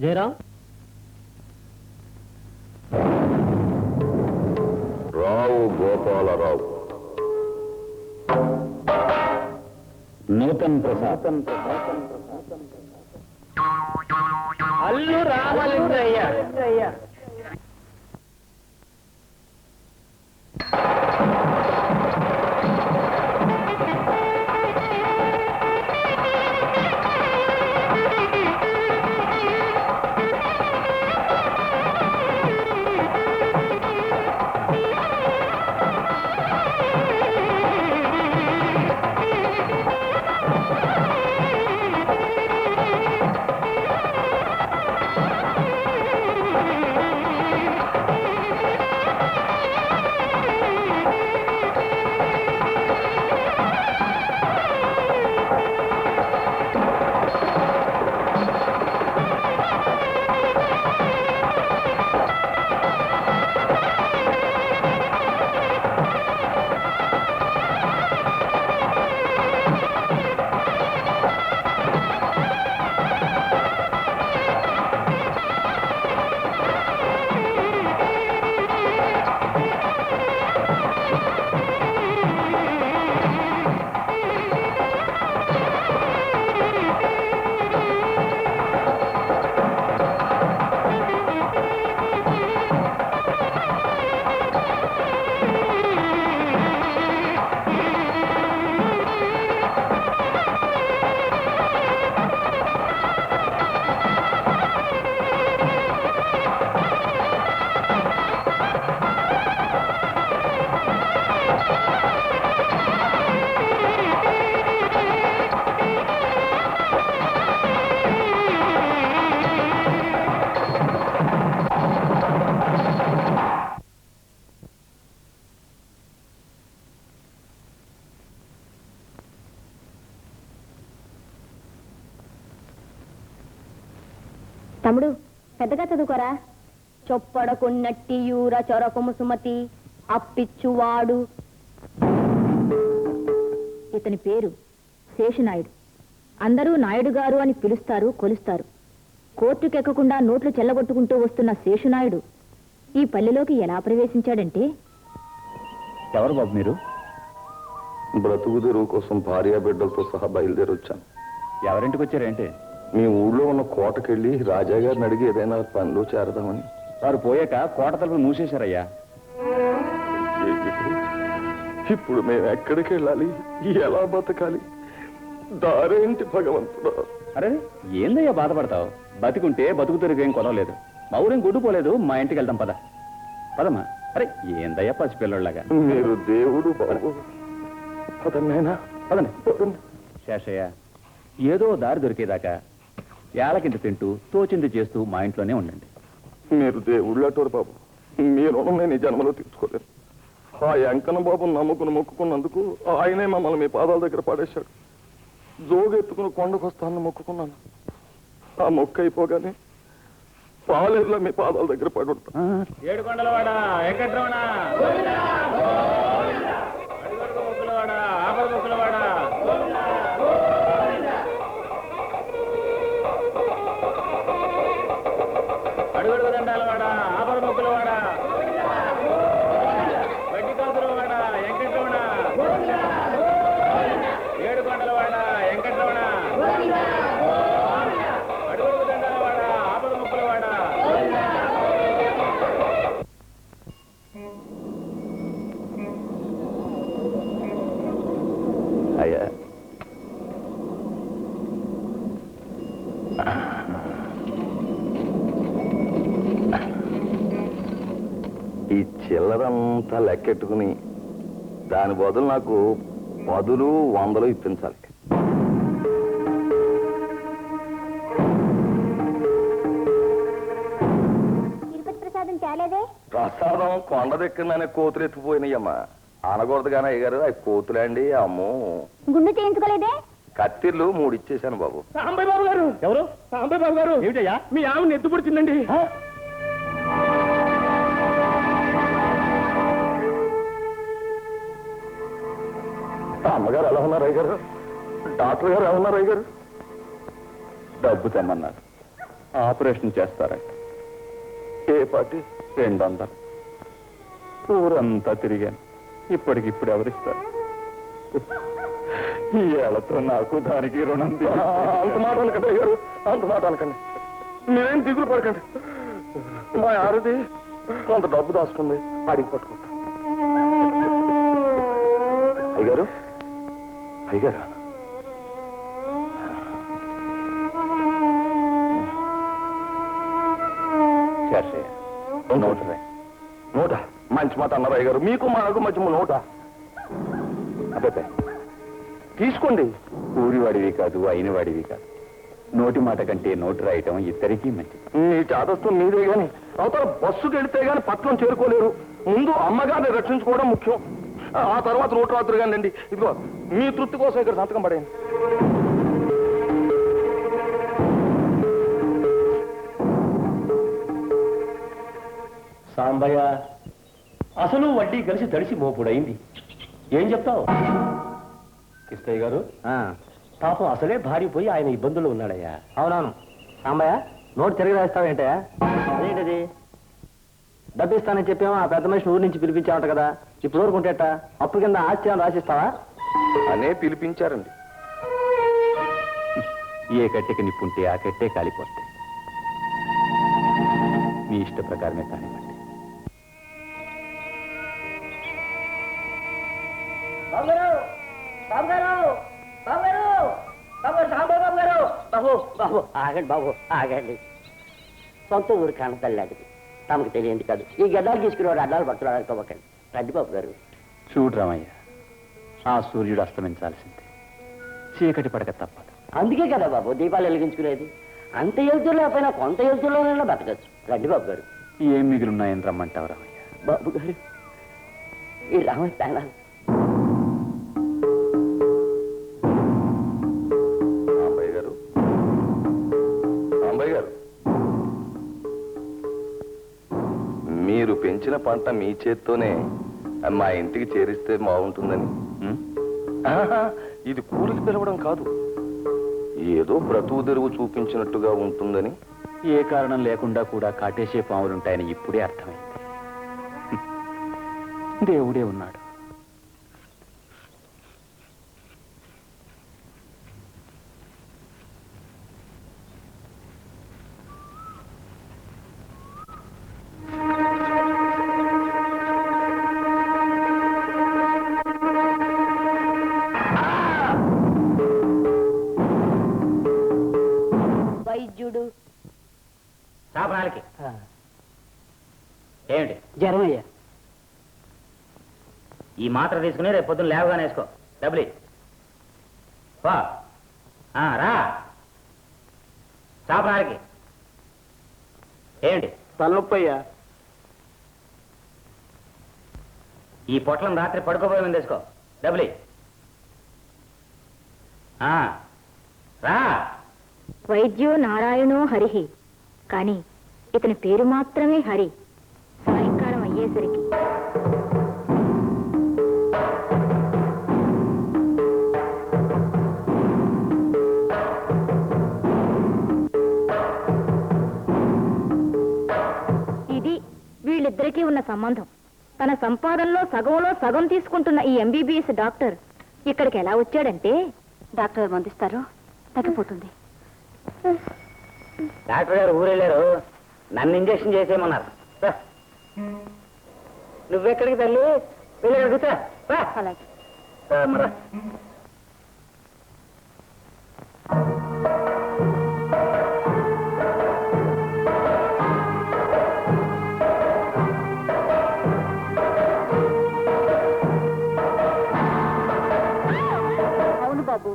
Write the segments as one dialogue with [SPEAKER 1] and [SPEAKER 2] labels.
[SPEAKER 1] జయరాం,
[SPEAKER 2] రావు గోపాలరావు, నూతన్ ప్రసాద్,
[SPEAKER 1] అల్లు రామలింగయ్య.
[SPEAKER 3] తమ్ముడు, పెద్దగా చదువుకోరా. చొప్పడకున్నట్టి యూర చొరకము సుమతి అప్పిచ్చువాడు. ఇతని పేరు శేషనాయుడు. అందరూ నాయుడు గారు అని పిలుస్తారు, కొలుస్తారు. కోర్టుకెక్కకుండా నోట్లు చెల్లగొట్టుకుంటూ వస్తున్న శేషనాయుడు ఈ పల్లెలోకి ఎలా ప్రవేశించాడంటే...
[SPEAKER 2] ఎవరు బాబు మీరు? బ్రతుకు తెరువు కోసం భార్యా బిడ్డలతో సహా బయలుదేరి వచ్చాను. ఎవరింటికి వచ్చారేంటి? మీ ఊళ్ళో ఉన్న కోటకెళ్ళి రాజాగారిని అడిగి ఏదైనా పనిలో చేరదామని. వారు పోయాక కోట తలుపులు మూసేశారయ్యా. ఇప్పుడు మేము ఎక్కడికి వెళ్ళాలి? ఎలా బతకాలి? దారేంటి భగవంతుడా?
[SPEAKER 4] అరే ఏందయ్యా బాధపడతావు? బతికుంటే బతుకు తిరిగేం కొనలేదు. మా ఊరేం గుడ్డుపోలేదు. మా ఇంటికి వెళ్దాం, పద పదమ్మా. అరే ఏందయ్యా పసిపిల్లలాగా?
[SPEAKER 2] మీరు దేవుడు బాబు. పదన్నైనా
[SPEAKER 4] పదండి. శేషయ్య, ఏదో దారి దొరికేదాకా ఏళ్ళకింత తింటూ తోచింది చేస్తూ మా ఇంట్లోనే ఉండండి.
[SPEAKER 2] మీరు దేవుళ్ళటోరు బాబు. మీరు నేను ఈ జన్మలో తీర్చుకోలేదు. ఆ వెంకన్న బాబుని నమ్ముకుని మొక్కుకున్నందుకు ఆయనే మమ్మల్ని మీ పాదాల దగ్గర పడేశాడు. జోగెత్తుకుని కొండకు వస్తానని మొక్కుకున్నాను. ఆ మొక్క అయిపోగానే పాలేరులో మీ పాదాల దగ్గర పడి ఉంటాను.
[SPEAKER 4] ఏడుకొండలవాడ వెంకట్రమణ, అడుగడుగు దండాలవాడ ఆపర మొక్కులవాడ, వడ్డీ కాసులవాడ వెంకట్రమణ, ఏడుకొండలవాడ వెంకట్రమణ, అడుగడుగు దండాలవాడ ఆపర మొక్కులవాడ.
[SPEAKER 2] అయ్యా, ఈ చిల్లరంతా లెక్కెట్టుకుని దాని బదులు నాకు 10, 100 ఇప్పించాలి.
[SPEAKER 3] తిరుపతి ప్రసాదం తేలేదే?
[SPEAKER 2] ప్రసాదం కొండ దెక్కిందనే కోతులు ఎత్తుకుపోయినాయమ్మా. అనకూడదు కానీ అయ్యగారు, అవి కోతులండి. అమ్మో,
[SPEAKER 3] గుండు చేయించుకోలేదే?
[SPEAKER 2] కత్తిర్లు 3 ఇచ్చేశాను బాబు.
[SPEAKER 1] సాంబయ్య బాబు గారు. ఎవరు? సాంబయ్య బాబు గారు. ఏమిటయ్యా? మీ ఆమె ఎత్తు పుడుతుందండి.
[SPEAKER 2] అమ్మగారు ఎలా ఉన్నారు అయ్యగారు? డాక్టర్ గారు ఎలా ఉన్నారు అయ్యగారు?
[SPEAKER 4] డబ్బు తెమ్మన్నారు, ఆపరేషన్ చేస్తారట.
[SPEAKER 2] ఏ పార్టీ?
[SPEAKER 4] 200. ఊరంతా తిరిగాను, ఇప్పటికిప్పుడు ఎవరిస్తారు? ఈ ఏళ్లతో నాకు దానికి రుణం
[SPEAKER 2] అంత మాట అనకండి అయ్యారు, అంత మాట అనకండి. మీరేం దిగులు పడకండి. మా ఆరుది కొంత డబ్బు దాస్తుంది, అడిగి పట్టుకుంటా. అయ్యారు అయ్యారా? నోట మంచి మాట అన్నారు అయ్యారు. మీకు మాకు మధ్య నోట.
[SPEAKER 4] అబ్బాయి,
[SPEAKER 2] తీసుకోండి.
[SPEAKER 4] ఊరివాడివి కాదు, అయినవాడివి కాదు. నోటి మాట కంటే నోటు రాయటం ఇద్దరికీ మంచిది.
[SPEAKER 2] మీ చాదస్తం మీదే గాని అవతల బస్సుకి వెళితే గాని పట్నం చేరుకోలేరు. ముందు అమ్మగారిని రక్షించుకోవడం ముఖ్యం, ఆ తర్వాత రోడ్డు రాత్రి కానివ్వండి. ఇదిగో మీ తృప్తి కోసం ఇక్కడ సంతకం పడేయండి.
[SPEAKER 1] సాంబయ్య, అసలు వడ్డీ కలిసి తడిసి మోపుడైంది. ఏం చెప్తావు కిష్టయ్య గారు? పాపం అసలే భారీపోయి ఆయన ఇబ్బందులు ఉన్నాడయ్యా. అవునవును. సాంబయ్య, నోటు తిరిగి రాస్తావేంటయ్యా? అదేంటది? డబ్బు ఇస్తానని చెప్పాము, ఆ పెద్ద మనిషిని ఊరి నుంచి పిలిపించావట కదా, ఇప్పుడు ఊరుకుంటేట అప్పు కింద ఆస్తి రాసిస్తావా?
[SPEAKER 2] అనే పిలిపించారండి.
[SPEAKER 4] ఏ కట్టెకి నిప్పుంటే ఆ కట్టే కాలిపోతాయి. మీ ఇష్ట ప్రకారమే కానివ్వండి.
[SPEAKER 5] బాబు బాబు ఆగండి, బాబు ఆగండి. సొంత ఊరు కనతల్లాడిది, తమకు తెలియంది కాదు. ఈ గడ్డాలు తీసుకునేవాడు అడ్డాలు పట్టుకున్నాడు అనుకోబకండి. రండి బాబు గారు.
[SPEAKER 4] చూడు రామయ్య, ఆ సూర్యుడు అస్తమించాల్సిందే, చీకటి పడక తప్పదు.
[SPEAKER 5] అందుకే కదా బాబు దీపాలు వెలిగించుకునేది. అంత ఎలుతురు లేకపోయినా కొంత ఎలుతురులోనైనా బతకచ్చు. రండి బాబు గారు.
[SPEAKER 4] ఏం మిగిలిన్నాయని రమ్మంటావు రామయ్య?
[SPEAKER 5] బాబు గారు, ఈ రామయ్య తాళాలు.
[SPEAKER 2] రాంబయ్య గారు, రాంబయ్య గారు, మీరు పెంచిన పంట మీ చేత్తోనే మా ఇంటికి చేరిస్తే బాగుంటుందని. ఆహా, ఇది కూలికి పిలవడం కాదు, ఏదో బ్రతుకు తెరువు చూపించినట్టుగా ఉంటుందని.
[SPEAKER 4] ఏ కారణం లేకుండా కూడా కాటేసే పాములుంటాయని ఇప్పుడే అర్థమైంది. దేవుడే ఉన్నాడు.
[SPEAKER 5] వైద్యుడు
[SPEAKER 1] చాపనాలకి ఏమిటి?
[SPEAKER 5] జ్వరం అయ్యా.
[SPEAKER 1] ఈ మాత్ర తీసుకుని రేపు పొద్దున్న లేవగానే వేసుకో. డబ్బులి రా. చాపనాలకి ఏమిటి?
[SPEAKER 5] తలనొప్పి అయ్యా.
[SPEAKER 1] ఈ పొట్లం రాత్రి పడుకోబోయే ముందు వేసుకో. డబ్బులి రా.
[SPEAKER 3] వైద్యో నారాయణో హరిహి, కానీ ఇతని పేరు మాత్రమే హరి. సాయంకాలం అయ్యేసరికి ఇది వీళ్ళిద్దరికీ ఉన్న సంబంధం. తన సంపాదనలో సగంలో సగం తీసుకుంటున్న ఈ ఎంబీబీఎస్ డాక్టర్ ఇక్కడికి ఎలా వచ్చాడంటే, డాక్టర్ మందిస్తారు, తగ్గిపోతుంది.
[SPEAKER 1] డాక్టర్ గారు ఊరెళ్ళారు, నన్ను ఇంజక్షన్ చేసేయమన్నారు. నువ్వెక్కడికి తల్లి? వెళ్ళి అడుగుతా.
[SPEAKER 3] అలాగే. అవును బాబు.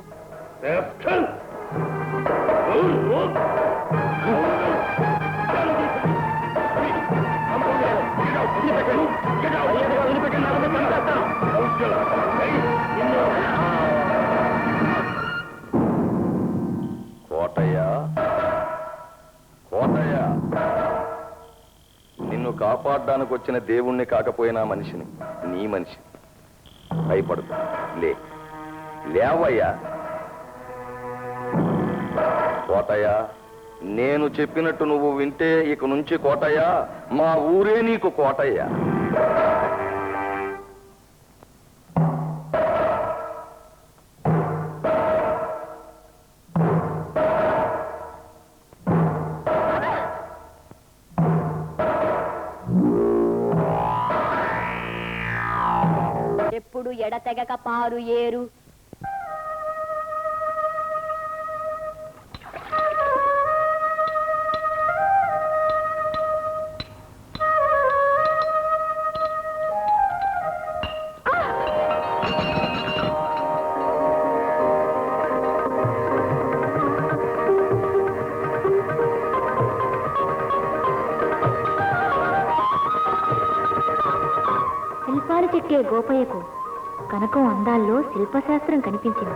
[SPEAKER 2] కాపాడడానికి వచ్చిన దేవుణ్ణి కాకపోయినా మనిషిని, నీ మనిషి. భయపడదు, లేవయ్యా. కోటయ్య, నేను చెప్పినట్టు నువ్వు వింటే ఇక నుంచి కోటయ్య మా ఊరే నీకు కోటయ్య.
[SPEAKER 3] ఎప్పుడు ఎడతెగక పారు ఏరు, శిల్పాలు చెక్కే గోపయ్యకు కనకం అందాల్లో శిల్పశాస్త్రం కనిపించింది.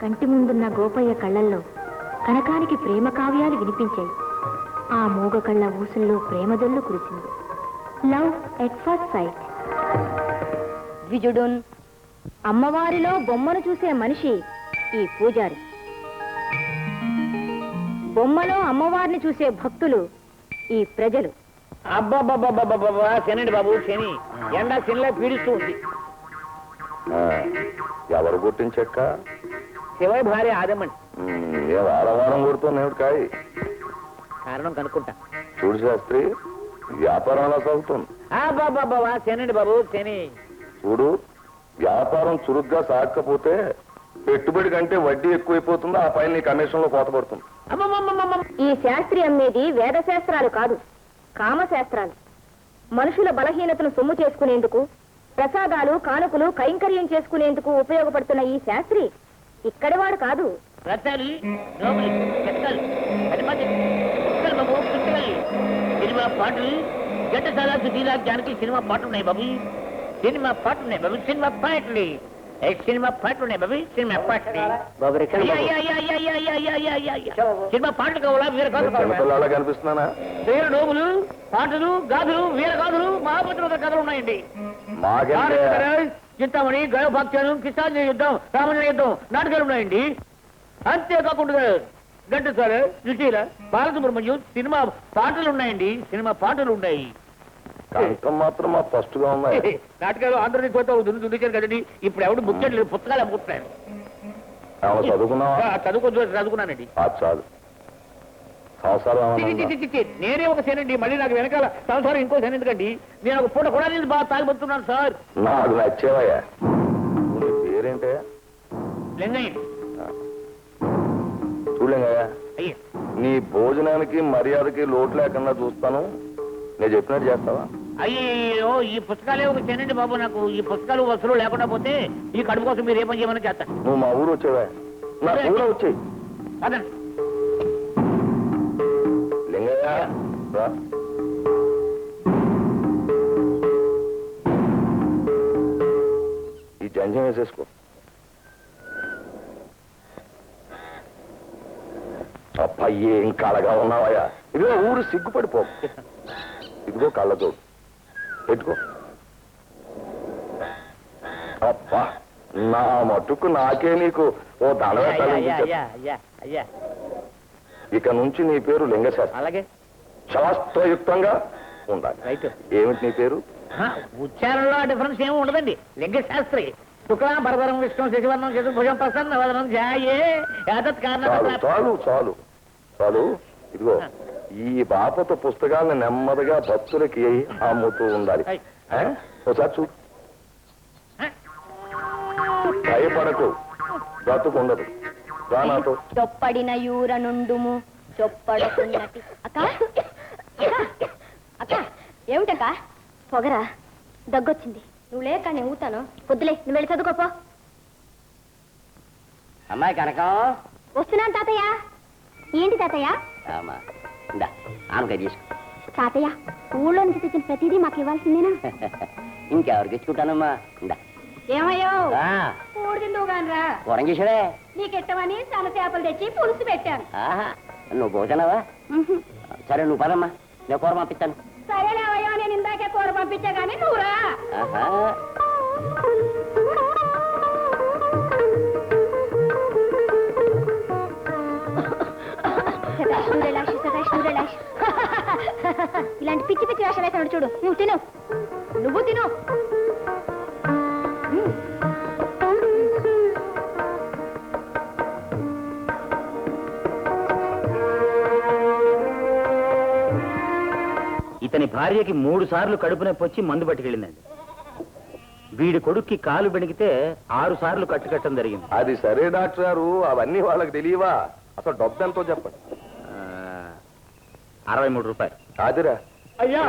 [SPEAKER 3] కంటి ముందున్న గోపయ్య కళ్ళల్లో కనకానికి ప్రేమ కావ్యాలు వినిపించాయి. ఆ మూగ కళ్ళ ఊసుల్లో ప్రేమదొల్లు కురిసింది. Love at first sight. ద్విజుడున్, అమ్మవారిలో బొమ్మను చూసే మనిషి ఈ పూజారి. బొమ్మలో అమ్మవారిని చూసే భక్తులు ఈ ప్రజలు.
[SPEAKER 5] అబ్బాబ్బాబ్బాబ్బా, శనండి బాబు, శని ఎండా శనిలో పీడిస్తూ ఉంది.
[SPEAKER 2] ఎవరు గుర్తించక్క?
[SPEAKER 5] శివయ్య భార్య ఆదమండి.
[SPEAKER 2] ఏ వారం కొడుతున్నాడు కాయ?
[SPEAKER 5] కారణం కనుక్కుంటా.
[SPEAKER 2] చూడు శాస్త్రి, వ్యాపారం అలా సాగుతుంది.
[SPEAKER 5] అబ్బాబ్బాబ్బా, శనండి బాబు, శని.
[SPEAKER 2] చూడు, వ్యాపారం చురుగ్గా సాగకపోతే పెట్టుబడి కంటే వడ్డీ ఎక్కువైపోతుంది. ఆ పైన నీ కమిషన్ లో కోత పడుతుంది.
[SPEAKER 3] ఈ శాస్త్రి అమ్మేది వేద శాస్త్రాలు కాదు, కామశాస్త్రాలు. మనుషుల బలహీనతను సొమ్ము చేసుకునేందుకు, ప్రసాదాలు కానుకలు కైంకర్యం చేసుకునేందుకు ఉపయోగపడుతున్న ఈ శాస్త్రి ఇక్కడివాడు కాదు.
[SPEAKER 5] సినిమా పాటలు ఘంటసాల సుధీలా జానకి సినిమా పాటలు ఉన్నాయి బాబు. సినిమా పాటలు ఉన్నాయి బాబు, సినిమా పాటలు. సినిమా పాటలు ఉన్నాయి బాబు, సినిమా పాటలు. సినిమా పాటలు కావాలా, వీర గాథలు కావాలా?
[SPEAKER 2] కనిపిస్తున్నానా?
[SPEAKER 5] వీర నోములు, పాటలు, గాథలు, వీర గాథలు, మహాభద్రత కథలు ఉన్నాయండి. చింతామణి, గయోభాక్యాలు, కిసాన్ యుద్ధం, రామణ యుద్ధం నాటకాలు ఉన్నాయండి. అంతేకాకుండా ఘంటసాల, సుశీల, బాలసుబ్రహ్మణ్యం సినిమా పాటలు ఉన్నాయండి. సినిమా పాటలు ఉన్నాయి.
[SPEAKER 2] కంఠం మాత్రం మా ఫస్ట్ గా ఉన్నాయి.
[SPEAKER 5] నాటకాలు ఆంధ్రప్రదేశ్ పోతే దుండిచారు కదండి. ఇప్పుడు ఎవడు బుక్ చేయలేదు, పుస్తకాలు అమ్ముతున్నాను.
[SPEAKER 2] చదువుకున్నావా?
[SPEAKER 5] చదువుకున్నానండి.
[SPEAKER 2] చాలు. సంవత్సరం
[SPEAKER 5] నేనే ఒక సేనండి, మళ్ళీ నాకు వెనకాల సంవత్సరం ఇంకో సేన ఎందుకండి? నేను ఒక పూట కూడా నేను బాగా తాగిపోతున్నాను సార్.
[SPEAKER 2] నాకు నచ్చేవయ్యా. పేరేంటే?
[SPEAKER 5] లింగయ్య.
[SPEAKER 2] చూడలేంగయ్యా,
[SPEAKER 5] అయ్యా,
[SPEAKER 2] నీ భోజనానికి మర్యాదకి లోటు లేకుండా చూస్తాను. నేను చెప్పినట్టు చేస్తావా?
[SPEAKER 5] అయ్యో, ఈ పుస్తకాలే ఒక సేనండి బాబు. నాకు ఈ పుస్తకాలు వసూలు లేకుండా పోతే ఈ కడుపు కోసం మీరు ఏ పని చేయమని చేస్తాను.
[SPEAKER 2] నువ్వు మా ఊరు వచ్చేవా? నా ఊరు వచ్చేయి.
[SPEAKER 5] అదండి
[SPEAKER 2] లింగయ్య, రా. ఈ జంజం వేసేసుకో. అప్ప ఏం కళగా ఉన్నావయ్యా. ఇదిగో ఊరు సిగ్గుపడిపో. ఇదిగో కళ్ళతో పెట్టుకో. అప్పా, నా మటుకు నాకే నీకు ఓ
[SPEAKER 5] అయ్యా.
[SPEAKER 2] ఇక నుంచి నీ పేరు లింగశాస్త్రి.
[SPEAKER 5] అలాగే
[SPEAKER 2] శాస్త్రయుక్తంగా ఉండాలి.
[SPEAKER 5] రైట్.
[SPEAKER 2] ఏమిటి నీ పేరు?
[SPEAKER 5] ఉచ్చారణలో డిఫరెన్స్ ఏమి ఉండదండి. లింగశాస్త్రి. శుక్లాం పరదరం విష్ణు శశివర్ణం చతుర్భుజం ప్రసన్న జాయే యాదత్ కారణం.
[SPEAKER 2] చాలు చాలు చాలు. ఇదిగో ఈ బాపత పుస్తకాలను నెమ్మదిగా భక్తులకి అమ్ముతూ ఉండాలి. ఒకసారి చూడు. భయపడకు, బ్రతుకుండదు. రా నాతో.
[SPEAKER 3] చొప్పడిన యూర నుండుము చొప్పడుకున్నటి. అక్క ఏమిటక్క? పొగరా, దగ్గొచ్చింది. నువ్వు లేక నేను ఊతాను. పొద్దులే, నువ్వు వెళ్ళి చదువుకోపో.
[SPEAKER 5] అమ్మాయి కనకం.
[SPEAKER 3] వస్తున్నాను తాతయ్య. ఏంటి తాతయ్య?
[SPEAKER 5] ఆమె తీసుకో.
[SPEAKER 3] తాతయ్య, ఊళ్ళో నుంచి తెచ్చిన ప్రతిదీ మాకు ఇవ్వాల్సిందేనా?
[SPEAKER 5] ఇంకెవరికి ఇచ్చుకుంటానమ్మా.
[SPEAKER 3] ఏమయ్యో, ఊడి తిందువు గానరా.
[SPEAKER 5] కూరం చేసాడే.
[SPEAKER 3] నీకెట్టమని సన్న చేపలు తెచ్చి పులుసు పెట్టాను.
[SPEAKER 5] నువ్వు భోజనవా? సరే నువ్వు పదమ్మా, నేను కూర పంపిస్తాను.
[SPEAKER 3] సరేలేవయ్యా, నేను ఇందాకే కూర పంపించా కానీ నువ్వురా.
[SPEAKER 5] ఆహా.
[SPEAKER 3] ఇలాంటి పిచ్చి పిచ్చి వేషాలు వేసాడు చూడు. నువ్వు తిను, నువ్వు తిను.
[SPEAKER 6] ఇతని భార్యకి 3 సార్లు కడుపు నొప్పి వచ్చి మందు పట్టుకెళ్ళిందండి. వీడి కొడుక్కి కాలు బెణికితే 6 సార్లు కట్టుకట్టడం జరిగింది.
[SPEAKER 2] అది సరే డాక్టర్ గారు, అవన్నీ వాళ్ళకి తెలియవా? అసలు డబ్బు ఎంతో చెప్పండి.
[SPEAKER 6] 63 రూపాయలు.
[SPEAKER 2] కాదురా,
[SPEAKER 1] అయ్యా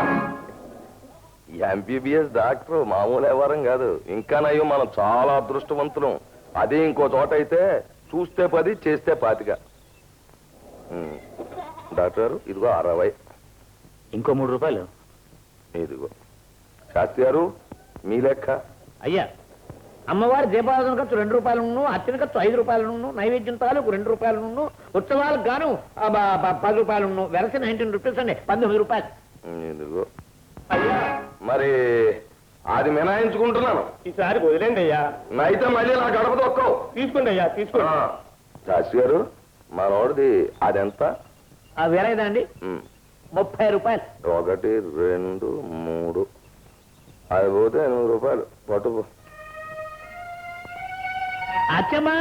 [SPEAKER 2] ఎంబీబీఎస్ డాక్టర్ మామూలు వ్యవహారం కాదు. ఇంకా నయ్యం, మనం చాలా అదృష్టవంతులం. అదే ఇంకో చోట అయితే చూస్తే 10 చేస్తే 25. డాక్టర్ గారు ఇదిగో 60.
[SPEAKER 6] ఇంకో 3 రూపాయలు.
[SPEAKER 2] ఇదిగో శాస్త్రి గారు మీ లెక్క.
[SPEAKER 7] అయ్యా, అమ్మవారి దీపారాధన ఖర్చు 2 రూపాయలు, అర్చన ఖర్చు 5 రూపాయలు, నైవేద్యం తాలూకు 2 రూపాయలు, ఉత్సవాలకు గాను 10 రూపాయలు, వెరసి 19 రూపీస్ అండి, 19 రూపాయలు.
[SPEAKER 2] ఇదిగో మరి అది మినాయించుకుంటున్నాను.
[SPEAKER 1] ఈసారి వదిలేండి అయ్యా.
[SPEAKER 2] అయితే మళ్ళీ నా గడప దొక్కవు.
[SPEAKER 1] తీసుకోండి అయ్యా, తీసుకోండి.
[SPEAKER 2] శాస్త్రి గారు మనోడిది అదెంత?
[SPEAKER 7] ఆ వేరేదా అండి? 30 రూపాయలు.
[SPEAKER 2] 1 2 3 అది పోతే 8 రూపాయలు పట్టుకో.
[SPEAKER 7] అచ్చమ్మా,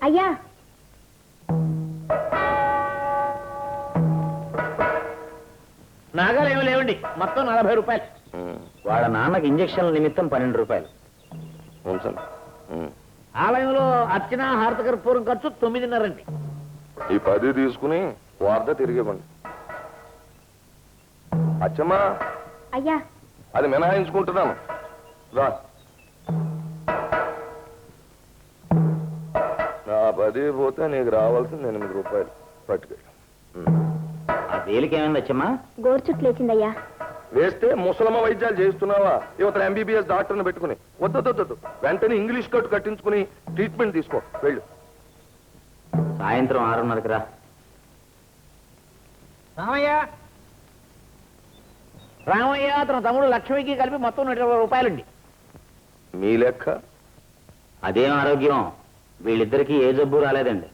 [SPEAKER 3] అయ్యా
[SPEAKER 7] నాగాలు ఏమి లేవండి, మొత్తం 40 రూపాయలు.
[SPEAKER 6] వాళ్ళ నాన్నకి ఇంజక్షన్ల నిమిత్తం 12 రూపాయలు.
[SPEAKER 2] ఉంచండి.
[SPEAKER 7] ఆలయంలో అర్చన హారత కర్పూరం ఖర్చు 9.5 అండి.
[SPEAKER 2] ఈ 10 తీసుకుని వార్త తిరిగివ్వండి. అచ్చమ్మా,
[SPEAKER 3] అయ్యా
[SPEAKER 2] అది మినహాయించుకుంటున్నాను. రా, నా 10 పోతే నీకు రావాల్సింది 8 రూపాయలు పట్టుకెళ్ళి.
[SPEAKER 6] ఆ వేలికి ఏమైంది అచ్చమ్మా?
[SPEAKER 3] గోర్చుట్లు లేచిందయ్యా.
[SPEAKER 2] వేస్తే ముసలమ్మ వైద్యాలు చేస్తున్నావా? ఇవతల ఎంబీబీఎస్ డాక్టర్ని పెట్టుకుని. వద్దు, వెంటనే ఇంగ్లీష్ కట్టు కట్టించుకుని ట్రీట్మెంట్ తీసుకో. వెళ్ళు.
[SPEAKER 6] సాయంత్రం 6:30కి రా.
[SPEAKER 7] రామయ్య అతను తమ్ముడు లక్ష్మికి కలిపి మొత్తం 120 రూపాయలండి.
[SPEAKER 2] మీ లెక్క?
[SPEAKER 6] అదేం ఆరోగ్యం, వీళ్ళిద్దరికీ ఏ జబ్బు రాలేదండి.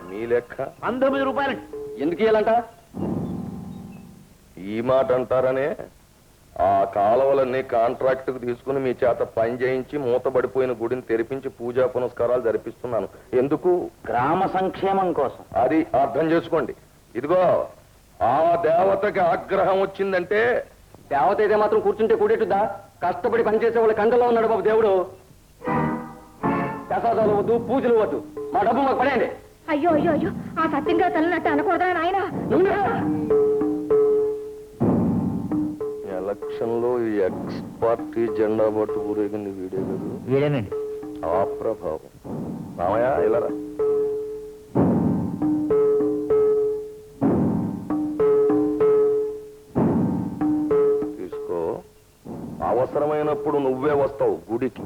[SPEAKER 2] మీ లెక్క?
[SPEAKER 7] 19 రూపాయలండి.
[SPEAKER 5] ఎందుకు ఇవ్వాలంట?
[SPEAKER 2] ఈ మాట అంటారనే ఆ కాలువలన్నీ కాంట్రాక్టుకు తీసుకుని మీ చేత పని చేయించి మూతబడిపోయిన గుడిని తెరిపించి పూజా పునస్కారాలు జరిపిస్తున్నాను. ఎందుకు?
[SPEAKER 6] గ్రామ సంక్షేమం కోసం.
[SPEAKER 2] అది అర్థం చేసుకోండి. ఇదిగో, ఆ దేవతకి ఆగ్రహం వచ్చిందంటే
[SPEAKER 5] దేవత అయితే మాత్రం కూర్చుంటే కూడేట్టుద్దా? కష్టపడి పనిచేసే వాళ్ళ కండలో ఉన్నాడు బాబు దేవుడు. ప్రసాదాలు వద్దు, పూజలు వద్దు, మా డబ్బు మాకు పడేయండి.
[SPEAKER 3] అయ్యో అయ్యో అయ్యో, ఆ సత్యంగా తలనట్టు అనకూడదా నాయన?
[SPEAKER 2] ఎలక్షన్ లో ఈ ఎక్స్ పార్టీ జెండా పట్టు ఊరేగింది వీడే కదా.
[SPEAKER 7] వీడేనండి.
[SPEAKER 2] ఆ ప్రభావం. రామయ్య ఇలా రా. తీసుకో. అవసరమైనప్పుడు నువ్వే వస్తావు గుడికి.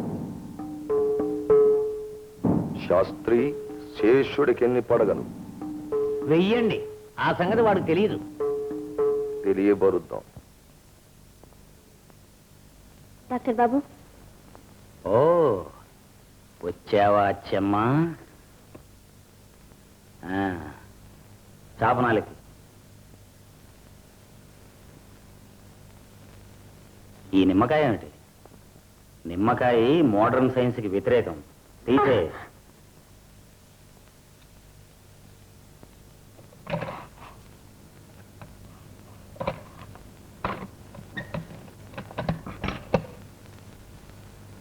[SPEAKER 2] శాస్త్రి, శేషుడికి ఎన్ని పడగలు?
[SPEAKER 7] వెయ్యండి. ఆ సంగతి వాడికి తెలియదు.
[SPEAKER 2] తెలియబరుద్దాం.
[SPEAKER 3] డాక్టర్ బాబు.
[SPEAKER 6] ఓ, వచ్చావా అచ్చమ్మా? చాపనాలకి ఈ నిమ్మకాయ ఏమిటి? నిమ్మకాయ మోడర్న్ సైన్స్కి వ్యతిరేకం. తీసే.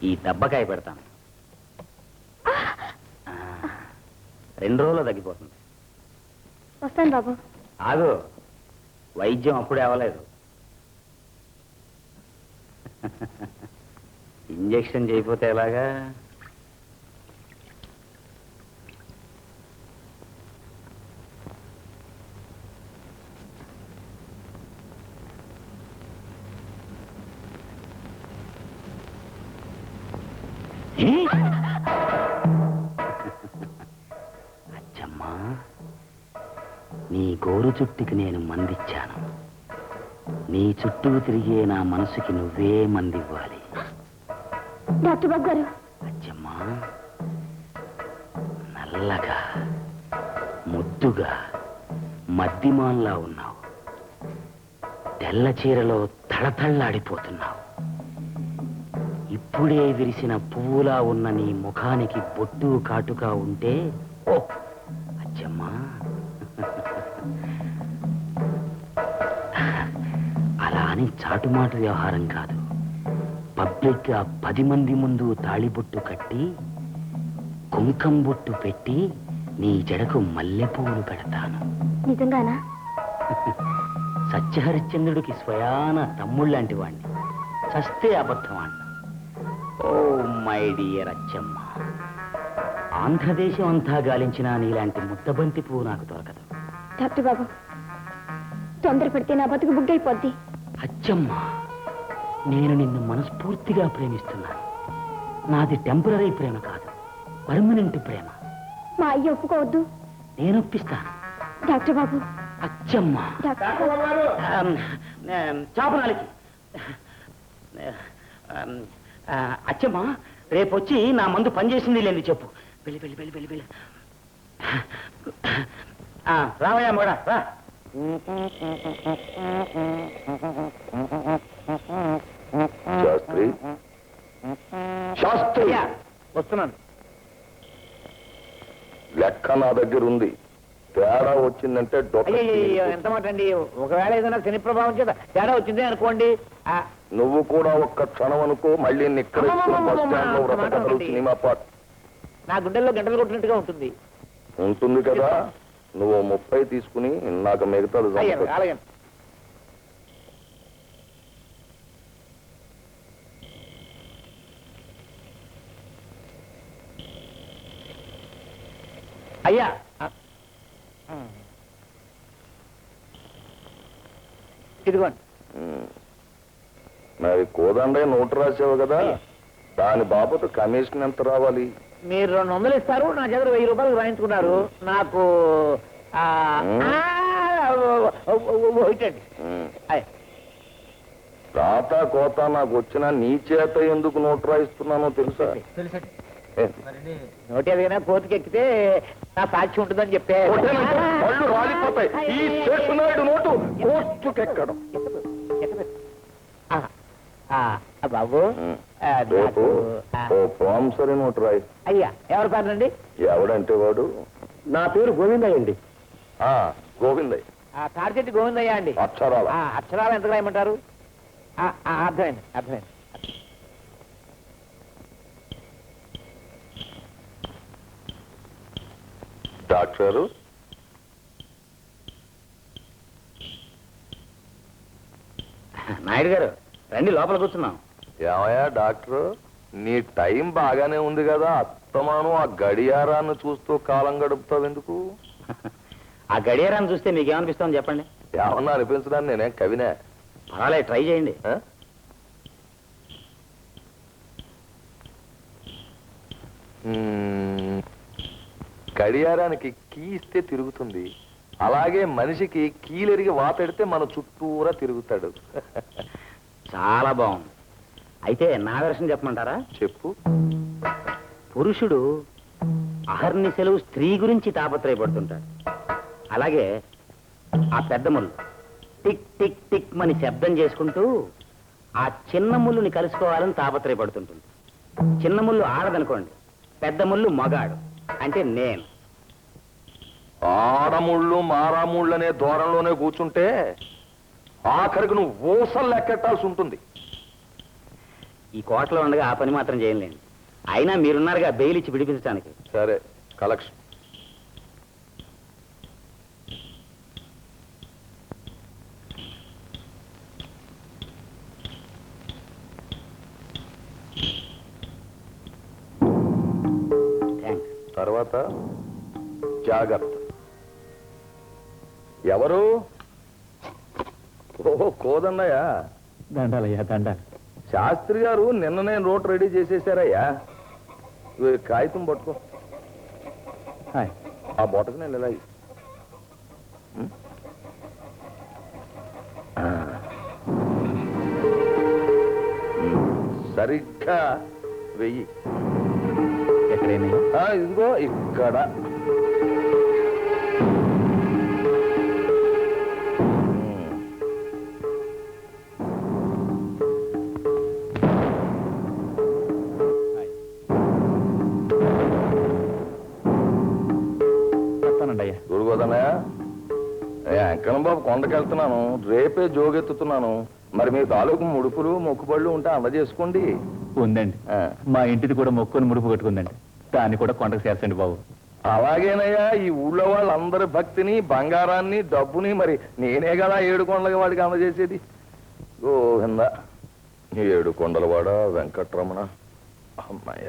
[SPEAKER 6] ఈ దెబ్బకాయ పెడతాను. 2 రోజుల్లో తగ్గిపోతుంది.
[SPEAKER 3] వస్తాను బాబు.
[SPEAKER 6] ఆగు, వైద్యం అప్పుడే అవ్వలేదు. ఇంజెక్షన్ చేయకపోతే ఎలాగా? అచ్చమ్మా, గోరు చుట్టుకి నేను మందిచ్చాను. నీ చుట్టూ తిరిగే నా మనసుకి నువ్వే మందివ్వాలి.
[SPEAKER 3] డాక్టర్ బాబు గారు,
[SPEAKER 6] అచ్చమ్మా, నల్లగా ముద్దుగా మద్దిమాన్లా ఉన్నావు. తెల్ల చీరలో తళతళ్ళాడిపోతున్నావు. ఇప్పుడే విరిసిన పువ్వులా ఉన్న నీ ముఖానికి బొట్టు కాటుగా ఉంటే ఓ అచ్చమ్మా, అలా అని చాటుమాటు వ్యవహారం కాదు. పబ్లిక్ గా 10 మంది ముందు తాళిబొట్టు కట్టి కుంకం బొట్టు పెట్టి నీ జడకు మల్లెపూలు పెడతాను.
[SPEAKER 3] నిజంగానా?
[SPEAKER 6] సత్యహరిశ్చంద్రుడికి స్వయాన తమ్ముళ్ళంటి వాణ్ణి. చస్తే అబద్ధం అన్న. Oh my dear Achamma, Andhradesam అంతా గాలించినా నీలాంటి ముద్దబంతి పువ్వు నాకు దొరకదు.
[SPEAKER 3] డాక్టర్ బాబు, తొందరపడితే నా బతుకు బుగ్గైపోద్ది.
[SPEAKER 6] అచ్చమ్మ, నేను నిన్ను మనస్ఫూర్తిగా ప్రేమిస్తున్నాను. నాది టెంపరీ ప్రేమ కాదు, పర్మనెంట్ ప్రేమ.
[SPEAKER 3] మా అయ్య ఒప్పుకోవద్దు.
[SPEAKER 6] నేను ఒప్పిస్తాను.
[SPEAKER 3] డాక్టర్ బాబు.
[SPEAKER 6] అచ్చమ్మ, చాపనాలికి అచ్చమ్మ, రేపొచ్చి నా మందు పనిచేసింది లేదు చెప్పు. వెళ్ళి వెళ్ళి వెళ్ళి వెళ్ళి వెళ్ళి రావయ్యా మోడా రా.
[SPEAKER 2] శాస్త్రి, శాస్త్రి,
[SPEAKER 7] వస్తున్నాను.
[SPEAKER 2] లెక్క నా దగ్గర ఉంది. తేడా వచ్చిందంటే
[SPEAKER 7] అయ్యో, ఎంత మాట అండి. ఒకవేళ ఏదైనా శని ప్రభావం చేత తేడా వచ్చిందే అనుకోండి.
[SPEAKER 2] నువ్వు కూడా ఒక్క క్షణం అనుకో. మళ్ళీ ఇక్కడ సినిమా పాట
[SPEAKER 7] నా గుండెల్లో గంటలు కొట్టినట్టుగా ఉంటుంది.
[SPEAKER 2] ఉంటుంది కదా. నువ్వు 30 తీసుకుని నాకు మిగతాది
[SPEAKER 7] అలాగే. అయ్యా, ఇదిగోండి.
[SPEAKER 2] మరి కోదండే నోటు రాసావు కదా, దాని బాబతు కమిషన్ ఎంత రావాలి?
[SPEAKER 7] మీరు 200 ఇస్తారు, నా దగ్గర 1000 రూపాయలు రాయించుకున్నారు. నాకు
[SPEAKER 2] రాత కోత నాకు వచ్చినా నీ చేత ఎందుకు నోటు రాయిస్తున్నానో తెలుసా?
[SPEAKER 7] నోటి ఏదైనా కోతికి ఎక్కితే నా సాక్షి ఉంటుందని చెప్పే.
[SPEAKER 2] పళ్ళు రాలిపోతాయి. ఈ శేషునాయుడు నోటు కోర్టుకెక్కడం.
[SPEAKER 7] బాబు,
[SPEAKER 2] రేపు ఓ ప్రామిసరీ నోటు రాయి.
[SPEAKER 7] అయ్యా, ఎవరు పేరండి?
[SPEAKER 2] ఎవడంటే వాడు?
[SPEAKER 1] నా పేరు గోవిందయ్య అండి.
[SPEAKER 2] గోవిందయ్య.
[SPEAKER 7] తాడిచెట్టి గోవిందయ్య అండి.
[SPEAKER 2] అక్షరాల
[SPEAKER 7] అక్షరాలు ఎంత రాయమంటారు? అర్థమైంది అర్థమైంది.
[SPEAKER 2] డాక్టరు,
[SPEAKER 6] నాయుడు గారు రండి, లోపల కూర్చున్నాం.
[SPEAKER 2] ఏమయ్యా డాక్టర్, నీ టైం బాగానే ఉంది కదా. అత్తమాను ఆ గడియారాన్ని చూస్తూ కాలం గడుపుతావు ఎందుకు?
[SPEAKER 6] ఆ గడియారాన్ని చూస్తే మీకేమనిపిస్తామని చెప్పండి.
[SPEAKER 2] ఏమన్నా అనిపించడానికి నేనేం కవినే.
[SPEAKER 6] పర్వాలేదు, ట్రై చేయండి.
[SPEAKER 2] గడియారానికి కీ ఇస్తే తిరుగుతుంది, అలాగే మనిషికి కీలెరిగి వాపెడితే మన చుట్టూరా తిరుగుతాడు.
[SPEAKER 6] చాలా బాగుంది. అయితే నా వెర్షన్ చెప్పమంటారా?
[SPEAKER 2] చెప్పు.
[SPEAKER 6] పురుషుడు అహర్నిశలు స్త్రీ గురించి తాపత్రయపడుతుంటాడు. అలాగే ఆ పెద్ద ముళ్ళు టిక్ టిక్ టిక్ అని శబ్దం చేసుకుంటూ ఆ చిన్న ముళ్ళుని కలుసుకోవాలని తాపత్రయపడుతుంటుంది. చిన్న ముళ్ళు ఆడదనుకోండి, పెద్ద ముళ్ళు మగాడు అంటే నేను.
[SPEAKER 2] ఆడముళ్ళు మారాముళ్ళు అనే దూరంలోనే కూర్చుంటే ఆఖరికి నువ్వు ఊసలు లెక్కెట్టాల్సి ఉంటుంది.
[SPEAKER 6] ఈ కోటలో ఉండగా ఆ పని మాత్రం చేయలేండి. అయినా మీరున్నారుగా బెయిల్ ఇచ్చి విడిపించడానికి.
[SPEAKER 2] సరే, కలెక్షన్. తర్వాత జాగ్రత్త. ఎవరు? ఓహో, కోదన్నయ్య.
[SPEAKER 1] దండాలయ్యా, దండాలు.
[SPEAKER 2] శాస్త్రి గారు నిన్ననే నోట్ రెడీ చేసేసారయ్యా. కాగితం పట్టుకో. ఆ బొటకు నేను ఇలా సరిగ్గా వెయ్యి.
[SPEAKER 4] ఎక్కడైనా
[SPEAKER 2] ఇదిగో ఇక్కడ.
[SPEAKER 4] చెప్తానండి అయ్యా.
[SPEAKER 2] చూడుకోదన్నయ్య, వెంకన్న బాబు కొండకెళ్తున్నాను, రేపే జోగెత్తుతున్నాను. మరి మీ తాలూకు ముడుపులు మొక్కుబళ్ళు ఉంటే అందజేసుకోండి.
[SPEAKER 4] ఉందండి, మా ఇంటిది కూడా మొక్కుని ముడుపు కట్టుకుందండి. దాన్ని కూడా కొండకు చేర్చండి బాబు.
[SPEAKER 2] అలాగేనయ్యా, ఈ ఊళ్ళో వాళ్ళందరి భక్తిని, బంగారాన్ని, డబ్బుని మరి నేనే కదా 7 కొండలకి వాడికి అందజేసేది. గోవింద, 7 కొండలవాడ వెంకట్రమణ. అమ్మాయ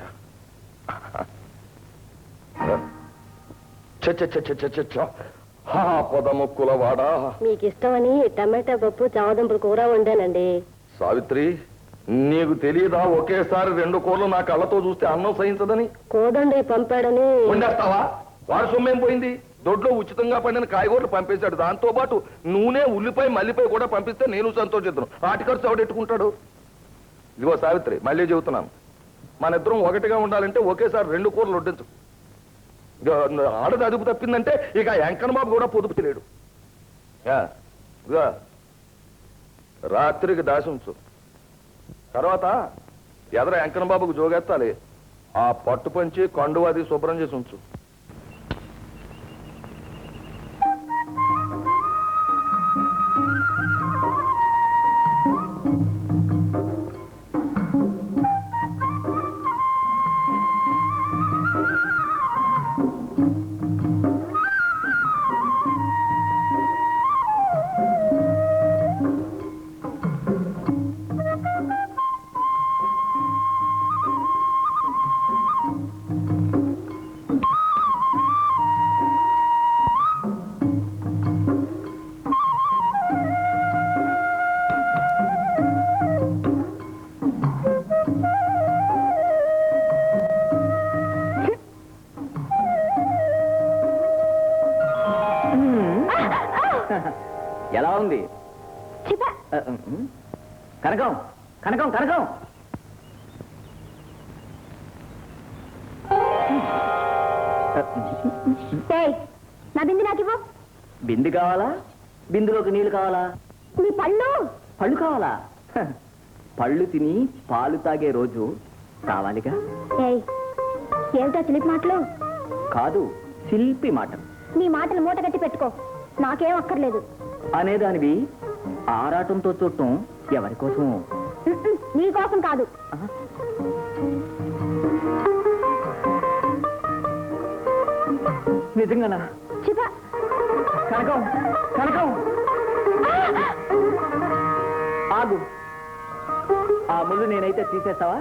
[SPEAKER 2] పొదముక్కులవాడ.
[SPEAKER 3] మీకు ఇష్టమని టమాటా పప్పు చామదుంపల కూర వండానండి.
[SPEAKER 2] సావిత్రి, నీకు తెలియదా ఒకేసారి 2 కూరలు నా కళ్ళతో చూస్తే అన్నం సహించదని?
[SPEAKER 3] కోదండి పంపాడని.
[SPEAKER 2] వండేస్తావా? వాడు సొమ్మేం పోయింది? దొడ్లో ఉచితంగా పండిన కాయగూరలు పంపేశాడు. దాంతో పాటు నూనె, ఉల్లిపాయ, మల్లిపాయ కూడా పంపిస్తే నేను సంతోషిద్దాను. ఆటి ఖర్చు ఎవడెట్టుకుంటాడు? ఇదిగో సావిత్రి, మళ్ళీ చెబుతున్నాను, మన ఇద్దరం ఒకటిగా ఉండాలంటే ఒకేసారి 2 కూరలు వడ్డించు. ఆడది అదుపు తప్పిందంటే ఇక వెంకన్న బాబు కూడా పొదుపు తెలియడు. రాత్రికి దాసి ఉంచు. తర్వాత ఎదర వెంకన్న బాబుకు జోగెత్తాలి. ఆ పట్టు పంచి కండు అది శుభ్రం చేసి ఉంచు.
[SPEAKER 4] ఎలా ఉంది కనకం? కనకం కనకం
[SPEAKER 3] నా బింది నాకివ్వు.
[SPEAKER 4] బింది కావాలా? బిందులోకి నీళ్లు కావాలా?
[SPEAKER 3] మీ పళ్ళు.
[SPEAKER 4] పళ్ళు కావాలా? పళ్ళు తిని పాలు తాగే రోజు కావాలిగా.
[SPEAKER 3] ఏమిటా చిలిపి మాటలు?
[SPEAKER 4] కాదు, శిల్పి మాటలు.
[SPEAKER 3] నీ మాటలు మూట కట్టి పెట్టుకో, నాకేం అక్కర్లేదు.
[SPEAKER 4] అనేదానివి ఆరాటంతో చూడటం ఎవరి కోసం?
[SPEAKER 3] నీ కోసం కాదు.
[SPEAKER 4] నిజంగానా? కనకం కనకం ఆగు. ఆ ముళ్ళు నేనైతే తీసేస్తావా?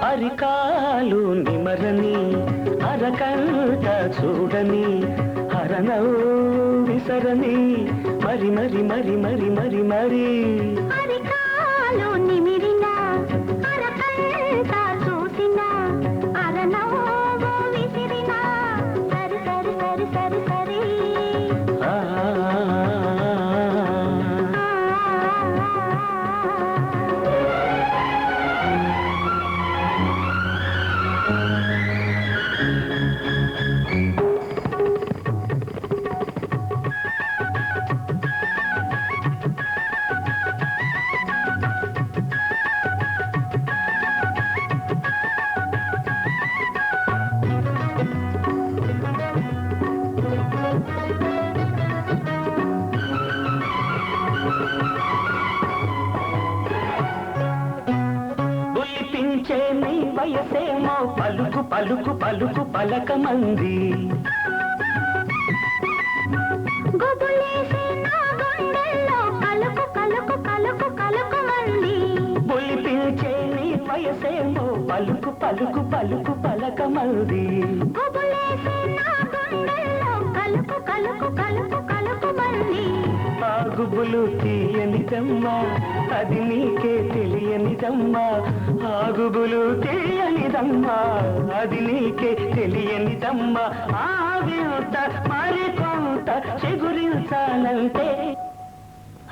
[SPEAKER 6] అరికాలు నిమరని అరకంట చూడని హరనవు విసరని మరి మరి మరి మరి మరి మరి
[SPEAKER 3] అరికాలు నిమిరిన అరకంట చూసిన అరనవు విసిరిన సరి సరి సరి సరి సరి.
[SPEAKER 6] వయసేమో పలుకు పలుకు పలుకు పలకమంది బొలిపించే నీ వయసేమో పలుకు పలుకు పలుకు పలకమంది ఆగుబులు తీయని తెమ్మ అది నీకే తెలియ
[SPEAKER 8] తెలియనిదమ్మా ఆగుబులు తెలియనిదమ్మా అది నీకే తెలియనిదమ్మా ఆవింత మరికొంత చిగురించాలంటే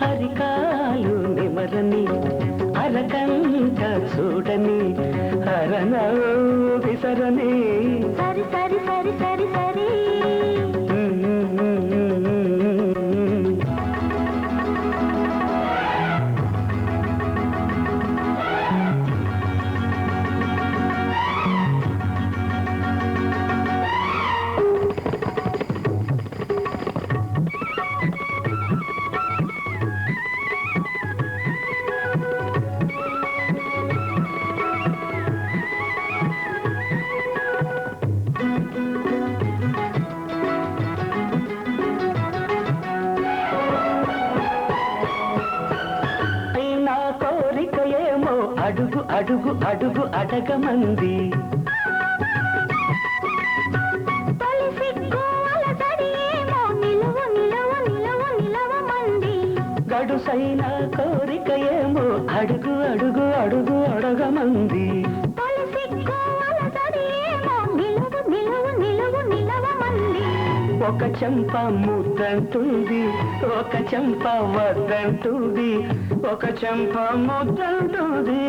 [SPEAKER 8] హరికాలు నిమరని అరకంట చూడని హరణ విసరని
[SPEAKER 3] సరి సరి సరి సరి సరి
[SPEAKER 8] అడుగు అడుగు అడుగు అడగమంది గడుసైన కోరిక ఏమో అడుగు అడుగు అడుగు అడగమంది ఒక చెంప ముద్దంటుంది ఒక చెంప వద్దంటుంది ఒక చెంప ముద్దంటుంది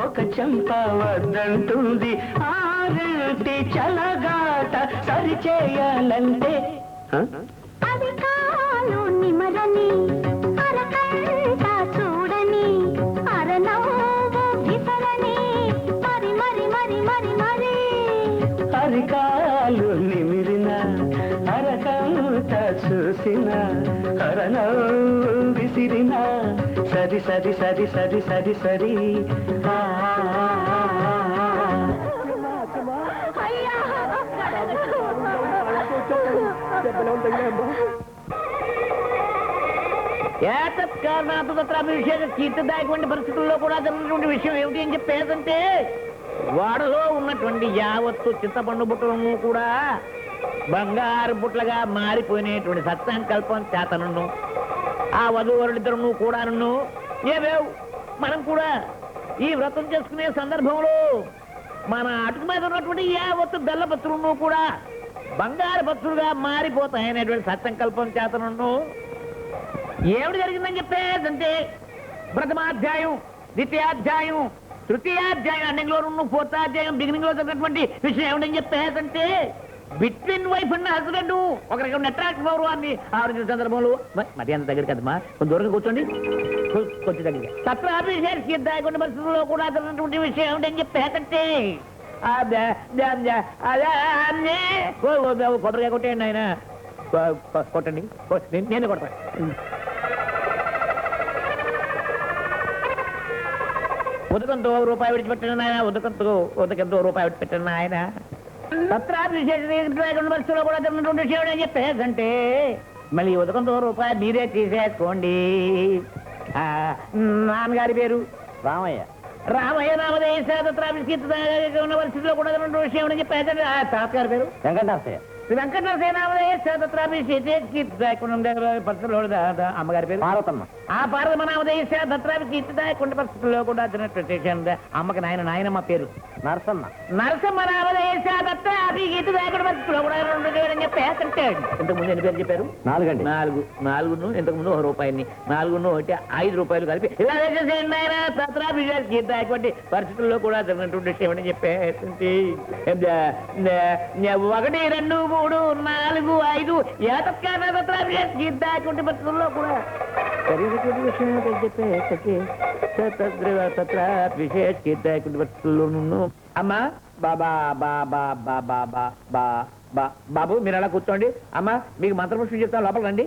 [SPEAKER 8] ఒక చెంప వద్దంటుంది ఆరెంటి చలగాట సరిచేయాలంటే
[SPEAKER 3] అది కాలు నిమరని అరకంట చూడని అరనవ్వు విసరని మరి మరి మరి మరి మరి
[SPEAKER 8] అరికాలు నిమిరిన అరకంట చూసిన అరనవ్వు విసిరిన సరి సరి సరి సరి సరి సరి
[SPEAKER 7] కీర్తిదాయకమైన పరిస్థితుల్లో కూడా జరిగినటువంటి విషయం ఏమిటి అని చెప్పేదంటే వాడలో ఉన్నటువంటి యావత్తు చింతపండు బుట్టలను కూడా బంగారు బుట్టలుగా మారిపోయినటువంటి సత్సంకల్పం చేతనను ఆ వధువరుడిద్దరును కూడాను ఏవేవ్ మనం కూడా ఈ వ్రతం చేసుకునే సందర్భంలో మన అటుకు మీద ఉన్నటువంటి యావత్తు బెల్ల పత్రులను కూడా బంగారు పత్రులుగా మారిపోతాయనేటువంటి సత్సంకల్పం చేతనను ఏమిటి జరిగిందని చెప్పేదంటే ప్రథమాధ్యాయం ద్వితీయాధ్యాయం తృతీయాధ్యాయం ఎండింగ్ లో ఉన్న ఫోర్త్ అధ్యాయం బిగినింగ్ లో జరిగినటువంటి విషయం ఏమిటని చెప్పేదంటే బిట్వీన్ వైఫ్ అండ్ హస్బెండ్ ఒకరికి అట్రాక్ట్ అవరు అని ఆలోచన సందర్భంలో మరి అంత దగ్గర కదమ్మా కొంచెం దూరంగా కూర్చోండి కొంచెం దగ్గర సత్రాభిషేక పరిస్థితుల్లో కూడా జరిగినటువంటి విషయం ఏమిటని చెప్పేదంటే కొబ్బరిగా కొట్టేయండి ఆయన కొట్టండి నేను కొడతాను ఉదకంతో రూపాయి విడిచిపెట్టిన ఆయన ఉదకంతో రూపాయి విడిచిపెట్టిన ఆయన పరిస్థితుల్లో కూడా జరిగినటువంటి విషయం అని చెప్పేదంటే మళ్ళీ ఉదకంతో రూపాయి మీరే తీసేసుకోండి నాన్నగారి పేరు రామయ్య రామయ్య నామదేశ ఉన్న పరిస్థితిలో కూడా జరిగినటువంటి విషయం అని చెప్పేదంటే తాతగారి పేరు వెంకటనాథయ్య వెంకటనరసయ్య అమ్మగారి పేరు పార్వతమ్మ ఆ పార్వతమ్మ నామదేశ దత్రాభిషేకుండ పరిస్థితుల్లో కూడా జరిగినటువంటి అమ్మకి నాయనమ్మ పేరు నరసమ్మ నరసమ్మ నామదేశ దత్రాభిషేకుండ పరిస్థితుల్లో కూడా చెప్పేసంటే ఇంతకు ముందు ఎన్ని పేరు చెప్పారు నాలుగును ఇంతకు ముందు ఒక రూపాయిని నాలుగును ఒకటి 5 రూపాయలు కలిపి ఇలా చేసేయండి ఆయన దత్రాభిషేకుండ పరిస్థితుల్లో కూడా జరిగినటువంటి విషయం అని చెప్పేసి 1 2 3 4 5 ఏతత్కారకుంటే పరిస్థితుల్లో కూడా జరిగినటువంటి విషయం చెప్పేకుంటే పరిస్థితుల్లోనూ అమ్మా బాబా బాబా బాబా బాబా బాబు మీరు అలా కూర్చోండి అమ్మా మీకు మంత్రపుష్పం చెప్తాను లోపల రండి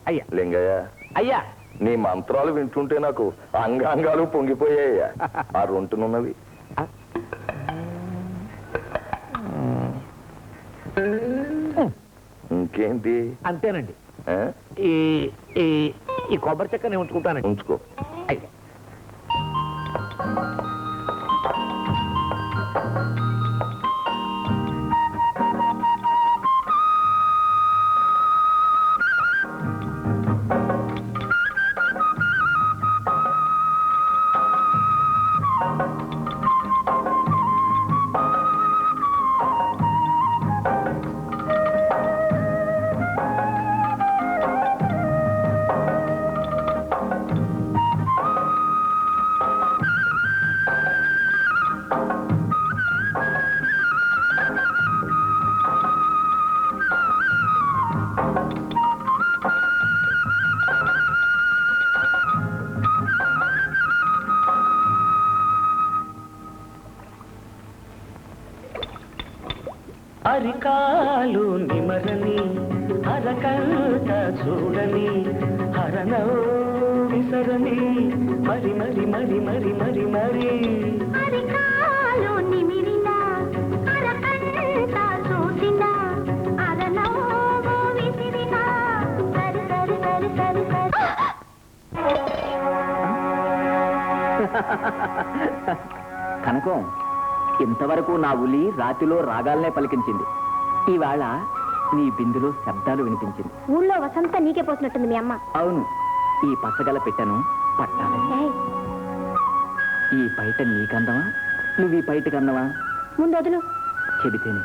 [SPEAKER 7] అయ్యా
[SPEAKER 2] లింగయ్య
[SPEAKER 7] అయ్యా
[SPEAKER 2] నీ మంత్రాలు వింటుంటే నాకు అంగాంగాలు పొంగిపోయాయ్యా ఆ రొంటునున్నవి ఇంకేంటి
[SPEAKER 7] అంతేనండి ఈ కొబ్బరి చెక్కని ఉంచుకుంటానండి
[SPEAKER 2] ఉంచుకో
[SPEAKER 7] అయ్యా
[SPEAKER 8] అరికాలు నిమరని అరకంట చూడని హరనో విసరని మరి మరి మరి మరి మరి మరి
[SPEAKER 9] అరికాలు నిమిరిన అరకంట చూసిన అరనవ్వు విసిరిన సరి సరి సరి సరి సరి.
[SPEAKER 5] కనకం, ఇంతవరకు నా ఉలి రాతిలో రాగాలనే పలికించింది. ఇవాళ నీ బిందులో శబ్దాలు వినిపించింది.
[SPEAKER 3] ఊళ్ళో వసంత నీకే పోసినట్టుంది మీ అమ్మ.
[SPEAKER 5] అవును, ఈ పచ్చగల పెట్టను పట్టాలి.
[SPEAKER 3] ఏయ్,
[SPEAKER 5] ఈ బయట నీకందవా, నువ్వు ఈ బయటకు అందవా?
[SPEAKER 3] ముందు వదులు.
[SPEAKER 5] చెబితేనే.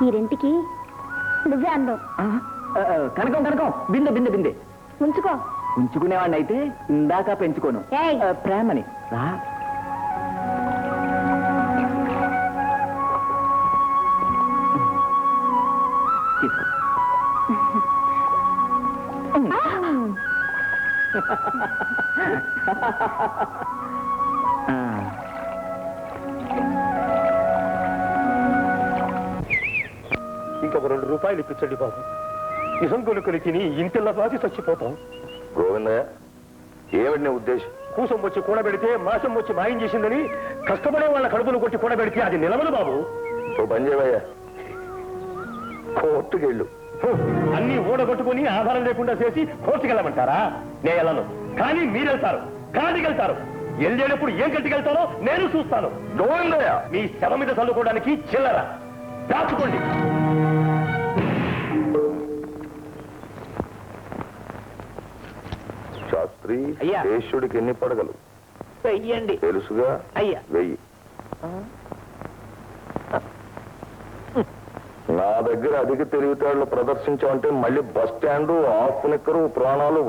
[SPEAKER 3] ఈ రెంటికి నువ్వే అందవు.
[SPEAKER 5] కనకం కనకం, బిందె బిందె బిందె
[SPEAKER 3] ఉంచుకో.
[SPEAKER 5] ఉంచుకునేవాడిని అయితే ఇందాక పెంచుకోను.
[SPEAKER 3] ఏయ్.
[SPEAKER 5] ప్రేమని రా. తీసుకో.
[SPEAKER 1] ఇంకొక 2 రూపాయలు ఇప్పించండి బాబు. నిజం కొనుక్కొని తిని ఇంటిల్ల పాతి చచ్చిపోతాం.
[SPEAKER 2] గోవిందయ్య, ఏమిటి నీ ఉద్దేశం?
[SPEAKER 1] కూసం వచ్చి కూడబెడితే మాసం వచ్చి మాయం చేసిందని కష్టపడే వాళ్ళ కడుపులు కొట్టి కూడబెడితే అది నిలవదు బాబు.
[SPEAKER 2] ఓ పని చేయవయ్యా, కోర్టుకి వెళ్ళు.
[SPEAKER 1] అన్ని ఊడగొట్టుకుని ఆధారం లేకుండా చేసి కోర్టుకెళ్ళమంటారా? నేను వెళ్ళను, కానీ మీరెళ్తారు, కాదికెళ్తారు. వెళ్ళేటప్పుడు ఏం కట్టుకెళ్తారో నేను చూస్తాను.
[SPEAKER 2] గోవిందయ్య,
[SPEAKER 1] మీ శవ మీద చల్లుకోవడానికి చిల్లర దాచుకోండి.
[SPEAKER 2] శాస్త్రి,
[SPEAKER 7] అయ్యా.
[SPEAKER 2] శేషుడికి ఎన్ని పడగలు
[SPEAKER 7] వెయ్యండి.
[SPEAKER 2] తెలుసుగా?
[SPEAKER 7] అయ్యా.
[SPEAKER 2] వెయ్యి. నా దగ్గర అధిక తెలివితేటలు ప్రదర్శించామంటే మళ్ళీ బస్ స్టాండ్, ఆఫ్ నిక్కరు, ప్రాణాలు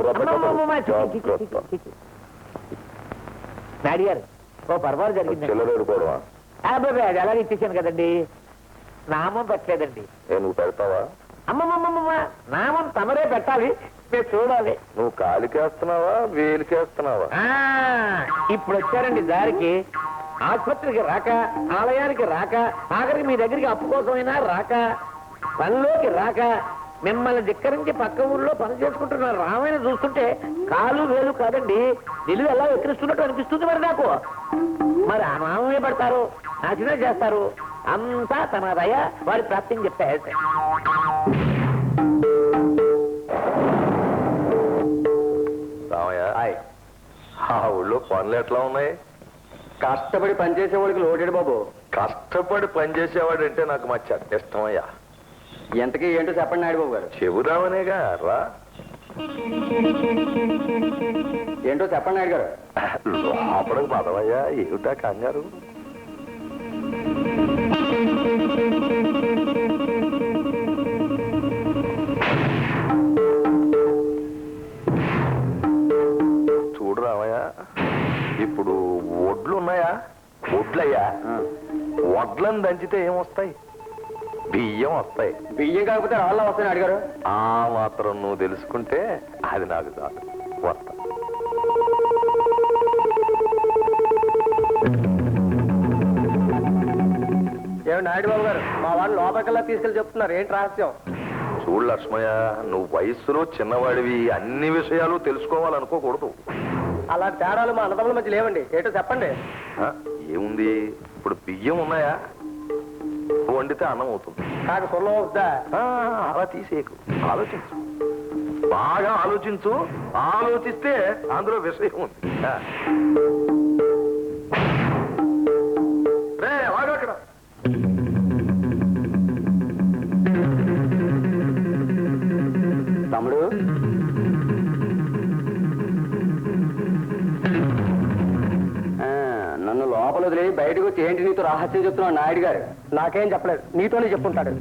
[SPEAKER 7] నాయుడు గారు, ఓ పర్వాలేదు జరిగింది.
[SPEAKER 2] చిల్లరేడుకోవడమా?
[SPEAKER 7] అది అలాగే ఇచ్చేసాను కదండి. నామం పెట్టలేదండి.
[SPEAKER 2] నువ్వు పెడతావా?
[SPEAKER 7] అమ్మమ్మమ్మమ్మ, నామం తమరే పెట్టాలి, మీరు చూడాలి.
[SPEAKER 2] నువ్వు కాలికేస్తున్నావా, వేలికేస్తున్నావా?
[SPEAKER 7] ఇప్పుడు వచ్చారండి దారికి. ఆసుపత్రికి రాక, ఆలయానికి రాక, ఆఖరికి మీ దగ్గరికి అప్పు కోసమైనా రాక, పనిలోకి రాక, మిమ్మల్ని ధిక్కరించి పక్క ఊళ్ళో పని చేసుకుంటున్న రామాయణ చూస్తుంటే కాలు వేలు కాదండి, నిలువు ఎలా ఎక్కిరిస్తున్నట్టు అనిపిస్తుంది. మరి నాకు మరి ఆ నామే పడతారు, నాశనం చేస్తారు. అంతా తన దయ, వారి ప్రాప్తిని చెప్తే
[SPEAKER 2] రామయ్య, ఆ ఊళ్ళో పనులు ఎట్లా ఉన్నాయి?
[SPEAKER 5] కష్టపడి పనిచేసేవాడికి లోటేడు బాబు.
[SPEAKER 2] కష్టపడి పనిచేసేవాడంటే నాకు మా చెడ్డ ఇష్టమయ్యా.
[SPEAKER 5] ఎంతకీ ఏంటో చెప్పండి నాయుడు బాబు గారు.
[SPEAKER 2] చెబుదామనేగా రా.
[SPEAKER 5] ఏంటో చెప్పండి నాయుడు గారు.
[SPEAKER 2] లోపలికి పదవయ్యా, ఏమిటా కంగారు? చూడు రామయ్య, ఇప్పుడు ఒడ్లు ఉన్నాయా? ఒడ్లయ్యా, వడ్లను దంచితే ఏమొస్తాయి? బియ్యం వస్తాయి.
[SPEAKER 5] బియ్యం కాకపోతే రాళ్ళ వస్తాయి నాయుడు గారు.
[SPEAKER 2] ఆ మాత్రం నువ్వు తెలుసుకుంటే అది నాకు చాలు. వస్తా.
[SPEAKER 5] ఏమి నాయుడు బాబు గారు, మా వాళ్ళు లోపలికల్లా తీసుకెళ్ళి చెప్తున్నారు. ఏంటి రహస్యం?
[SPEAKER 2] చూడు లక్ష్మయ్య, నువ్వు వయస్సులో చిన్నవాడివి, అన్ని విషయాలు తెలుసుకోవాలనుకోకూడదు.
[SPEAKER 5] అలా తేడాలు మా అన్నదమ్ముల మధ్య లేవండి. ఏంటో చెప్పండి.
[SPEAKER 2] ఏముంది, ఇప్పుడు బియ్యం ఉన్నాయా? వండితే అన్నం అవుతుంది.
[SPEAKER 5] కాక సొల్లో వద్దా?
[SPEAKER 2] అలా తీసేయకు, ఆలోచించు, బాగా ఆలోచించు. ఆలోచిస్తే అందులో విషయం ఉంది. రే ఆగు అక్కడ.
[SPEAKER 5] తమ్ముడు,
[SPEAKER 4] సినిమాలు వదిలి బయటకు వచ్చి ఏంటి నీతో రహస్యం చెప్తున్నావు నాయుడు గారు?
[SPEAKER 1] నాకేం చెప్పలేదు, నీతోనే చెప్పుంటాడు.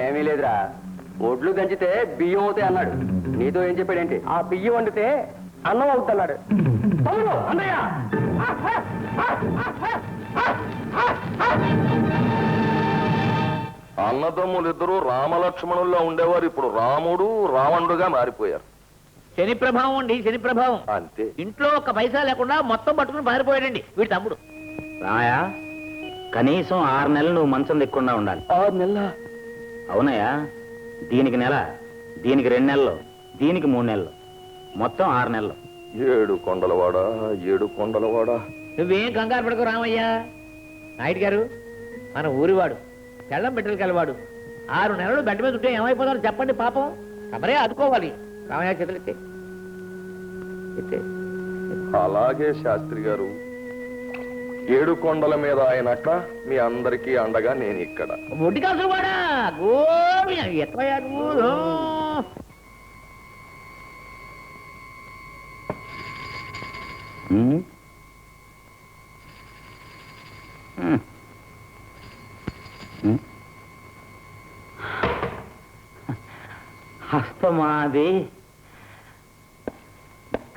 [SPEAKER 4] ఏమీ లేదురా, ఒడ్లు దంచితే బియ్యం అవుతాయి అన్నాడు. నీతో ఏం చెప్పాడేంటి?
[SPEAKER 1] ఆ బియ్యం వండితే అన్నం అవుతున్నాడు. తమ్ముడు, అన్నయ్య!
[SPEAKER 2] అన్నదమ్ములిద్దరూ రామలక్ష్మణుల్లో ఉండేవారు, ఇప్పుడు రాముడు రావణుడుగా మారిపోయారు.
[SPEAKER 7] శని ప్రభావం అండి, శని ప్రభావం.
[SPEAKER 2] అంతే.
[SPEAKER 7] ఇంట్లో ఒక పైసా లేకుండా మొత్తం పట్టుకుని పారిపోయాడండి వీడి తమ్ముడు.
[SPEAKER 6] రామయ్య, కనీసం 6 నెలలు నువ్వు మంచం దిక్కుండా ఉండాలి.
[SPEAKER 2] 6 నెలల?
[SPEAKER 6] అవునయ్యా, దీనికి నెల, దీనికి 2 నెలలు, దీనికి 3 నెలలు, మొత్తం 6 నెలలు.
[SPEAKER 2] 7 కొండలవాడా, 7 కొండలవాడా.
[SPEAKER 7] నువ్వేం కంగారు పడకు రామయ్యా. నాయుడు గారు మన ఊరివాడు, తెల్లం బిడ్డలు కలవాడు. 6 నెలలు బెడ్డ మీద ఉంటే ఏమైపోతారో చెప్పండి పాపం. తమరే ఆదుకోవాలి. రామయ్య చేతులెత్తే.
[SPEAKER 2] అలాగే శాస్త్రి గారు, 7 కొండల మీద ఆయనట్ట మీ అందరికీ అండగా నేను ఇక్కడ.
[SPEAKER 7] ఒడ్డి కాసులు వాడా గోవి ఎత్తయ్యారు.
[SPEAKER 6] హస్తమాది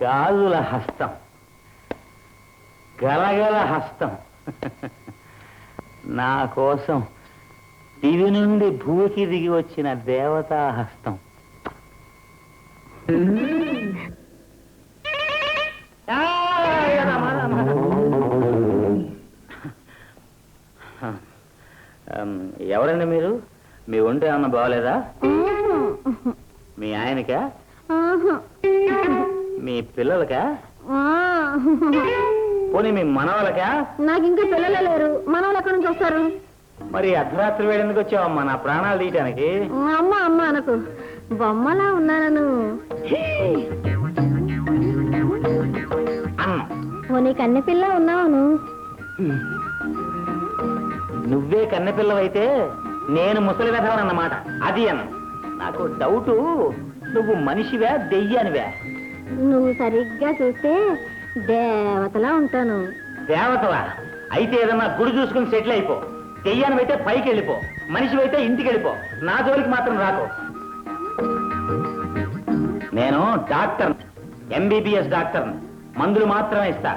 [SPEAKER 6] గాజుల హస్తం, గలగల హస్తం, నా కోసం దివి నుండి భూమికి దిగి వచ్చిన దేవతా హస్తం. ఎవరండి మీరు? మీ ఒంటి ఏమన్నా బాగోలేదా? మీ ఆయనకా? మీ పిల్లలకా? పోనీ మీ మనవలకా?
[SPEAKER 3] నాకు ఇంకా పిల్లలే లేరు, మనవలు ఎక్కడి నుంచి వస్తారు?
[SPEAKER 6] మరి అర్ధరాత్రి వేళ ఎందుకు వచ్చావమ్మా నా ప్రాణాలు తీయటానికి?
[SPEAKER 3] అమ్మ అమ్మ అనకు, బొమ్మలా ఉన్నాను. పోనీ కన్నెపిల్ల ఉన్నావును.
[SPEAKER 6] నువ్వే కన్నెపిల్లవైతే నేను ముసలి వెధవనన్నమాట. అది అన్న నాకు డౌటు, నువ్వు మనిషివా దెయ్యానివా?
[SPEAKER 3] నువ్వు సరిగ్గా చూస్తే దేవతలా ఉంటాను.
[SPEAKER 6] దేవతవా? అయితే ఏదన్నా గుడి చూసుకుని సెటిల్ అయిపో. దెయ్యానివైతే పైకి వెళ్ళిపో, మనిషివైతే ఇంటికి వెళ్ళిపో. నా జోలికి మాత్రం రాకో. నేను డాక్టర్, ఎంబీబీఎస్ డాక్టర్. మందులు మాత్రమే ఇస్తా.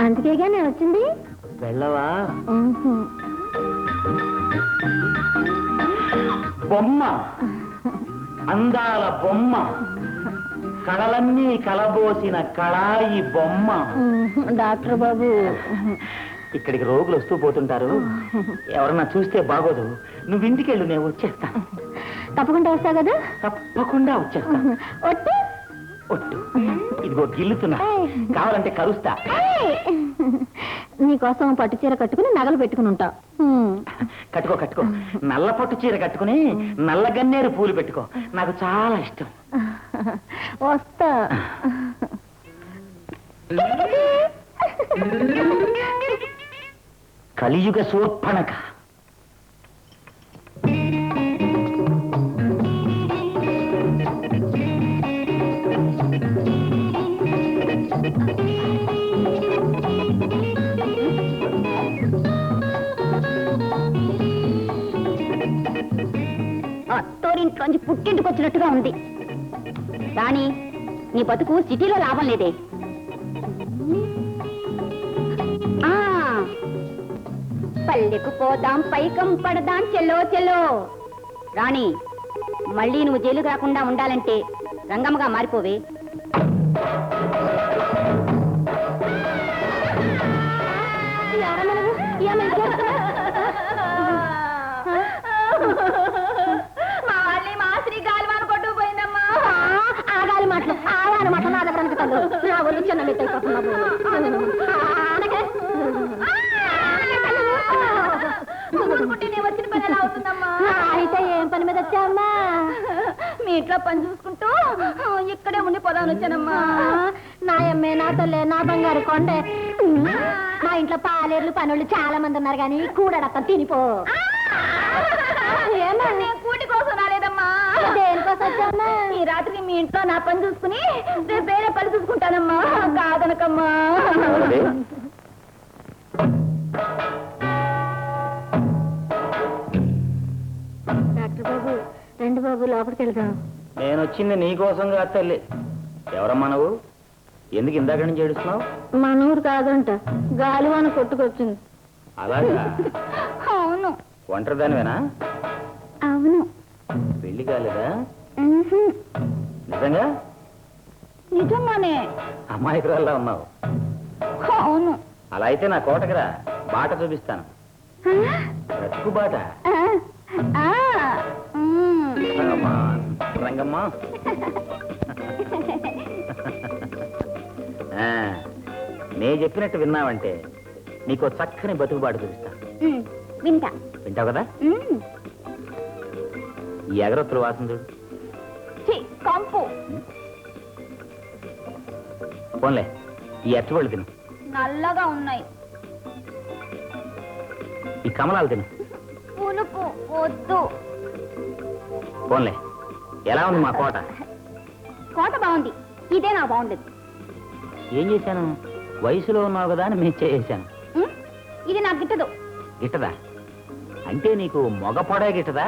[SPEAKER 3] అందుకేగా నేను వచ్చింది.
[SPEAKER 6] వెళ్ళవా? బొమ్మ, అందాల బొమ్మ, కళలన్నీ కలబోసిన కళాయి బొమ్మ.
[SPEAKER 3] డాక్టర్ బాబు,
[SPEAKER 6] ఇక్కడికి రోగులు వస్తూ పోతుంటారు, ఎవరన్నా చూస్తే బాగోదు. నువ్వు ఇంటికెళ్ళు, నేను వచ్చేస్తా.
[SPEAKER 3] తప్పకుండా వస్తా కదా?
[SPEAKER 6] తప్పకుండా వచ్చేస్తా.
[SPEAKER 3] ఒట్టు
[SPEAKER 6] ఒట్టు. ఇదిగో గిల్లుతున్నా, కావాలంటే కరుస్తా.
[SPEAKER 3] నీకోసం పట్టు చీర కట్టుకుని నగలు పెట్టుకుని ఉంటా.
[SPEAKER 6] కట్టుకో కట్టుకో. నల్ల పట్టు చీర కట్టుకుని నల్ల గన్నేరు పూలు పెట్టుకో, నాకు చాలా ఇష్టం.
[SPEAKER 3] వస్తా.
[SPEAKER 6] కలియుగ శూర్పణఖ.
[SPEAKER 3] అత్తోరింట్లోంచి పుట్టింటికి వచ్చినట్టుగా ఉంది. రాణి, నీ బతుకు సిటీలో లాభం లేదే. పల్లెకు పోదాం, పైకం పడదాం, చెల్లో చెల్లో. రాణి, మళ్ళీ నువ్వు జైలుకు రాకుండా ఉండాలంటే రంగమ్మగా మారిపోవే. అయితే ఏం పని మీద వచ్చావమ్మా? మీ ఇంట్లో పని చూసుకుంటూ ఇక్కడే ఉండిపోదామని వచ్చానమ్మా. నా అమ్మే, నా తల్లే, నా బంగారు కొండే. మా ఇంట్లో పాలేర్లు పనులు చాలా మంది ఉన్నారు, కానీ కూడడక్క తినిపో. కూటి కోసం రాలేదమ్మా. దేనికోసం వచ్చామ్మా? ఈ రాత్రికి మీ ఇంట్లో నా పని చూసుకుని రేపు వేరే పని చూసుకుంటానమ్మా. కాదనకమ్మా. డాక్టర్ బాబు రండి బాబు లోపలికి వెళ్దాం.
[SPEAKER 6] నేను వచ్చింది నీకోసం కాదు తల్లి. ఎవరమ్మా నువ్వు? ఎందుకు ఇందాక నుంచి ఏడుస్తున్నావు?
[SPEAKER 3] మన ఊరు కాదంట, గాలివాన కొట్టుకొచ్చింది.
[SPEAKER 6] అలాగా?
[SPEAKER 3] అవును.
[SPEAKER 6] ఒంటరిదానివేనా?
[SPEAKER 3] అవును.
[SPEAKER 6] పెళ్లి కాలేదా? నిజంగా?
[SPEAKER 3] నిజంగానే.
[SPEAKER 6] అమాయకురాల్లా ఉన్నావు.
[SPEAKER 3] అవును.
[SPEAKER 6] అలా అయితే నా కోటకి రా, బాట చూపిస్తాను. బ్రతుకు బాట. రంగమ్మా. నే చెప్పినట్టు విన్నావంటే నీకు చక్కని బతుకు బాట చూపిస్తా.
[SPEAKER 3] వింటా.
[SPEAKER 6] వింటావు కదా? ఈ ఎగరొత్తులు వాసన చూడు.
[SPEAKER 3] కంపు.
[SPEAKER 6] పోన్లే, ఈ అరటిపళ్ళు తిను.
[SPEAKER 3] నల్లగా ఉన్నాయి.
[SPEAKER 6] ఈ కమలాలు తిను.
[SPEAKER 3] పులుపు వద్దు.
[SPEAKER 6] పోన్లే, ఎలా ఉంది మా కోట?
[SPEAKER 3] కోట బాగుంది, ఇదే నా బాగుండేది.
[SPEAKER 6] ఏం చేశాను? వయసులో ఉన్నావు కదా అని మెచ్చేసాను.
[SPEAKER 3] ఇది నాకు గిట్టదు.
[SPEAKER 6] గిట్టదా? అంటే నీకు మగ పొడే గిట్టదా?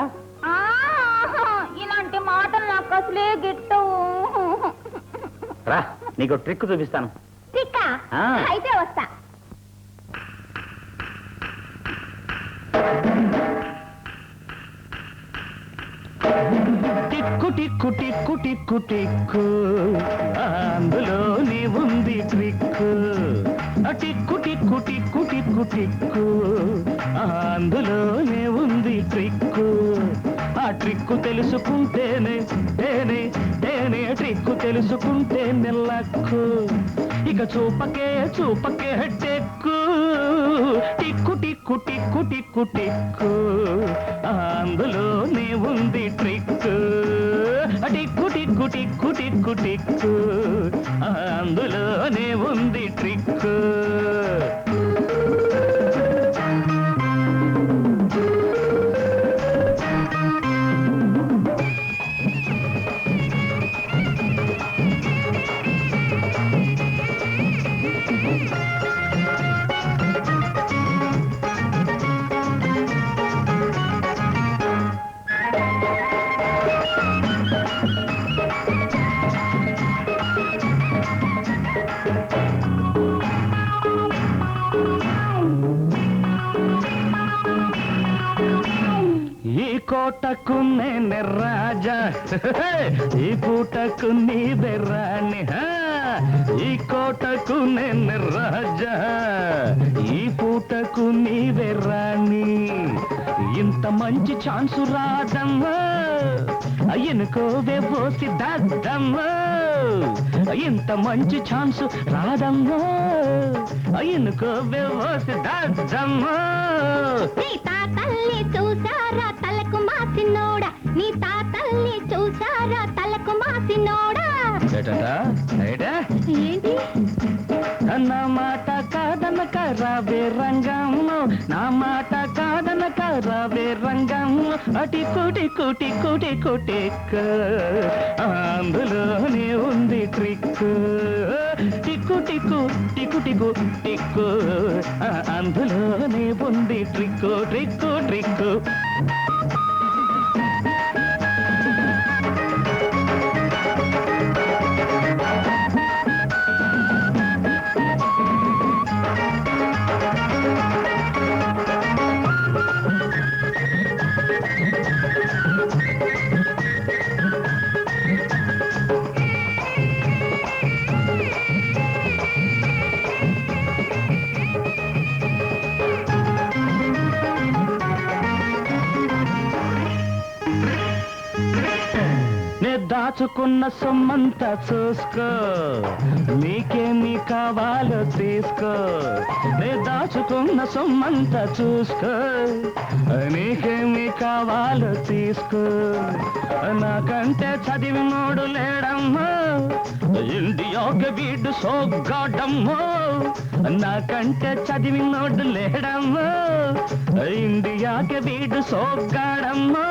[SPEAKER 3] ఇలాంటి మాటలు నాకు అసలే గిట్టవు.
[SPEAKER 6] రా, నీకు ట్రిక్ చూపిస్తాను.
[SPEAKER 3] ట్రిక్కా? అయితే వస్తా.
[SPEAKER 8] టిక్కు టిక్కు టిక్కు టిక్కు టిక్కు, అందులోనే ఉంది ట్రిక్కు. టిక్కు టిక్కు టిక్కు టిక్కు టిక్కు, అందులోనే ఉంది ట్రిక్కు. ఆ ట్రిక్కు తెలుసుకుంటేనే తేనే తేనే, ట్రిక్కు తెలుసుకుంటే నెల్లక్కు. ఇక చూపకే చూపకే టెక్కు. టిక్కు టిక్కు టిక్కు టిక్కు టిక్కు, అందులోనే ఉంది ట్రిక్కు. టిక్కు టిక్కు టిక్కు టిక్కు టిక్కు, అందులోనే ఉంది ట్రిక్కు. ఈ కోటకు నేనే రాజా, ఈ పూటకు నీవే రాణి. ఈ కోటకు నేనే రాజా, ఈ పూటకు నీవే రాణి. ఇంత మంచి ఛాన్సు రాదమ్మా, ఎనుకోవే పోసి దాద్దమ్మా. ఇంత మంచి ఛాన్సు రాదమ్మా, ఎనుకోవే పోసి దాద్దమ్మా.
[SPEAKER 9] నీ తాతల్ని చూసారా తలకు మాసినోడా, నీ తాతల్ని చూసారా తలకు మాసినోడా. ఏంటి?
[SPEAKER 8] నా మాట కాదనక రావే రంగమ్మ, నా మాట కాదనక రావే రంగమ్మ. అటి కుటి కుటి కుటి కుటిక్, అందులోనే ఉంది ట్రిక్. టిక్కు టిక్కు టిక్కు టిక్కు టిక్కు, అందులోనే ఉంది ట్రిక్కు ట్రిక్కు ట్రిక్కు. దాచుకున్న సొమ్మంతా చూసుకో, నీకేమి కావాలో తీసుకో. నే దాచుకున్న సొమ్మంతా చూసుకో, నీకేమి కావాలో తీసుకో. నాకంటే చదివినోడు లేడమ్మా, ఇండియాకి వీడు సోగ్గాడమ్మా. నాకంటే చదివినోడు లేడమ్మో ఇండియాకి వీడు సోగ్గాడమ్మో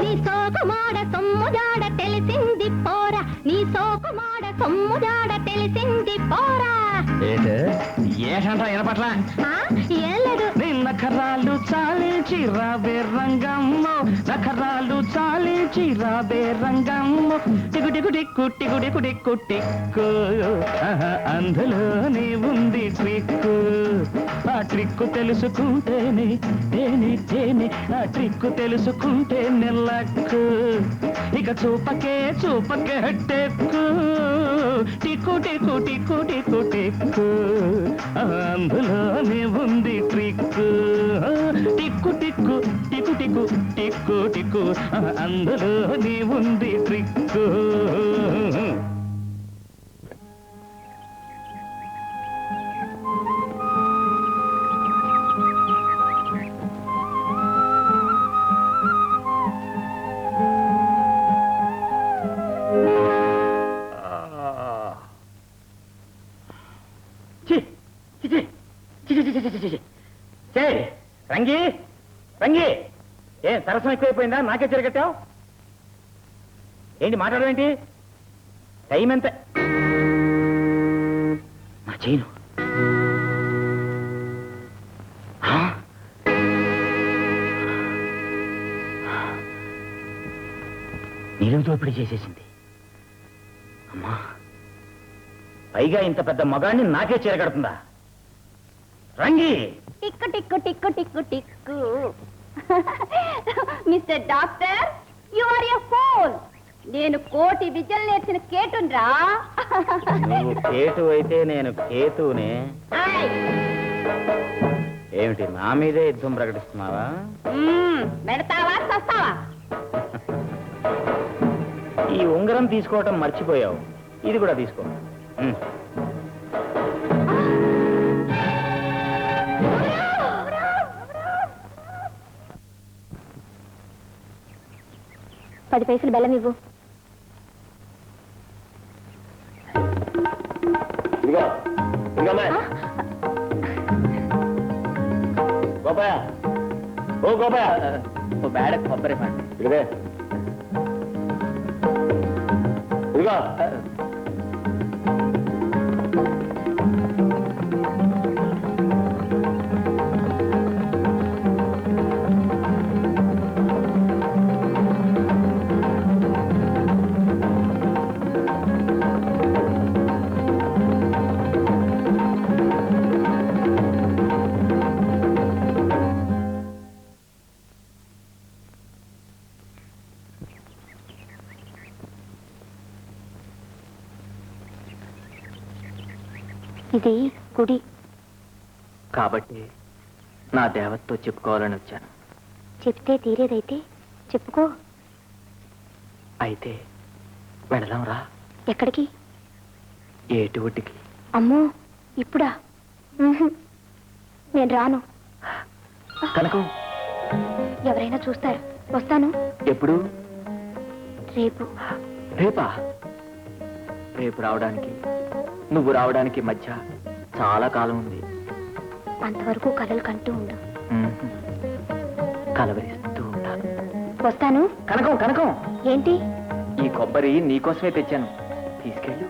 [SPEAKER 9] నీ సోకుమాడ సొమ్ముజాడ తెలిసింది పోరా నీ సోకుమాడ సొమ్ముజాడ తెలిసింది పోరా
[SPEAKER 8] ఏటంట వినపట్ల
[SPEAKER 9] ఏం లేదు
[SPEAKER 8] నఖరాలు చాలించి రాబే రంగమ్మో నఖరాలు చాలించి రాబే రంగమ్మో టికు టికు టిక్కు టికు టికు టిక్కు టిక్కు అందులోనే ఉంది ట్రిక్కు ఆ ట్రిక్కు తెలుసుకుంటేనే తేనె తేనె ఆ ట్రిక్కు తెలుసుకుంటే నెల్లక్కు ఇక చూపకే చూపకే టెక్కు టిక్కు టిక్కు టిక్కు టిక్కు టిక్కు అందులోనే ఉంది ట్రిక్కు టిక్కు టిక్కు టిక్కు టిక్కు టిక్కు టిక్కు అందులోనే ఉంది ట్రిక్కు
[SPEAKER 7] రంగి రంగి ఏం సరసం ఎక్కువైపోయిందా నాకే తిరగట్టావు ఏంటి మాట్లాడవేంటి టైం ఎంత
[SPEAKER 6] నా చేయను నీళ్ళతో ఇప్పుడు చేసేసింది అమ్మా
[SPEAKER 7] పైగా ఇంత పెద్ద మగాడిని నాకే చీరగడుతుందా రంగి
[SPEAKER 9] టిక్కు tick tick tick tick mister doctor you are a phone నేను కోటి విద్యలు నేర్చిన కేటున్రా
[SPEAKER 7] నువ్వు కేటు అయితే నేను కేతునే ఏమిటి నా మీదే యుద్ధం ప్రకటిస్తున్నావా
[SPEAKER 9] పెడతావా చస్తావా
[SPEAKER 7] ఈ ఉంగరం తీసుకోవటం మర్చిపోయావు ఇది కూడా తీసుకో ఉమ్.
[SPEAKER 3] పది పైసలు బెల్లం ఇవ్వు.
[SPEAKER 1] గోపాయ ఓ గోపాయ
[SPEAKER 7] ఓ బేడ కొబ్బరి పండు
[SPEAKER 1] ఇదిగే ఇదిగో
[SPEAKER 3] ఇది గుడి
[SPEAKER 6] కాబట్టి నా దేవతతో చెప్పుకోవాలని వచ్చాను.
[SPEAKER 3] చెప్తే తీరేదైతే చెప్పుకో.
[SPEAKER 6] అయితే వెళదాం రా.
[SPEAKER 3] ఎక్కడికి?
[SPEAKER 6] ఏటువుటికి.
[SPEAKER 3] అమ్మో ఇప్పుడా? నేను రాను.
[SPEAKER 6] కనకం
[SPEAKER 3] ఎవరైనా చూస్తారు. వస్తాను.
[SPEAKER 6] ఎప్పుడు?
[SPEAKER 3] రేపు.
[SPEAKER 6] రేపా? రేపు రావడానికి నువ్వు రావడానికి మధ్య చాలా కాలం ఉంది.
[SPEAKER 3] అంతవరకు కలలు కంటూ ఉండు.
[SPEAKER 6] కలవరిస్తూ ఉంటాను.
[SPEAKER 3] వస్తాను.
[SPEAKER 6] కనకం కనకం
[SPEAKER 3] ఏంటి?
[SPEAKER 6] ఈ కొబ్బరి నీకోసమే తెచ్చాను, తీసుకెళ్ళు.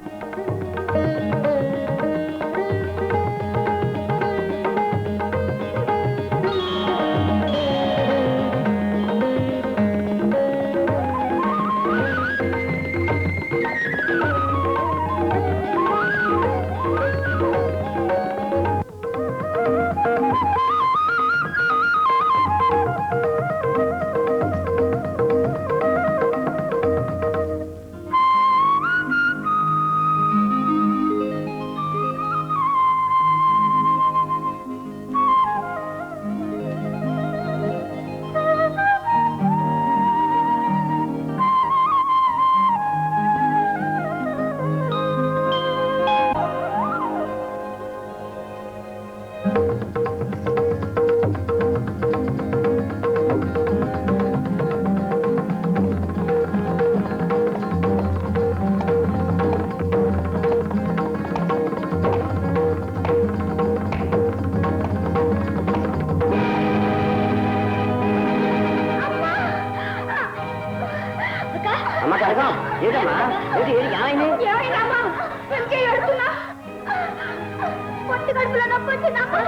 [SPEAKER 9] నొప్పి వచ్చిందమ్మా.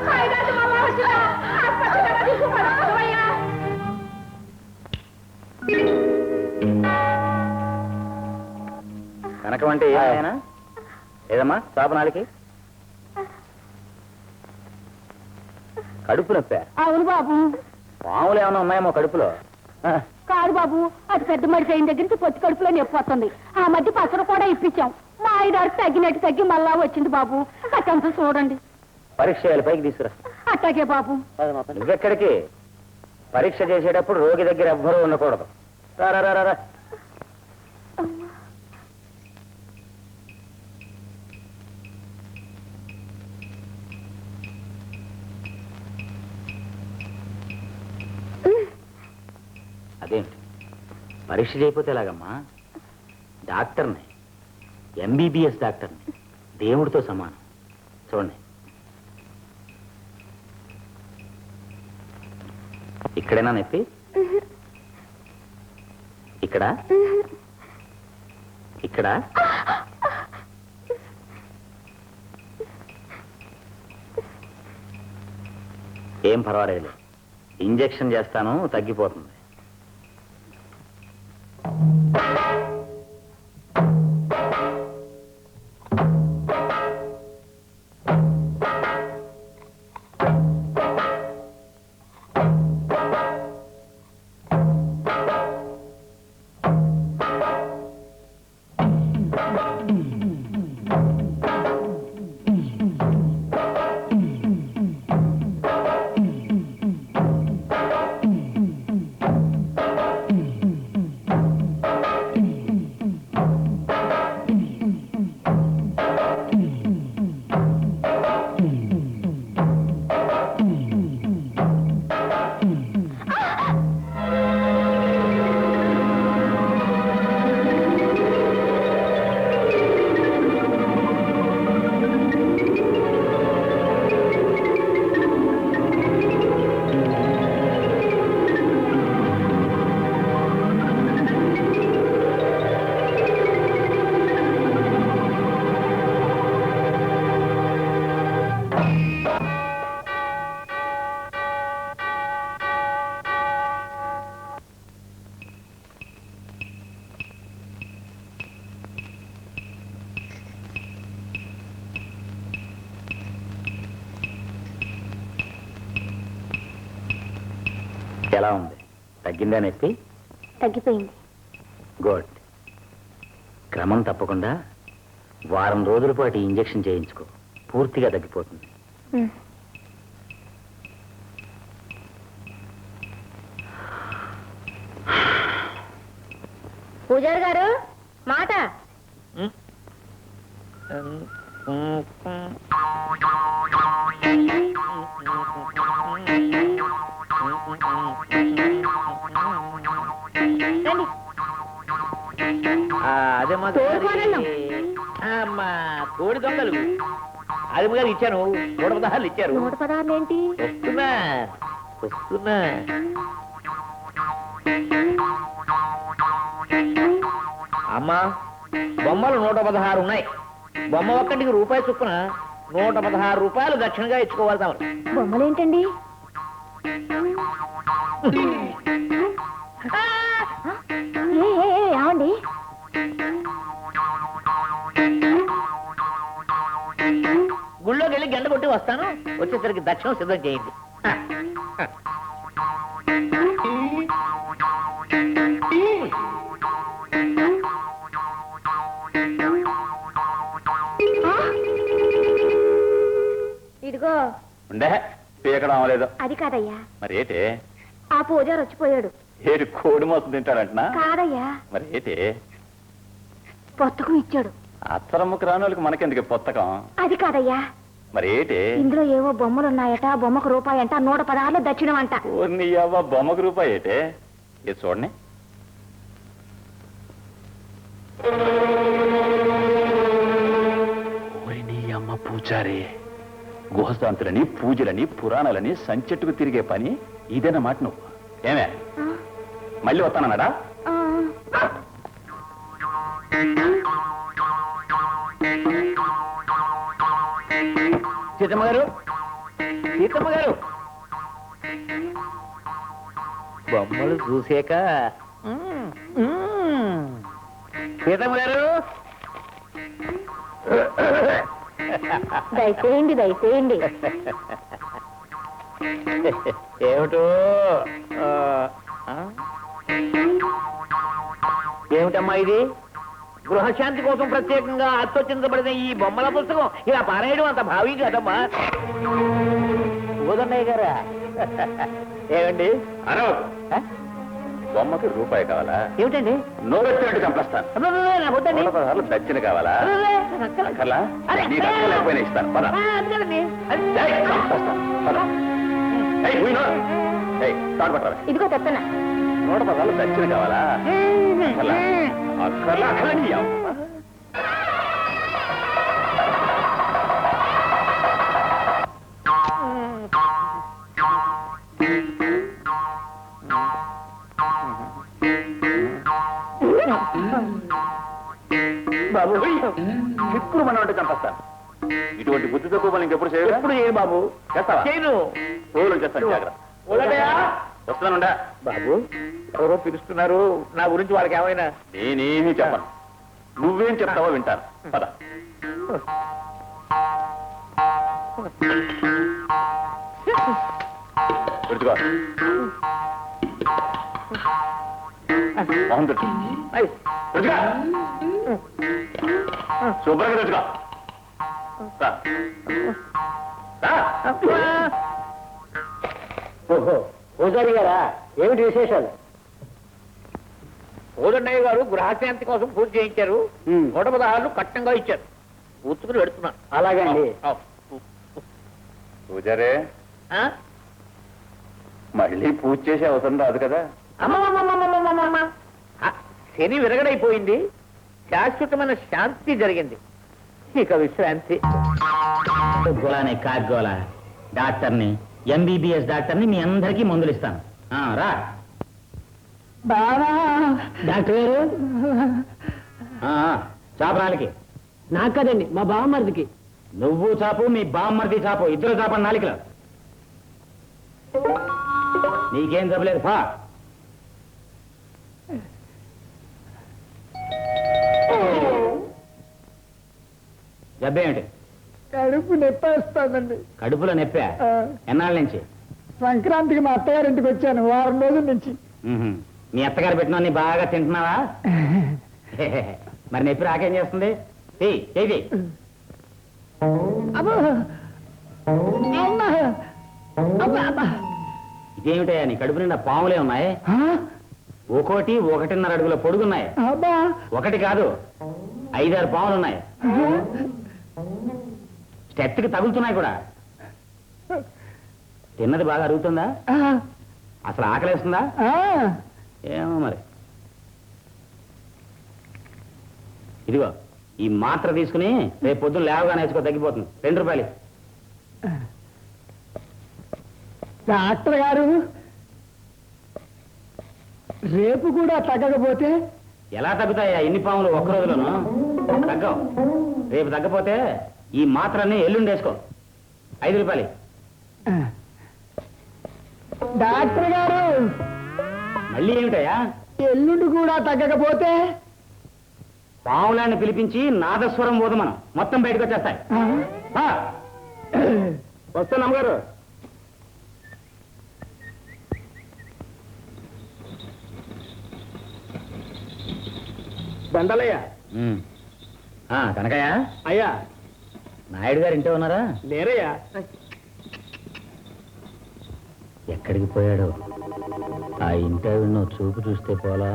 [SPEAKER 9] కాయగాలి మళ్ళా వచ్చిందా? ఆసుపత్రిలో తీసుకుపోవయ్యా.
[SPEAKER 4] కనకం అంటే ఏమైనా ఏదమ్మా పాపనాలికి కడుపు నొప్పా?
[SPEAKER 9] అవును బాబు.
[SPEAKER 4] పాములు ఏమైనా ఉన్నాయేమో కడుపులో?
[SPEAKER 9] కాదు బాబు, అది పెద్ద మనిషి అయిన దగ్గర నుంచి పొత్తి కడుపులో నొప్పి వస్తుంది. ఆ మధ్య పసరు కూడా ఇప్పించాం. మా 5 ఆరు తగ్గినట్టు తగ్గి మళ్ళా వచ్చింది బాబు. అట్టంతా చూడండి.
[SPEAKER 4] పరీక్ష చేయాలి, పైకి తీసుకురా.
[SPEAKER 9] అట్టాగే బాబు.
[SPEAKER 4] నువ్వెక్కడికి? పరీక్ష చేసేటప్పుడు రోగి దగ్గర ఎవ్వరూ ఉండకూడదు. రా. అదేంటి పరీక్ష చేయకపోతే ఎలాగమ్మా? డాక్టర్ని, ఎంబీబీఎస్ డాక్టర్ని, దేవుడితో సమానం. చూడండి, ఇక్కడేనా నొప్పి? ఇక్కడ ఇక్కడ ఏం పర్వాలేదు, ఇంజెక్షన్ చేస్తాను, తగ్గిపోతుంది. ఎలా ఉంది? తగ్గిందా నొప్పి?
[SPEAKER 3] తగ్గిపోయింది.
[SPEAKER 4] గుడ్. క్రమం తప్పకుండా వారం రోజుల పాటు ఇంజెక్షన్ చేయించుకో, పూర్తిగా తగ్గిపోతుంది.
[SPEAKER 3] పూజారి గారు మాట.
[SPEAKER 7] అదే మా కోడి దొంగలు అది గారు ఇచ్చాను. 116 ఇచ్చారు.
[SPEAKER 3] 116 ఏంటి?
[SPEAKER 7] వస్తున్నా. అమ్మా, బొమ్మలు 116 ఉన్నాయి. బొమ్మ ఒక్కటికి రూపాయి చొప్పున 116 రూపాయలు దక్షిణగా ఇచ్చుకోవాలి. తమరు
[SPEAKER 3] బొమ్మలేంటండి? ఏమండి,
[SPEAKER 7] గుళ్ళోకి వెళ్ళి గంట కొట్టి వస్తాను. వచ్చేసరికి దక్షిణం సిద్ధం చేయండి.
[SPEAKER 3] ఇదిగో.
[SPEAKER 4] ఉండే పీకడం అవ్వలేదు.
[SPEAKER 3] అది కాదయ్యా.
[SPEAKER 4] మరి ఏటే?
[SPEAKER 3] ఆ పూజారి వచ్చిపోయాడు.
[SPEAKER 4] ఏటి కోడి మోసం తింటాడంటున్నా?
[SPEAKER 3] కాదయ్యా.
[SPEAKER 4] మరి ఏటి?
[SPEAKER 3] పుస్తకం ఇచ్చాడు.
[SPEAKER 4] అత్తరమ్మకు రాని వాళ్ళకి మనకెందుకు పుస్తకం?
[SPEAKER 3] అది కాదయ్యా.
[SPEAKER 4] మరి ఏటి?
[SPEAKER 3] ఇందులో ఏవో బొమ్మలున్నాయట. బొమ్మకు రూపాయి అంట, 116 దక్షిణం అంట.
[SPEAKER 4] నీ అవ్వ బొమ్మకు రూపాయి ఏటే? ఇది చూడండి. నీ అమ్మ పూజారి, గుహశాంతులని, పూజలని, పురాణాలని సంచెట్టుకు తిరిగే పని ఇదేనమాట. నువ్వు ఏమే మళ్ళీ వస్తానన్నాడా?
[SPEAKER 7] సీతమ్మ గారు, సీతమ్మ గారు, బొమ్మలు చూసాక సీతమ్మ గారు,
[SPEAKER 9] దయచేయండి దయచేయండి.
[SPEAKER 7] ఏమిటో ఏమిటమ్మా ఇది? గృహశాంతి కోసం ప్రత్యేకంగా ఆలోచించబడిన ఈ బొమ్మల పుస్తకం ఇలా పారాయడం అంత భావి కదమ్మా. గోదన్నయ్య గారా? ఏమండి?
[SPEAKER 4] బొమ్మకి రూపాయి కావాలా?
[SPEAKER 7] ఏమిటండి?
[SPEAKER 4] నోరెత్తినట్టు చంపేస్తాను.
[SPEAKER 7] వద్దండి.
[SPEAKER 4] దచ్చిన కావాలా? అక్కర్లా? నీకు అక్కర్లేకపోయినా లేకపోయినా ఇస్తాను. పద. ఏయ్, చంపేస్తాను. పద. ఏయ్, ఊయినో. ఏయ్, తాడు పట్టరా.
[SPEAKER 9] ఇదిగో తెత్తనా.
[SPEAKER 4] 110 దచ్చిన కావాలా? అక్కర్లా? అక్కర్లా, అక్కర్లా నీ అమ్మ. బాబు ఇప్పుడు మనం అంటే చంపేస్తాను. ఇటువంటి బుద్ధి తక్కువ మనం ఇంకెప్పుడు చేయలేదు. ఎప్పుడు చేయను బాబు. చేస్తావా? చేయను. రోజులు చేస్తాను. జాగ్రత్త. వస్తున్నానుండా.
[SPEAKER 7] బాబు ఎవరో పిలుస్తున్నారు. నా గురించి వాళ్ళకి ఏమైనా?
[SPEAKER 4] నేనేమీ చెప్పను. నువ్వేం చెప్తావో వింటాను. పద. పెడుతుగా మొహం తెచ్చు. పెడుతుగా శుభ్రంగా తెచ్చుకో.
[SPEAKER 5] ఓహో, పూజారి గారా, ఏమిటి విశేషాలు?
[SPEAKER 7] కోదన్నయ్య గారు గృహశాంతి కోసం పూజ చేయించారు. 116 కట్టంగా ఇచ్చారు. ఉత్తుకుని పెడుతున్నాను.
[SPEAKER 5] అలాగండి.
[SPEAKER 4] పూజారే, మళ్ళీ పూజ చేసే అవసరం రాదు కదా.
[SPEAKER 7] అమ్మమ్మమ్మమ్మమ్మమ్మమ్మ. శని విరగడైపోయింది. శాశ్వతమైన శాంతి జరిగింది. ఇక విశ్రాంతి.
[SPEAKER 6] గోలానే కాగోల డాక్టర్ని, ఎంబీబీఎస్ డాక్టర్ని మీ అందరికీ మందులు ఇస్తాను. రా
[SPEAKER 8] బావా.
[SPEAKER 6] డాక్టర్ గారు. చాపరాలకి.
[SPEAKER 8] నాకు కదండి, మా బావమరిదికి.
[SPEAKER 6] నువ్వు చాపు, మీ బామ్మర్ది చాపు, ఇద్దరు చాపండి నాలికలో. నీకేం చెప్పలేదు పా. జబ్బేమిటి?
[SPEAKER 8] కడుపు నొప్పేస్తుందండి.
[SPEAKER 6] కడుపులో నొప్పా? ఎన్నాళ్ళ నుంచి?
[SPEAKER 8] సంక్రాంతికి మా అత్తగారింటికి వచ్చాను, వారం రోజుల నుంచి.
[SPEAKER 6] మీ అత్తగారు పెట్టిన బాగా తింటున్నావా? మరి నొప్పి రాకేం చేస్తుంది? చెయ్యి. ఇదేమిటయా, నీ కడుపు నిండా పాములే ఉన్నాయి. ఒక్కోటి 1.5 అడుగుల పొడుగున్నాయి. ఒకటి కాదు, 5-6 పాములు ఉన్నాయి. స్టెప్కి తగులుతున్నాయి కూడా. తిన్నది బాగా అరుగుతుందా? అసలు ఆకలేస్తుందా? ఏమో మరి. ఇదిగో ఈ మాత్ర తీసుకుని రేపు పొద్దున్న లేవగా నేర్చుకో, తగ్గిపోతుంది. 2 రూపాయలు.
[SPEAKER 8] డాక్టర్ గారు, రేపు కూడా తగ్గకపోతే?
[SPEAKER 6] ఎలా తగ్గుతాయా ఇన్ని పాములు ఒక్క రోజులోను? తగ్గవు. రేపు తగ్గపోతే ఈ మాత్రని ఎల్లుండి వేసుకో. 5 రూపాయలు.
[SPEAKER 8] డాక్టర్ గారు,
[SPEAKER 6] మళ్ళీ ఏమిటయా?
[SPEAKER 8] ఎల్లుండి కూడా తగ్గకపోతే?
[SPEAKER 6] పావులాన్ని పిలిపించి నాదస్వరం ఊదమనం, మొత్తం బయటకు వచ్చేస్తాయి. వస్తాను అమ్మగారు.
[SPEAKER 8] దండలయ్య.
[SPEAKER 6] కనకయ్య.
[SPEAKER 8] అయ్యా.
[SPEAKER 6] నాయుడు గారు ఇంటే ఉన్నారా?
[SPEAKER 8] లేరయ్యా.
[SPEAKER 6] ఎక్కడికి పోయాడు? ఆ ఇంటర్వ్యూ చూపు చూస్తే పోలా.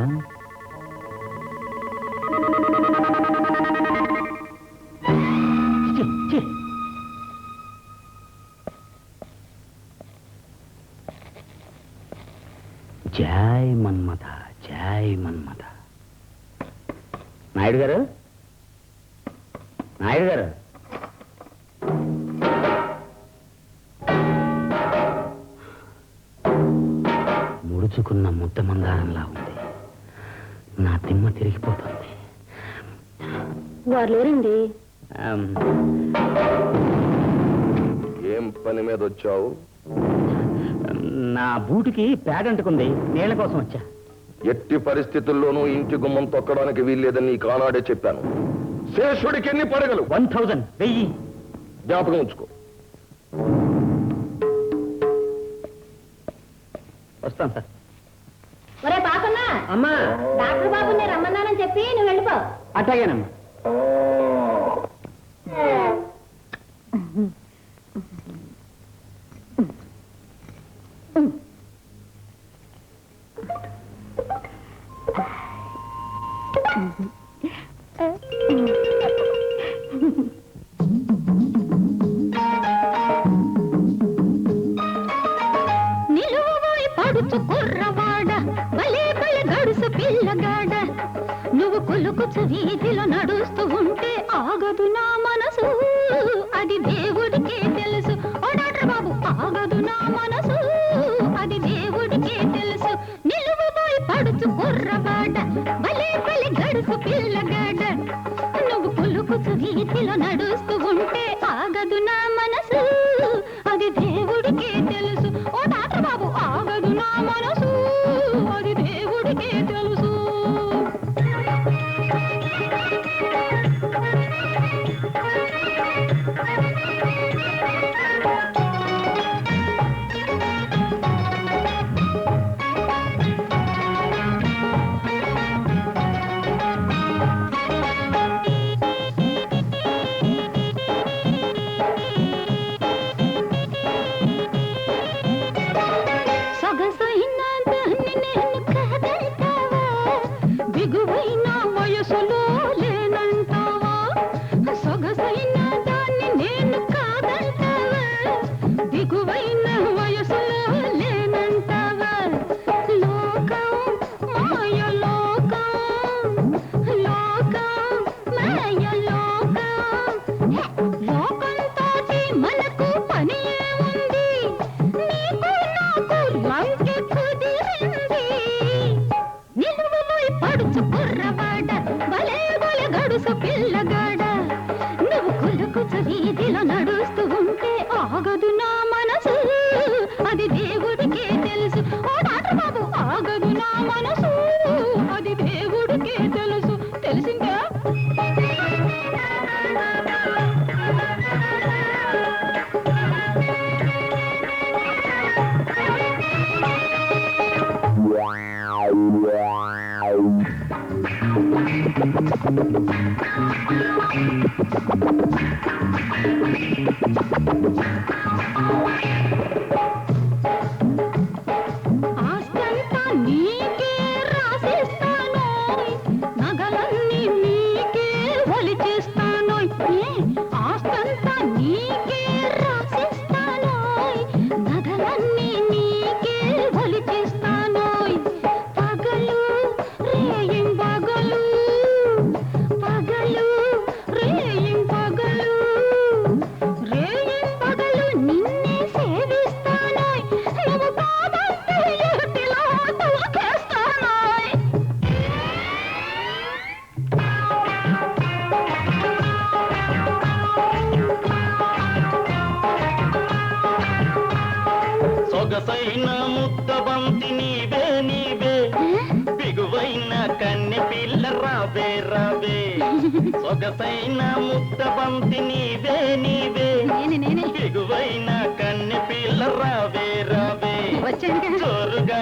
[SPEAKER 6] జై మన్మథ, జై మన్మథ. నాయుడు గారు, నాయుడు గారు. ముడుచుకున్న ముద్ద మందారంలా ఉంది. నా దిమ్మ తిరిగిపోతుంది.
[SPEAKER 9] వారు లేరండి.
[SPEAKER 2] ఏం పని మీద వచ్చావు?
[SPEAKER 6] నా బూటుకి ప్యాడ్ అంటుకుంది, నీళ్ల కోసం వచ్చా.
[SPEAKER 2] ఎట్టి పరిస్థితుల్లోనూ ఇంటి గుమ్మం తొక్కడానికి వీల్లేదని నీకు ఆనాడే చెప్పాను. శేషుడికి ఎన్ని పడగలు?
[SPEAKER 6] 1000 1000.
[SPEAKER 2] జ్ఞాపకం ఉంచుకో.
[SPEAKER 6] వస్తాను సార్.
[SPEAKER 3] ఒరే పాపన్నా,
[SPEAKER 6] అమ్మా.
[SPEAKER 3] డాక్టర్ బాబు నేను రమ్మన్నానని చెప్పి నువ్వు వెళ్ళిపో.
[SPEAKER 6] అట్లాగేనమ్మా.
[SPEAKER 9] పడుచు కుర్రవాడ భలే భలే గడుసు పిల్లగాడ నువ్వు కులుకుచు వీధిలో నడుస్తూ ఉంటే ఆగదు నా మనసు అది దేవుడికే తెలుసు. ఓ డాక్టర్ బాబు ఆగదు నా మనసు అది దేవుడికే తెలుసు. నిలువబోయి పడుచు కుర్రవాడ భలే భలే గడుసు పిల్లగాడ నువ్వు కులుకుచు వీధిలో నడుస్తూ ఉంటే ఆగదు నా మనసు అది దేవుడికే తెలుసు. ఓ డాక్టర్ బాబు ఆగదు నా మనసు అది దేవుడికే తెలుసు. బిగువైన వయసులో లేనంటావా సొగసైన దాన్ని నేను కాదంటావా బిగువైన వయసులో లేనంటావా లోకం మాయ లోకం లోకం మాయ లోకం లోకంతోటి మనకు పని ఏముంది నీకు నాకు లంకె కుదిరింది. నిలువబోయి పడుచు కుర్రవాడ భలే భలే గడుసు పిల్లగాడ నువ్వు కులుకుచు వీధిలో నడుస్తూ ఉంటే ఆగదు నా మనసు అది దేవుడికే తెలుసు. ఓ డాక్టర్ బాబు ఆగదు నా మనసు అది దేవుడికే తెలుసు. తెలిసిందా? ఆస్తంతా నీకే రాసిస్తాను నగలన్నీ నీకే ఒలిచేస్తాను. ఆస్తంతా నీకే రాసిస్తాను నగలన్నీ నీకే ఒలిచేస్తాను. పగలు రేయిం పగలు పగలు రేయిం పగలు రేయిం పగలు నిన్నే సేవిస్తాను నువ్వు కాదంటే ఎటిలో తొలకేస్తాను.
[SPEAKER 8] సొగసైన ముద్దబంతి నీవే నీవే బిగువైన కన్నె పిల్ల రావే రావే సొగసైన ముద్దబంతి నీవే నీవే బిగువైన కన్నె పిల్ల రావే రావే జోరుగా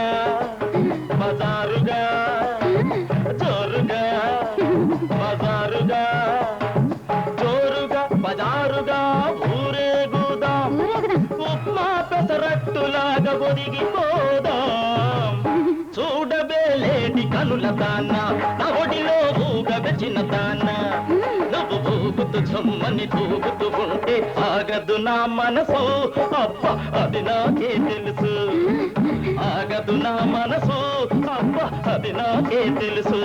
[SPEAKER 8] బజారుగా జోరుగా బజారుగా జోరుగా బజారుగా ఊరేగుదాం ఉప్మా పెసరట్టులాగా ఒదిగిపోదాం. చూడబేలేటి కనుల దాన్న నా ఒడిలో ఊగవె చిన్న దాన్న నువ్వు ఊగుతూ చమ్మని తూగుతూ ఉంటే ఆగదు నా మనసు అబ్బ అది నాకే తెలుసు. ఆగదు నా మనసు అబ్బ అది నాకే తెలుసు.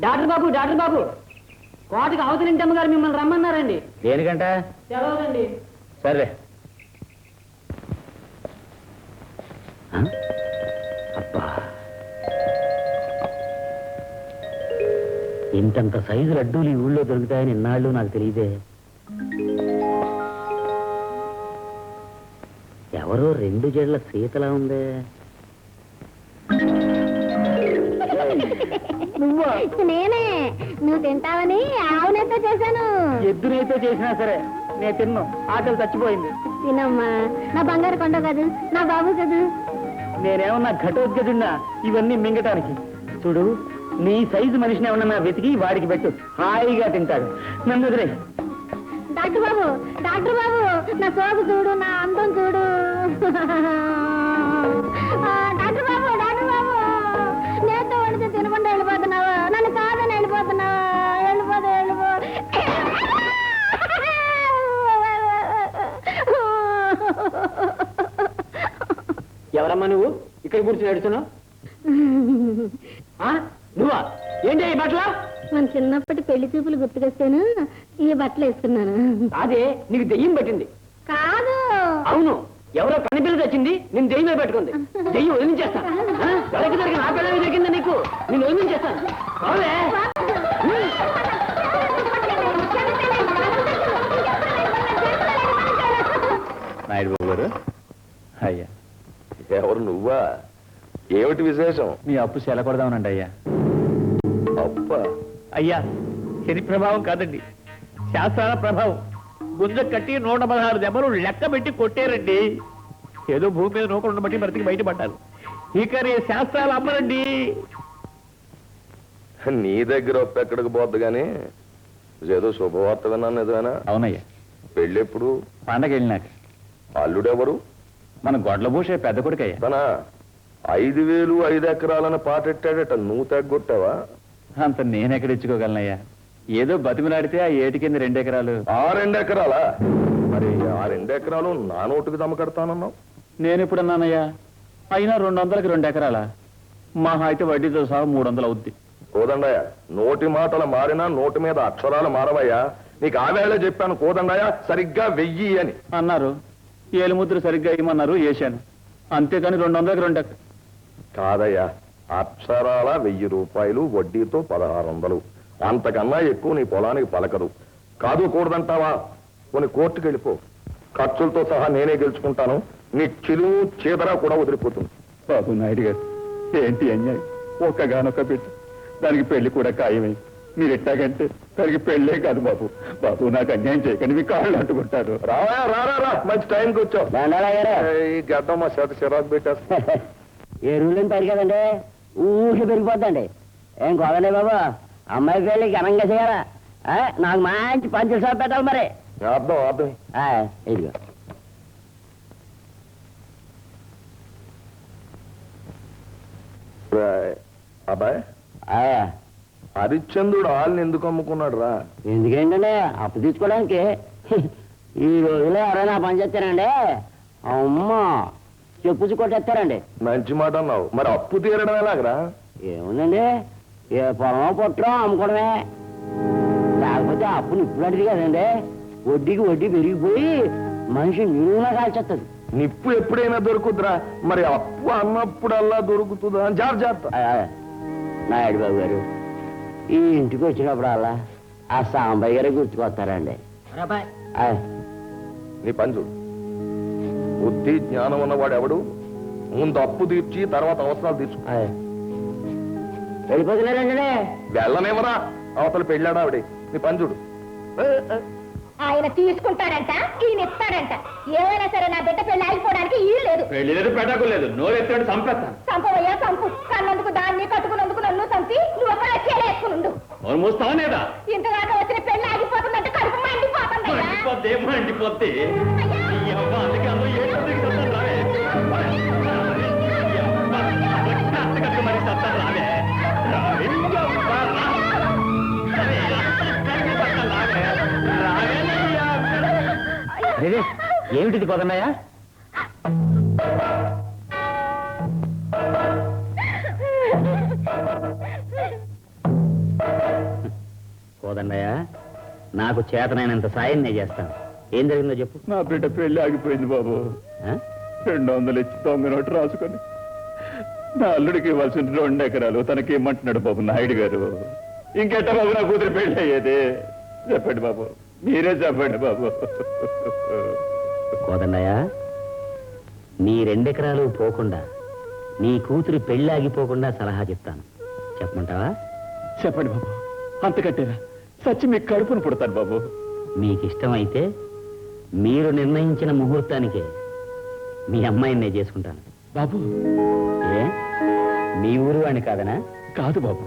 [SPEAKER 5] డాక్టర్ బాబు కోటకి అవతలింటమ్మ గారు మిమ్మల్ని రమ్మన్నారండి.
[SPEAKER 6] దేనికంట?
[SPEAKER 5] సెలవులండి.
[SPEAKER 6] సరే. అబ్బా, ఇంతంత సైజు లడ్డూలు ఈ ఊళ్ళో దొరుకుతాయని ఇన్నాళ్ళు నాకు తెలియదే. ఎవరో 2 జడ్ల సీతలా ఉందే.
[SPEAKER 3] నేనే, నువ్వు తింటావని ఆవునైతే చేశాను.
[SPEAKER 7] ఎద్దునైతే చేసినా సరే నేను తిన్నాను, ఆకలి చచ్చిపోయింది.
[SPEAKER 3] తినమ్మా, నా బంగారు కొండ కదూ, నా బాబు కదూ.
[SPEAKER 7] నేనేమన్నా ఘటోద్గజున్నా ఇవన్నీ మింగటానికి? చూడు, నీ సైజు మనిషిని ఏమన్నా వెతికి వాడికి పెట్టు, హాయిగా తింటాడు. నన్ను వదిలే.
[SPEAKER 3] డాక్టర్ బాబు, డాక్టర్ బాబు, నా సోగు చూడు, నా అందం చూడు. డాక్టర్ బాబు, డాక్టర్ బాబు, నేతో వండితే తినకుండా వెళ్ళిపోతున్నావా? నన్ను కాదని వెళ్ళిపోతున్నావా? వెళ్ళిపో.
[SPEAKER 7] ఎవరమ్మా నువ్వు ఇక్కడ కూర్చొని నడుస్తున్నావు? నువ్వా? ఏంటి ఈ బట్టలు?
[SPEAKER 3] మన చిన్నప్పటి పెళ్లి చూపులు గుర్తుకొస్తాను, ఈ బట్టలు వేసుకున్నాను.
[SPEAKER 7] అదే నీకు దెయ్యం పెట్టింది.
[SPEAKER 3] కాదు.
[SPEAKER 7] అవును, ఎవరో కనిపిల్ల తెచ్చింది, నేను దెయ్యమే పెట్టుకుంది. దెయ్యం వదిలించేస్తాను. ఎవరికి జరిగిన ఆ పిల్లలకి జరిగిందా నీకు? నేను వదిలించేస్తాను. అవునే?
[SPEAKER 4] నాయుడు బాబు గారు, అయ్యా
[SPEAKER 2] ఎవరు నువ్వా? ఏమిటి విశేషం?
[SPEAKER 4] మీ అప్పు చెల్లకొడదామనండి అయ్యా.
[SPEAKER 2] అప్ప
[SPEAKER 7] అయ్యా, శని ప్రభావం కాదండి, శాస్త్రాల ప్రభావం. గుంజ కట్టి 116 దెబ్బలు లెక్క పెట్టి కొట్టారండి. ఏదో భూమి మీద నూకలు బట్టి బ్రతికి బయటపడ్డారు. ఇక నీ శాస్త్రాలు అమ్మరండి.
[SPEAKER 2] నీ దగ్గర ఒప్పు ఎక్కడికి పోద్దు గాని, ఏదో శుభవార్త విన్నాను, నిజమేనా?
[SPEAKER 4] అవునయ్యా.
[SPEAKER 2] పెళ్ళెప్పుడు?
[SPEAKER 4] పండగ వెళ్ళినాక.
[SPEAKER 2] అల్లుడెవరు?
[SPEAKER 4] మన గొడ్ల భూషే పెద్ద కొడుకయ్యా.
[SPEAKER 2] తన 5,000 5 ఎకరాలను పాటెట్టాడట, నువ్వు తగ్గొట్టావా?
[SPEAKER 4] అంత నేనెక్కడ ఇచ్చుకోగలనయ్యా. ఏదో బతిమలాడితే ఆ ఏటి కింద 2 ఎకరాలు.
[SPEAKER 2] ఆ 2 ఎకరాలా? మరి ఆ 2 ఎకరాలు నా నోటుకు దమ్మకడతానన్నావు.
[SPEAKER 4] నేను ఎప్పుడన్నానయ్యా? అయినా 200కి 2 ఎకరాలా? మహా అయితే వడ్డీతో సహా 300 అవుద్ది.
[SPEAKER 2] కోదండయ్య, నోటి మాటలు మారినా నోటి మీద అక్షరాలు మారవయ్యా. నీకు ఆ వేళ చెప్పాను కోదండయ్య, సరిగ్గా 1000 అని
[SPEAKER 4] అన్నారు. ఏలుముద్ర సరిగ్గా ఇవ్వమన్నారు, వేశాను. అంతేకాని 200కి 2 ఎకరాలు
[SPEAKER 2] కాదయ్యా. అక్షరాల 1000 రూపాయలు, వడ్డీతో 1600. అంతకన్నా ఎక్కువ నీ పొలానికి పలకదు. కాదు కూడదంటావా? కొన్ని కోర్టుకు వెళ్ళిపో, ఖర్చులతో సహా నేనే గెలుచుకుంటాను. నీ చిరువు చీదరా కూడా వదిలిపోతుంది.
[SPEAKER 4] బాబు నాయుడు గారు, ఏంటి అన్యాయం? ఒక్కగానొక్క బిడ్డ, దానికి పెళ్లి కూడా ఖాయమై మీరు ఎట్టాగంటే దానికి పెళ్ళే కాదు బాబు. బాబు, నాకు అన్యాయం చేయకండి, మీ కాళ్ళు అంటుకుంటారు.
[SPEAKER 2] రావయా, రా, మంచి టైంకి వచ్చావు. ఈ గడ్డం మా చేత చిరాకు పెట్టేస్తా.
[SPEAKER 5] ఎరువులేని పని కదండి, ఊరికి పెరిగిపోద్దండి. ఏం కోదండి బాబు, అమ్మాయి పెళ్ళి ఘనంగా చేయాలా? నాకు మంచి పంచుల షాప్ పెట్టాలి మరి.
[SPEAKER 2] అర్థం
[SPEAKER 5] ఇదిగో.
[SPEAKER 2] అబ్బాయి, హరిశ్చంద్రుడు ఆళ్ళని ఎందుకు అమ్ముకున్నాడు రా?
[SPEAKER 5] ఎందుకేంటండి, అప్పు తీసుకోవడానికి. ఈ రోజులో ఎవరైనా పని చేస్తారండి, అమ్మ చెప్పుచి కొట్టేస్తారండి.
[SPEAKER 2] మంచి మాట అన్నావు. మరి అప్పు తీరడం ఎలాగరా?
[SPEAKER 5] ఏముందండి, ఏ పొలమో పొట్టం అమ్ముకోవడమే. లేకపోతే అప్పు నిప్పులాంటిది కదండి, వడ్డీకి వడ్డీ పెరిగిపోయి మనిషి నిలువునా కాల్చేస్తుంది.
[SPEAKER 2] నిప్పు ఎప్పుడైనా దొరుకుతురా, మరి అప్పు అన్నప్పుడల్లా దొరుకుతుందా? జాగ్రత్త.
[SPEAKER 5] నాయుడు బాబు గారు, ఈ ఇంటికి వచ్చినప్పుడు అలా ఆ సాంబయ్య గారే గుర్తుకొస్తారండి.
[SPEAKER 2] నీ పని చూడు. బుద్ధి జ్ఞానం ఉన్నవాడు ఎవడు ముందు అప్పు తీర్చి తర్వాత అవసరాలు తీర్చు.
[SPEAKER 5] వెళ్ళిపోతున్నారండి.
[SPEAKER 2] వెళ్ళనేమరా, అవతల పెళ్ళాడా ఆవిడే. నీ పని చూడు.
[SPEAKER 3] ఆయన తీసుకుంటాడంట, ఈయన ఇస్తాడంట. ఏమైనా సరే నా బిడ్డ పెళ్లి ఆగిపోవడానికి ఇల్లు లేదు.
[SPEAKER 4] పెళ్లి లేదు, పెట్టకు లేదు, నోరెత్తాడు చంపేస్తాను.
[SPEAKER 3] చంపవయ్యా చంపు. కన్నందుకు దాన్ని, కట్టుకున్నందుకు నన్ను చంపి నువ్వు ఒక వేసుకుని
[SPEAKER 4] మూస్తావా లేదా?
[SPEAKER 3] ఇంతదాకా వచ్చిన పెళ్లి ఆగిపోతుందంటే కడుపు మండిపోతుంది.
[SPEAKER 4] మండిపోతే అందుకే అందరూ ఏడుకి సత్తాను రావే. మరి సత్తాను రావే. ఏమిటిది పోదన్నయ్యా?
[SPEAKER 6] పోదన్నయ్య, నాకు చేతనైనంత సాయం నేను చేస్తాను. ఏం జరిగిందో చెప్పు.
[SPEAKER 4] నా బిడ్డ పెళ్లి ఆగిపోయింది బాబు. 200 ఇచ్చి దొంగ నోటు రాసుకొని నా అల్లుడికి ఇవ్వాల్సిన 2 ఎకరాలు తనకి ఇమ్మంటున్నాడు బాబు నాయుడు గారు. ఇంకెట్ట బాబు నా కూతురు పెళ్ళి అయ్యేది? చెప్పండి బాబు, మీరే చెప్పండి బాబు.
[SPEAKER 6] కోదండయ్య, నీ 2 ఎకరాలు పోకుండా నీ కూతురు పెళ్ళి ఆగిపోకుండా సలహా చెప్తాను. చెప్పమంటావా?
[SPEAKER 4] చెప్పండి బాబు, అంతకట్టేరా సచ్చి మీకు కడుపును పుడతాను బాబు.
[SPEAKER 6] మీకు ఇష్టమైతే మీరు నిర్ణయించిన ముహూర్తానికే మీ అమ్మాయిని నేను చేసుకుంటాను
[SPEAKER 4] బాబు.
[SPEAKER 6] ఏ మీ ఊరు వాడిని కాదనా?
[SPEAKER 4] కాదు బాబు,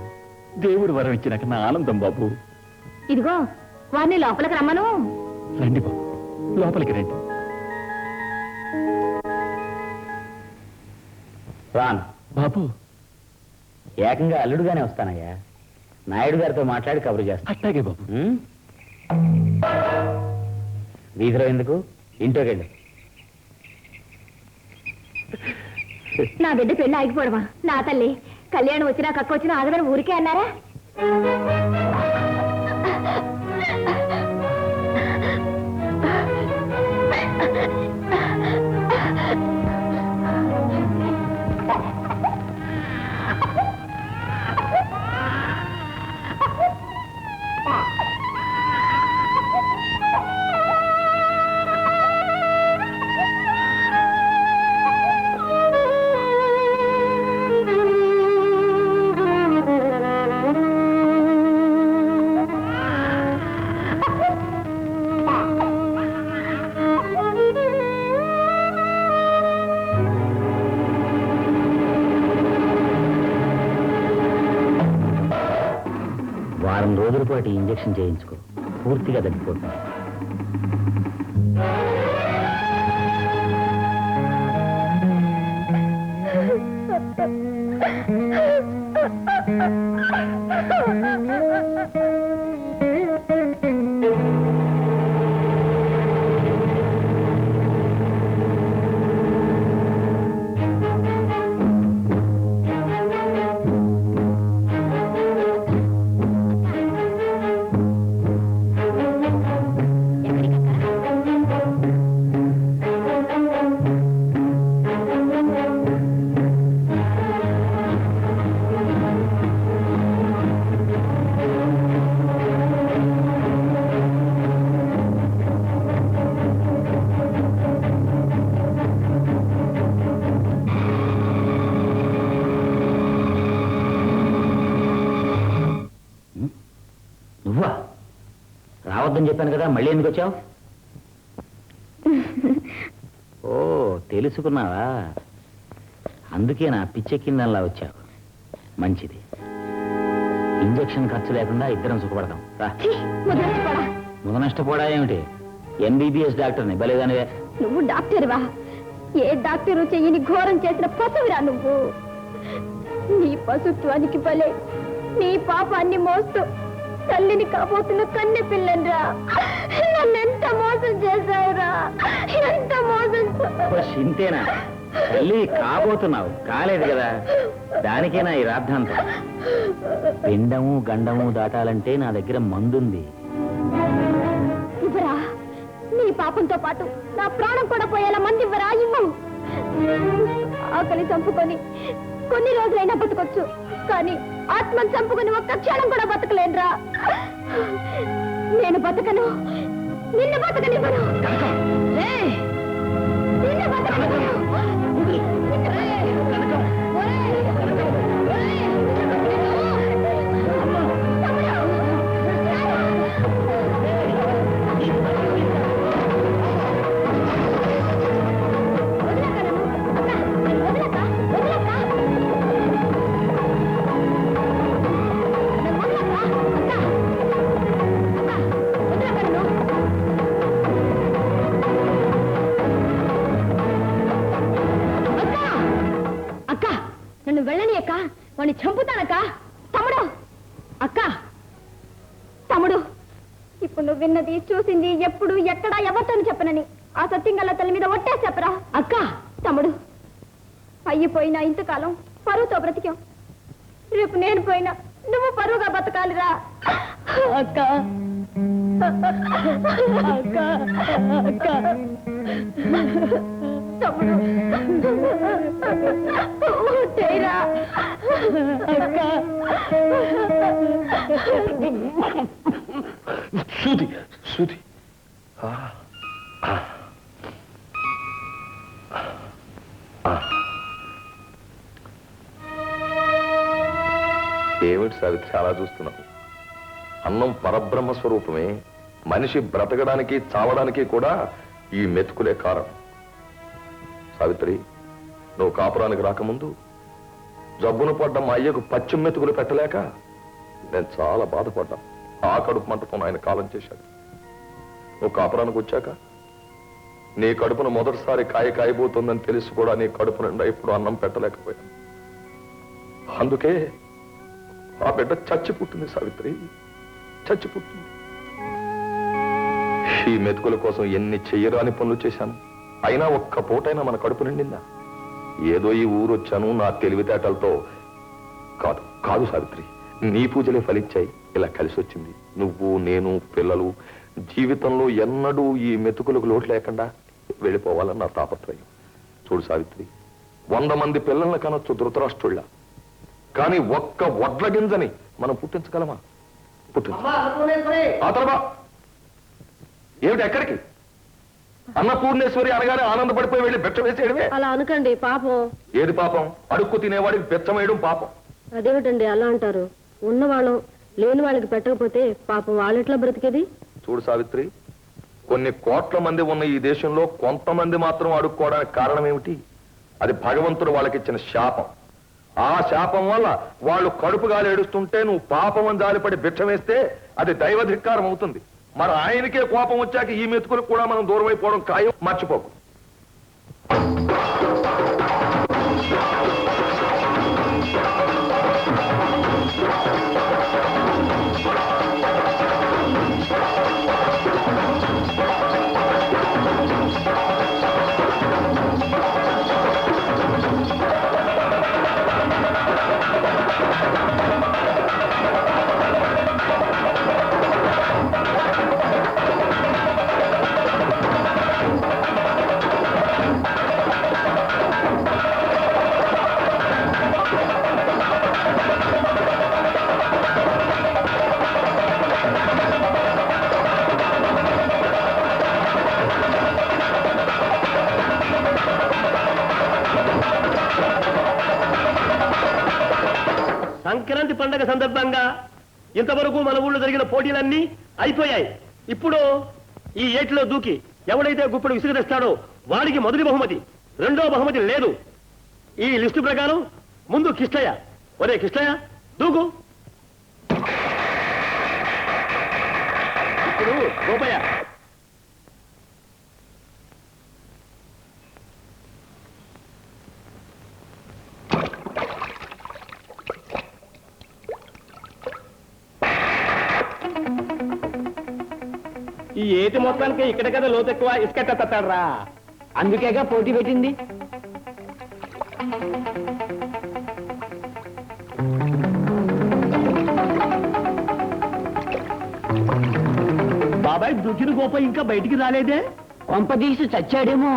[SPEAKER 4] దేవుడు వరం ఇచ్చినాక నా ఆనందం బాబు.
[SPEAKER 3] ఇదిగో వారిని లోపలికి రమ్మను.
[SPEAKER 4] రండి బాబు, లోపలికి రండి.
[SPEAKER 6] రాను
[SPEAKER 4] బాబు.
[SPEAKER 6] ఏకంగా అల్లుడుగానే వస్తానయ్యా. నాయుడు గారితో మాట్లాడి కబురు చేస్తాను.
[SPEAKER 4] అట్టాగే బాబు.
[SPEAKER 6] వీధిలో ఎందుకు, ఇంట్లోకి వెళ్ళు.
[SPEAKER 3] నా బిడ్డ పెళ్లి ఆగిపోవడమా? నా తల్లి, కళ్యాణం వచ్చినా కక్క వచ్చినా ఆగదని ఊరికే అన్నారా?
[SPEAKER 6] వారం రోజుల పాటు ఇంజెక్షన్ చేయించుకో, పూర్తిగా తగ్గిపోతుంది. నువ్వా? రావద్దని చెప్పాను కదా, మళ్ళీ ఎందుకు వచ్చావు? ఓ, తెలుసుకున్నావా? అందుకే నా పిచ్చెక్కిందల్లా వచ్చావు. మంచిది, ఇంజెక్షన్ ఖర్చు లేకుండా ఇద్దరం సుఖపడతాం. రా. ముద నష్టపోడా ఏమిటి? ఎంబీబీఎస్ డాక్టర్ని బలేదానివే.
[SPEAKER 3] నువ్వు డాక్టర్వా? ఏ డాక్టరు చెయ్యని ఘోరం చేసిన పశువురా నువ్వు. నీ పశుత్వానికి బలే నీ పాపాన్ని మోస్తూ తల్లిని కాబోతున్న కన్నె పిల్లన్రా. నన్నెంత మోసం చేశావురా, ఎంత మోసం.
[SPEAKER 6] ఇంతేనా? తల్లి కాబోతున్నావు, కాలేదు కదా, దానికేనా ఈ రాద్ధాంతం? పిండము గండము దాటాలంటే నా దగ్గర మందుంది.
[SPEAKER 3] ఇవ్వరా? నీ పాపంతో పాటు నా ప్రాణం కూడా పోయేలా మంది ఇవ్వరా? ఇవ్వు. ఆకలి చంపుకొని కొన్ని రోజులైనా బతకొచ్చు, కానీ ఆత్మను చంపుకొని ఒక్క క్షణం కూడా బతకలేనురా. నేను బతకను, నిన్ను బతకనివ్వను. నిన్ను బతకనివ్వను. నన్ను వెళ్ళని అక్క, వాడిని చంపుతానక్క. తమ్ముడు, అక్క, తమ్ముడు, ఇప్పుడు నువ్వు విన్నది చూసింది ఎప్పుడు ఎక్కడా ఎవరితో చెప్పనని ఆ సత్యం గల్ల తల్లి మీద ఒట్టే చెప్పరా అక్క. తమ్ముడు, అయ్యిపోయినా ఇంతకాలం పరువుతో బ్రతికాం. రేపు నేను పోయినా నువ్వు పరువుగా బతకాలిరా అక్క. అక్క, అక్క.
[SPEAKER 9] తమ్ముడు చేయరా
[SPEAKER 2] శృతి శృతి ఏమిటి సావిత్రి చాలా చూస్తున్నావు? అన్నం పరబ్రహ్మ స్వరూపమే. మనిషి బ్రతకడానికి చావడానికి కూడా ఈ మెతుకులే కారణం. సావిత్రి, నువ్వు కాపురానికి రాకముందు జబ్బును పడ్డ మా అయ్యకు పచ్చి మెతుకులు పెట్టలేక నేను చాలా బాధపడ్డా. ఆ కడుపు మంటతో ఆయన కాలం చేశాడు. నువ్వు కాపురానికి వచ్చాక నీ కడుపును మొదటిసారి కాయబోతుందని తెలిసి కూడా నీ కడుపు నిండా ఇప్పుడు అన్నం పెట్టలేకపోయాను. అందుకే ఆ బిడ్డ చచ్చి పుట్టింది సావిత్రి, చచ్చి పుట్టింది. ఈ మెతుకుల కోసం ఎన్ని చెయ్యరాని పనులు చేశాను. అయినా ఒక్క పూటైనా మన కడుపు నిండిందా? ఏదో ఈ ఊరు వచ్చాను నా తెలివితేటలతో కాదు. కాదు సావిత్రి, నీ పూజలే ఫలించాయి. ఇలా కలిసి వచ్చింది. నువ్వు, నేను, పిల్లలు జీవితంలో ఎన్నడూ ఈ మెతుకులకు లోటు లేకుండా వెళ్ళిపోవాలని నా తాపత్రయం. చూడు సావిత్రి, 100 మంది పిల్లల్ని కనొచ్చు ధృతరాష్ట్రుళ్ళ, కానీ ఒక్క వడ్ల గింజని మనం పుట్టించగలమా? ఆ తర్వాత ఏమిటి? ఎక్కడికి? అన్నపూర్ణేశ్వరి అనగానే ఆనందపడిపోయి వెళ్ళి బెచ్చ వేసేయడమే.
[SPEAKER 10] అలా అనకండి, పాపం.
[SPEAKER 2] ఏది పాపం? అడుక్కు తినేవాడికి బెచ్చం వేయడం పాపం.
[SPEAKER 10] అదేమిటండి అలా అంటారు? ఉన్నవాళ్ళం లేని వాళ్ళకి పెట్టకపోతే పాపం వాళ్ళెట్లా బ్రతికేది?
[SPEAKER 2] చూడు సావిత్రి, కొన్ని కోట్ల మంది ఉన్న ఈ దేశంలో కొంతమంది మాత్రం అడుక్కోవడానికి కారణం ఏమిటి? అది భగవంతుడు వాళ్ళకిచ్చిన శాపం. ఆ శాపం వల్ల వాళ్ళు కడుపుగాలు ఏడుస్తుంటే నువ్వు పాపం అని జాలిపడి భిక్ష వేస్తే అది దైవధిక్కారం అవుతుంది. మరి ఆయనకే కోపం వచ్చాక ఈ మెతుకులకు కూడా మనం దూరం అయిపోవడం ఖాయం, మర్చిపోకు.
[SPEAKER 1] సంక్రాంతి పండగ సందర్భంగా ఇంతవరకు మన ఊళ్ళో జరిగిన పోటీలన్నీ అయిపోయాయి. ఇప్పుడు ఈ ఏటిలో దూకి ఎవడైతే గుప్పుడు విసుగు తెస్తాడో వాడికి మొదటి బహుమతి, రెండో బహుమతి లేదు. ఈ లిస్టు ప్రకారం ముందు కిష్టయ్య. ఒరే కిష్టయ్య, దూకు. ఇప్పుడు గోపయ్య. ఈ ఏటి మొత్తానికి ఇక్కడ కదా లోతు ఎక్కువ, ఇసుకెట్టాడరా. అందుకేగా పోటీ పెట్టింది. బాబాయ్, దుకిన గోప ఇంకా బయటికి రాలేదే? కొంపదీసి చచ్చాడేమో.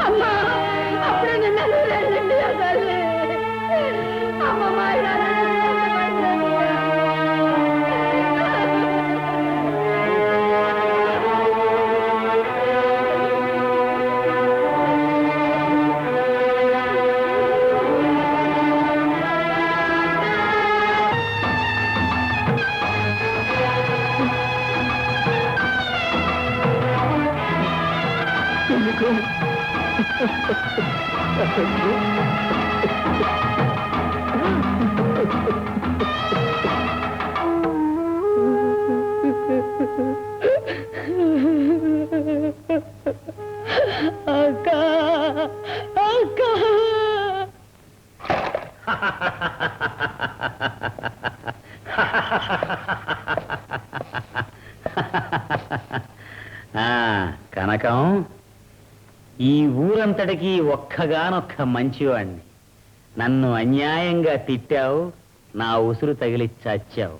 [SPEAKER 9] అమ్మా, అప్పుడే నిన్న రండి అసలు అమ్మమ్మ
[SPEAKER 6] కనకం, ఈ ఊరంతటికి ఒక్కగానొక్క మంచివాణ్ణి. నన్ను అన్యాయంగా తిట్టావు, నా ఉసురు తగిలి చచ్చావు.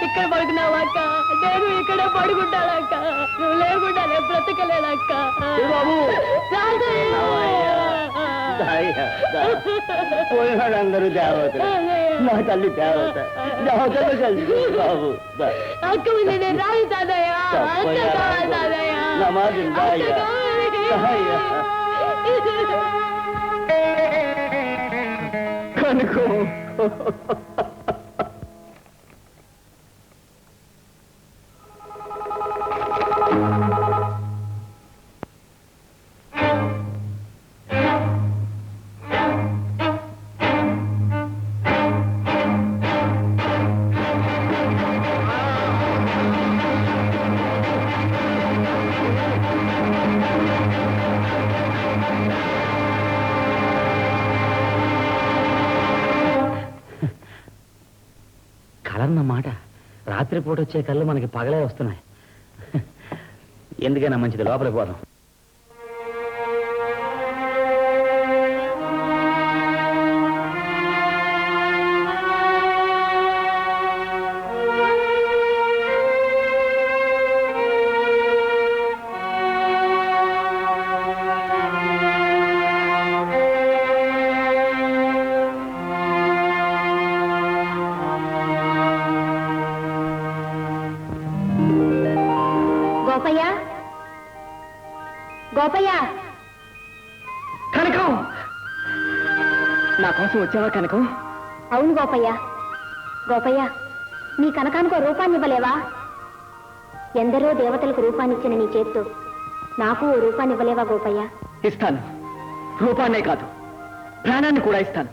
[SPEAKER 10] ఇక్కడ పడుకున్నావక్క, నేను ఇక్కడ పడుకుంటానక్క. నువ్వు లేకుండా నేను బ్రతకలేనక్క.
[SPEAKER 5] పోయినాడందరూ దేవతలు, నా తల్లి దేవత. దేవతలు కలిసి బాబు
[SPEAKER 10] అక్క నేను రాయి తాదయ్యా,
[SPEAKER 5] కనుకో.
[SPEAKER 6] కలన్నమాట, రాత్రిపూట వచ్చే కళ్ళు మనకి పగలే వస్తున్నాయి. ఎందుకైనా మంచిది, లోపలికి పోదాం.
[SPEAKER 3] గోపయ్య, గోపయ్య.
[SPEAKER 5] కనకం, నా కోసం వచ్చావా కనకం?
[SPEAKER 3] అవును గోపయ్య. గోపయ్య, నీ కనకానికి రూపాన్ని ఇవ్వలేవా? ఎందరో దేవతలకు రూపాన్నిచ్చిన నీ చేత్తో నాకు ఓ రూపాన్ని ఇవ్వలేవా గోపయ్య?
[SPEAKER 5] ఇస్తాను. రూపాన్నే కాదు, ప్రాణాన్ని కూడా ఇస్తాను.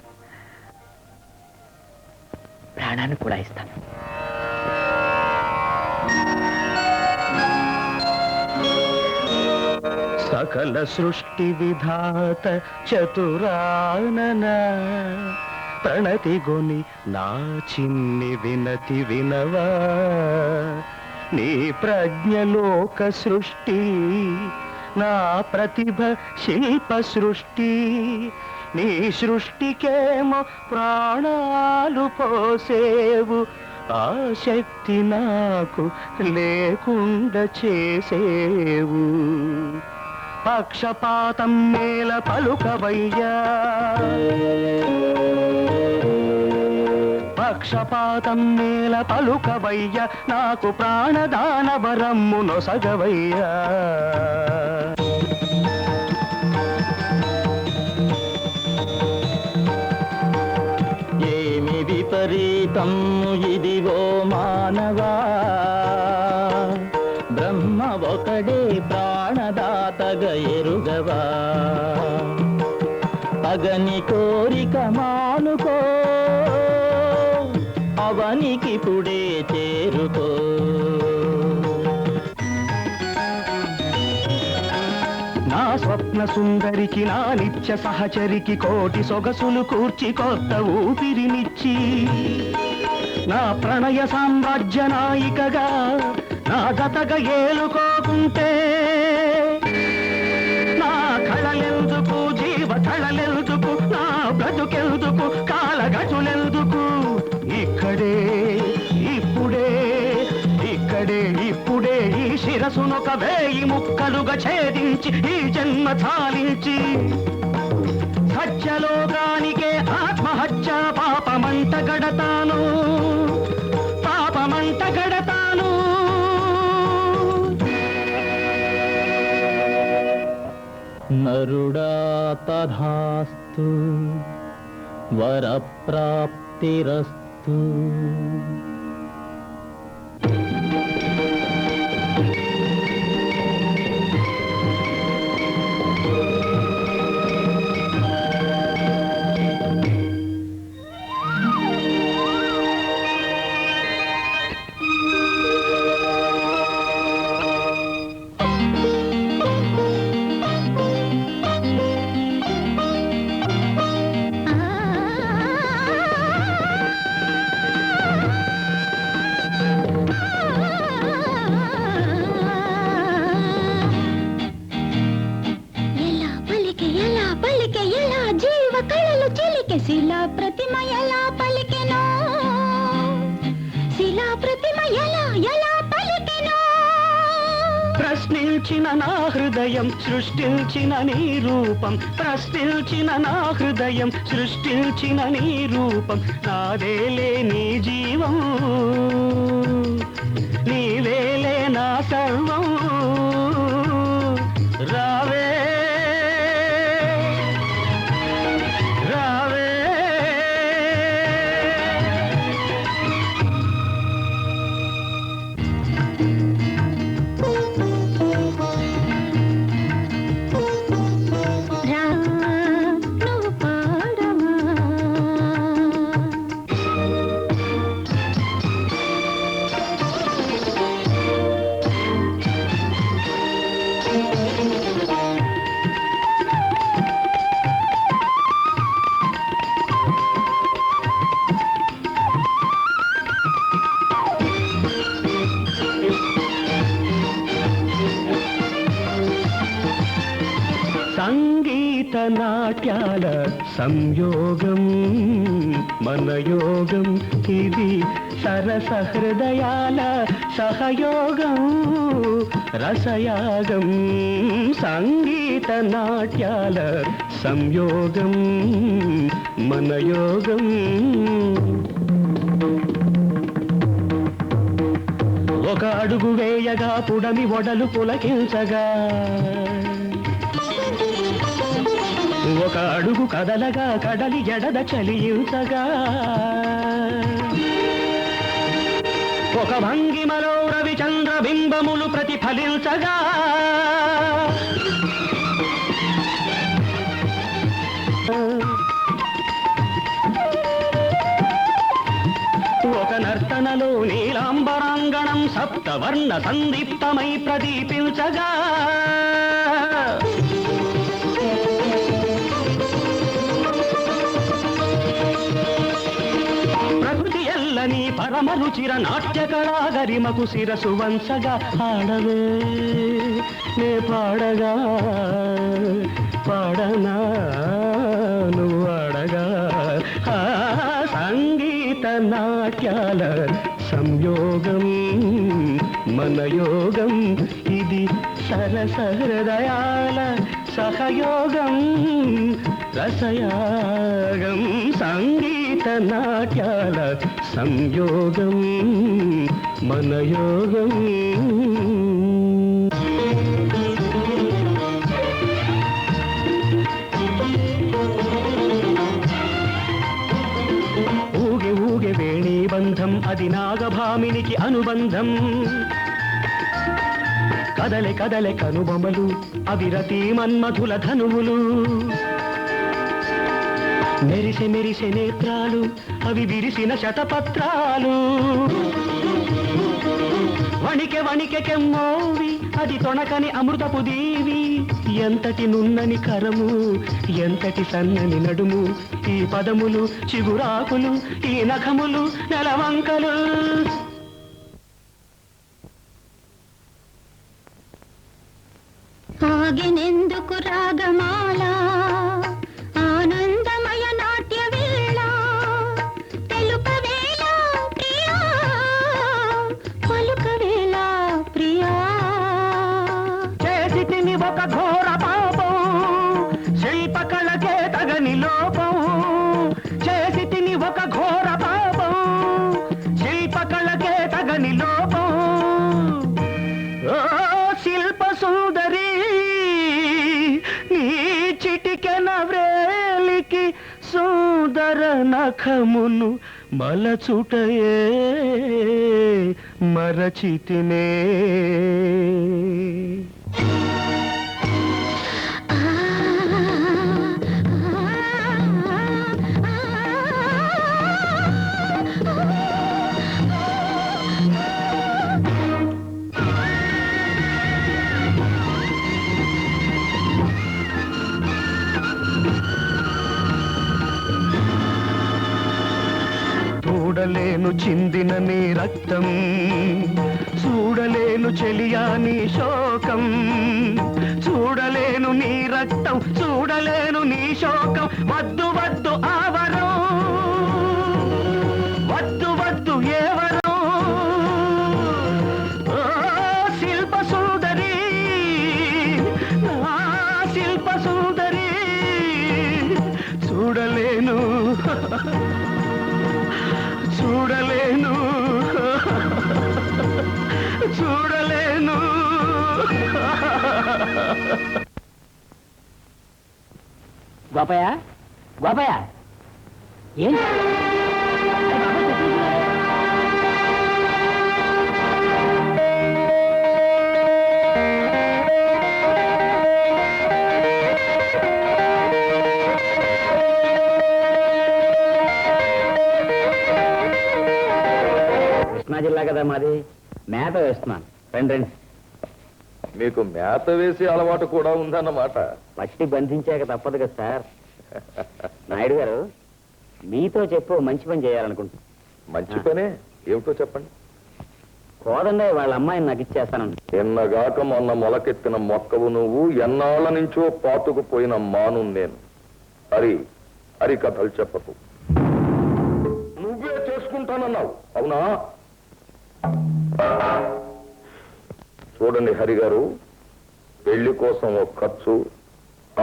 [SPEAKER 5] ప్రాణాన్ని కూడా ఇస్తాను.
[SPEAKER 8] సకల సృష్టి విధాత చతురానన ప్రణతి గొని నా చిన్ని వినతి వినవా. నీ ప్రజ్ఞలోక సృష్టి, నా ప్రతిభ శిల్ప సృష్టి. నీ సృష్టికేమో ప్రాణాలు పోసేవు, ఆ శక్తి నాకు లేకుండా చేసేవు. పక్షపాతం మేల పలుకవయ్యా, పక్షపాతం మేల పలుకవయ్యా. నాకు ప్రాణదాన వరమ్ము నొసగవయ్యా. ఏమి విపరీతం ఇదిగో మానవా, బ్రహ్మ ఒకడే ప్రాణదాతగ ఎరుగవా. అగని కోరిక మానుకో, అవనికి పుడే చేరుకో. నా స్వప్న సుందరికి, నా నిత్య సహచరికి కోటి సొగసులు కూర్చి కొత్త ఊపిరినిచ్చి, నా ప్రణయ సామ్రాజ్య నాయికగా నా జతగా ఏలుకోకుంటే, నా కళలెందుకు, జీవ కళలెందుకు, నా బ్రతుకెందుకు, కాలగజులెందుకు. ఇక్కడే ఇప్పుడే, ఇక్కడే ఇప్పుడే ఈ శిరసునొక వేయి ముక్కలుగా ఛేదించి ఈ జన్మ చాలించి సత్యలోకానికే ఆత్మహత్య పాపమంట గడతాను పాపమంట గడతాను. నరుడా తథాస్తు వరప్రాప్తిరస్తు.
[SPEAKER 9] శిలా ప్రతిమ ఎలా పలికెనో శిలా ప్రతిమ ఎలా ఎలా పలికెనో.
[SPEAKER 8] ప్రశ్నించిన నా హృదయం సృష్టించిన నీ రూపం ప్రశ్నించిన నా హృదయం సృష్టించిన నీ రూపం నాదేలే నీ జీవం నీవేలే నా సర్వం. రావే సంగీత నాట్యాల సంయోగం మన యోగం ఇది సరస హృదయాల సహయోగం రసయాగం. సంగీత నాట్యాల సంయోగం మన యోగం. ఒక అడుగు వేయగా పుడమి ఒడలు పులకించగా ఒక అడుగు కదలగా కడలి ఎడద చలించగా ఒక భంగిమలో రవిచంద్ర బింబములు ప్రతిఫలించగా ఒక నర్తనలో నీలాంబరాంగణం సప్తవర్ణ సందీప్తమై ప్రదీపించగా ప్రకృతి ఎల్లని పరమ రుచిర నాట్య కళాగరిమకు శిరసు వంచగా ఆడవే నే పాడగా పాడనా నువ్వు ఆడగా. సంగీత నాట్యాల సంయోగం మన యోగం ఇది సరస హృదయాల సహయోగం రసయాగం. సంగీత నాట్యాల సంయోగం మన యోగం. ఊగే ఊగే వేణీ బంధం అది నాగభామినికి అనుబంధం. కదలె కదలె కనుబొమలు అవిరతి మన్మధుల ధనువులు. మెరిసె మెరిసె నేత్రాలు అవి విరిసిన శతపత్రాలు. వణికె వణికె కెమ్మోవి అది తొణకని అమృతపు దీవి. ఎంతటి నున్నని కరము ఎంతటి సన్నని నడుము. ఈ పదములు చిగురాకులు ఈ నఖములు నెలవంకలు.
[SPEAKER 9] ఆగినెందుకు రాగమాల ఆనందమయ నాట్య వేళ తెలుక వేళ ప్రియా పలుక వేళ ప్రియా.
[SPEAKER 8] మకర నఖమును మలచుటయే మరచితినే. చూడలేను చిందిన నీ రక్తం, చూడలేను చెలియా నీ శోకం, చూడలేను నీ రక్తం, చూడలేను నీ శోకం. వద్దు వద్దు ఆవరం, వద్దు వద్దు ఏవరం. ఓ శిల్ప సుందరి, నా శిల్ప సుందరి, చూడలేను చూడలేను చూడలేను.
[SPEAKER 5] గోపయ్య గోపయ్య ఏం కృష్ణా జిల్లా కదా మాది, మేత వేస్తున్నాను. రండి రండి.
[SPEAKER 2] మీకు మేత వేసే అలవాటు కూడా ఉందన్నమాట.
[SPEAKER 5] పట్టి బంధించాక తప్పదు కదా సార్. నాయుడు గారు, మీతో చెప్పు మంచి పని చేయాలనుకుంటున్నాను.
[SPEAKER 2] మంచి పనే ఏమిటో చెప్పండి.
[SPEAKER 5] కోదండయ్య వాళ్ళ అమ్మాయిని నాకు ఇచ్చేస్తాను.
[SPEAKER 2] ఎన్నగాక మొన్న మొలకెత్తిన మొక్కవు నువ్వు, ఎన్నాళ్ళ నుంచో పాతుకుపోయిన మాను నేను. హరి కథలు చెప్పకు. నువ్వే చేసుకుంటానన్నావు, అవునా? చూడండి హరి గారు, పెళ్లి కోసం ఒక ఖర్చు,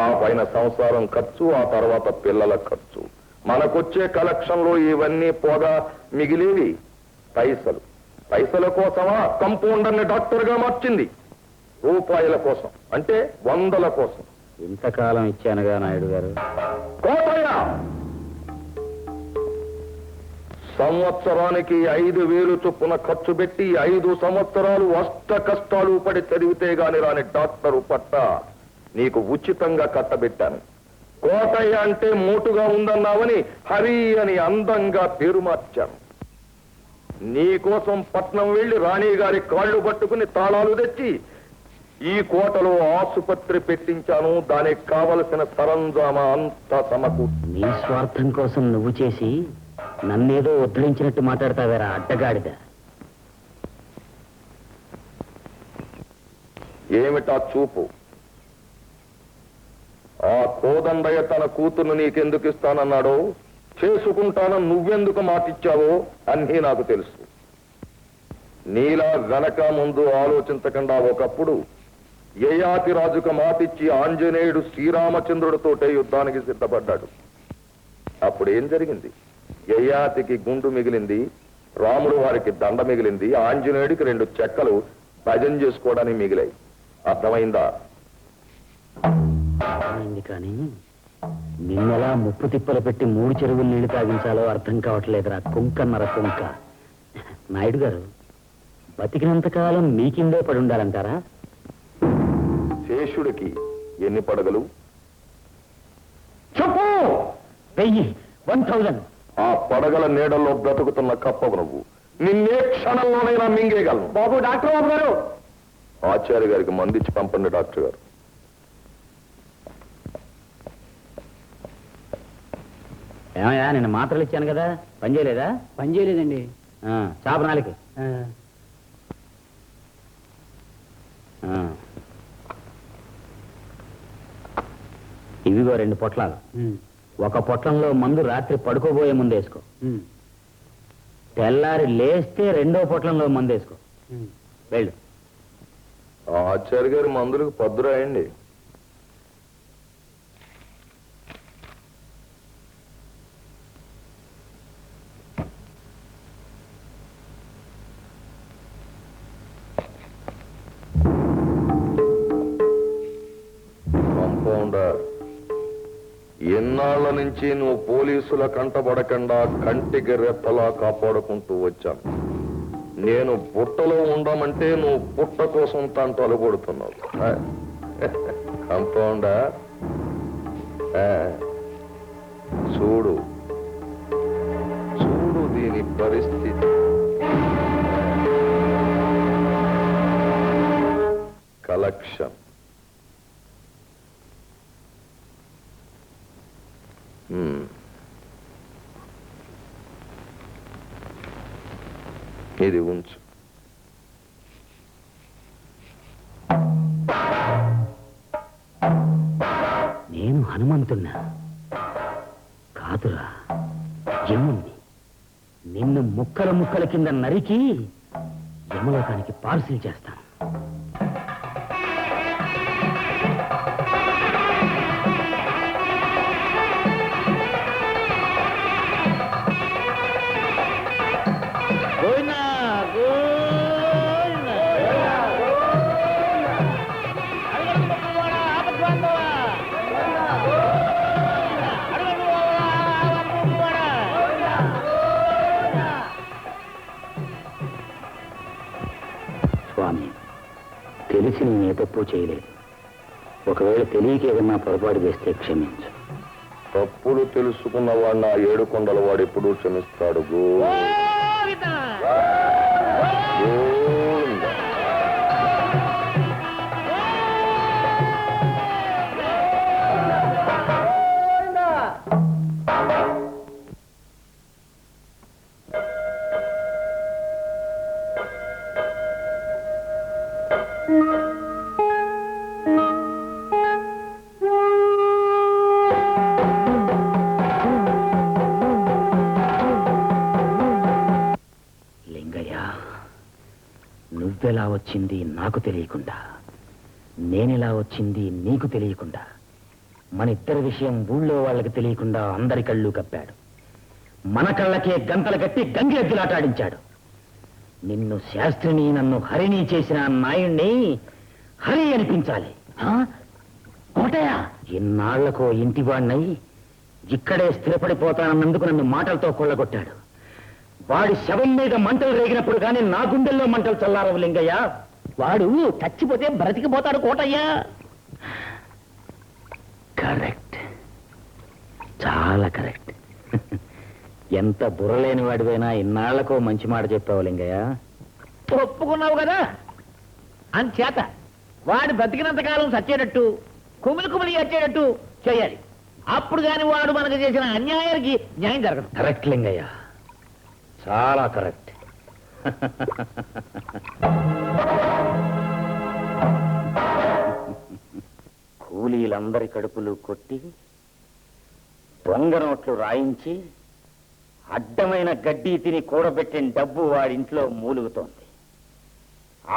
[SPEAKER 2] ఆ పైన సంసారం ఖర్చు, ఆ తర్వాత పిల్లల ఖర్చు. మనకొచ్చే కలెక్షన్లో ఇవన్నీ పోగా మిగిలేవి పైసలు. పైసల కోసమా కంపౌండర్ని డాక్టర్గా మార్చింది? రూపాయల కోసం, అంటే 100ల కోసం.
[SPEAKER 5] ఇంతకాలం ఇచ్చానుగా నాయుడు గారు.
[SPEAKER 2] కోటయ్య, సంవత్సరానికి 5,000 చొప్పున ఖర్చు పెట్టి 5 సంవత్సరాలు అష్ట కష్టాలు పడి చదివితే గాని రాని డాక్టరు పట్ట నీకు ఉచితంగా కట్టబెట్టాను. కోటయ్య అంటే మోటుగా ఉందన్నావని హరి అని అందంగా పేరు మార్చాను. నీ కోసం పట్నం వెళ్లి రాణి గారి కాళ్ళు పట్టుకుని తాళాలు తెచ్చి ఈ కోటలో ఆసుపత్రి పెట్టించాను. దానికి కావలసిన సరంజామా అంతా సమకు.
[SPEAKER 5] నీ స్వార్థం కోసం నువ్వు చేసి నన్నేదో ఉద్ధరించినట్టు మాట్లాడతావేరా అడ్డగాడిద.
[SPEAKER 2] ఏమిటా చూపు? ఆ కోదండయ్య తన కూతురు నీకెందుకు ఇస్తానన్నాడో, చేసుకుంటానని నువ్వెందుకు మాటిచ్చావో అన్నీ నాకు తెలుసు. నీలా వెనక ముందు ఆలోచించకుండా ఒకప్పుడు యయాతి రాజుకు మాటిచ్చి ఆంజనేయుడు శ్రీరామచంద్రుడితోటే యుద్ధానికి సిద్ధపడ్డాడు. అప్పుడు ఏం జరిగింది? యయాతికి గుండు మిగిలింది, రాముడు వారికి దండ మిగిలింది, ఆంజనేయుడికి 2 చెక్కలు భజన చేసుకోవడానికి మిగిలాయి. అర్థమైందా?
[SPEAKER 5] అర్థమైంది, కానీ నిన్నెలా ముప్పు తిప్పలు పెట్టి 3 చెరువులు నీళ్లు తాగించాలో అర్థం కావట్లేదురా కుంకన్నర కుంక. నాయుడు గారు, బతికినంతకాలం మీకిందే పడి ఉండాలంటారా?
[SPEAKER 2] శేషుడికి ఎన్ని పడగలు?
[SPEAKER 5] చెప్పు. 1000, 1000.
[SPEAKER 2] ఆ పడగల నీడల్లో బ్రతుకుతున్న కప్పవు నువ్వు. నిన్నే క్షణంలోనైనా మింగేయగలను.
[SPEAKER 1] బాబు, డాక్టర్ బాబు గారు.
[SPEAKER 2] ఆచార్య గారికి మందిచ్చి పంపండి డాక్టర్ గారు.
[SPEAKER 5] ఏమయ్యా, నిన్న మాత్రలు ఇచ్చాను కదా, పని చేయలేదా?
[SPEAKER 7] పని చేయలేదండి.
[SPEAKER 5] చాప నాలికి. ఇవిగో 2 పొట్లాలు. ఒక పొట్లంలో మందు రాత్రి పడుకోబోయే ముందు వేసుకో. తెల్లారి లేస్తే 2వ పొట్లంలో మందు వేసుకో. వెళ్ళు.
[SPEAKER 2] ఆచార్య గారి మందులకు పద్దు రాయండి. కంపౌండర్, ఎన్నాళ్ల నుంచి నువ్వు పోలీసుల కంటబడకుండా కంటికి రెప్పలా కాపాడుకుంటూ వచ్చాను. నేను బుట్టలో ఉండమంటే నువ్వు బుట్ట కోసం తంటాలు కొడుతున్నావు. కంపౌండా? చూడు చూడు దీని పరిస్థితి. కలెక్షన్ ఇది ఉంచు.
[SPEAKER 6] నేను హనుమంతున్నా కాదురా, యముణ్ణి. నిన్ను ముక్కల ముక్కల కింద నరికి యమలోకానికి పార్సిల్ చేస్తాను. స్వామి, తెలిసి నేను ఏ తప్పు చేయలేదు. ఒకవేళ తెలియక ఏదన్నా పొరపాటు చేస్తే క్షమించు.
[SPEAKER 2] తప్పులు తెలుసుకున్నవాడిని ఆ 7 కొండల వాడు ఎప్పుడూ క్షమిస్తాడు.
[SPEAKER 6] నువ్వెలా వచ్చింది నాకు తెలియకుండా, నేనెలా వచ్చింది నీకు తెలియకుండా, మన ఇద్దరి విషయం ఊళ్ళో వాళ్ళకి తెలియకుండా అందరి కళ్ళు కప్పాడు. మన కళ్ళకే గంతలు కట్టి గంగిరెద్దులాటాడించాడు. నిన్ను శాస్త్రిని, నన్ను హరిని చేసిన నాయుణ్ణి హరి అనిపించాలి. కోటయ్య, ఇన్నాళ్లకో ఇంటివాణ్ణై ఇక్కడే స్థిరపడిపోతానన్నందుకు నన్ను మాటలతో కొల్లగొట్టాడు. వాడి శవం మీద మంటలు రేగినప్పుడు కానీ నా గుండెల్లో మంటలు చల్లారవు లింగయ్య.
[SPEAKER 7] వాడు చచ్చిపోతే బ్రతికిపోతాడు కోటయ్య.
[SPEAKER 6] కరెక్ట్, చాలా కరెక్ట్. ఎంత బుర్రలేని వాడివైనా ఇన్నాళ్లకో మంచి మాట చెప్పావు లింగయ్య.
[SPEAKER 7] ఒప్పుకున్నావు కదా, అంచేత వాడు బ్రతికినంతకాలం సచ్చేటట్టు కుమిలి కుమిలి వచ్చేటట్టు చేయాలి. అప్పుడు కాని వాడు మనకు చేసిన అన్యాయానికి న్యాయం జరగదు.
[SPEAKER 6] కరెక్ట్ లింగయ్య, చాలా కరెక్ట్. కూలీలందరి కడుపులు కొట్టి దొంగ నోట్లు రాయించి అడ్డమైన గడ్డి తిని కూడబెట్టిన డబ్బు వాడింట్లో మూలుగుతోంది.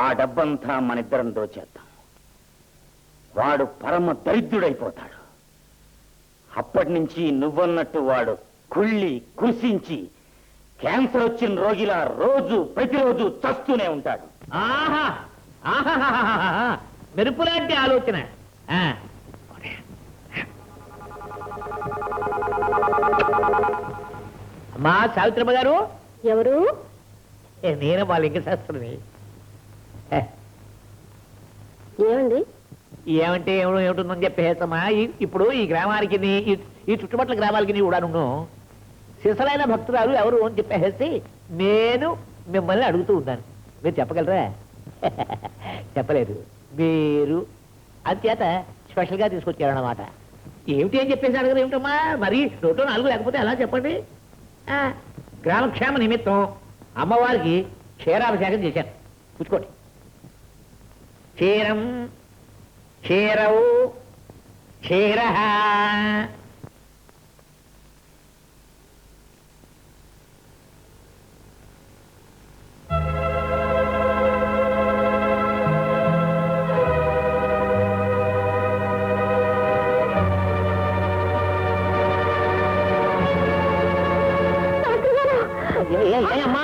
[SPEAKER 6] ఆ డబ్బంతా మనిద్దరం దోచేద్దాం. వాడు పరమ దరిద్రుడైపోతాడు. అప్పటి నుంచి నువ్వన్నట్టు వాడు కుళ్ళి కృషించి క్యాన్సర్ వచ్చిన రోగిలా ప్రతిరోజు చస్తూనే ఉంటాడు.
[SPEAKER 7] ఆహా ఆహా, మెరుపులాంటి ఆలోచన. అమ్మా సావిత్రమ్మ గారు.
[SPEAKER 10] ఎవరు?
[SPEAKER 7] నేను మా లింగశాస్త్రిని.
[SPEAKER 10] ఏమండి?
[SPEAKER 7] ఏమంటే ఏమిటుందని చెప్పేసమ్మా, ఇప్పుడు ఈ గ్రామానికి ఈ చుట్టుపక్కల గ్రామాలకి కూడాను సిసలైన భక్తురాలు ఎవరు అని చెప్పేసి నేను మిమ్మల్ని అడుగుతూ ఉన్నాను. మీరు చెప్పగలరా? చెప్పలేదు. మీరు అంతేత స్పెషల్గా తీసుకొచ్చారన్నమాట. ఏమిటి అని చెప్పేసి అడగరు ఏమిటమ్మా? మరి 104 లేకపోతే ఎలా చెప్పండి? గ్రామక్షేమ నిమిత్తం అమ్మవారికి క్షీరాభిషేకం చేశాను. పుచ్చుకోండి. క్షీరం క్షీరవు క్షీర. అమ్మా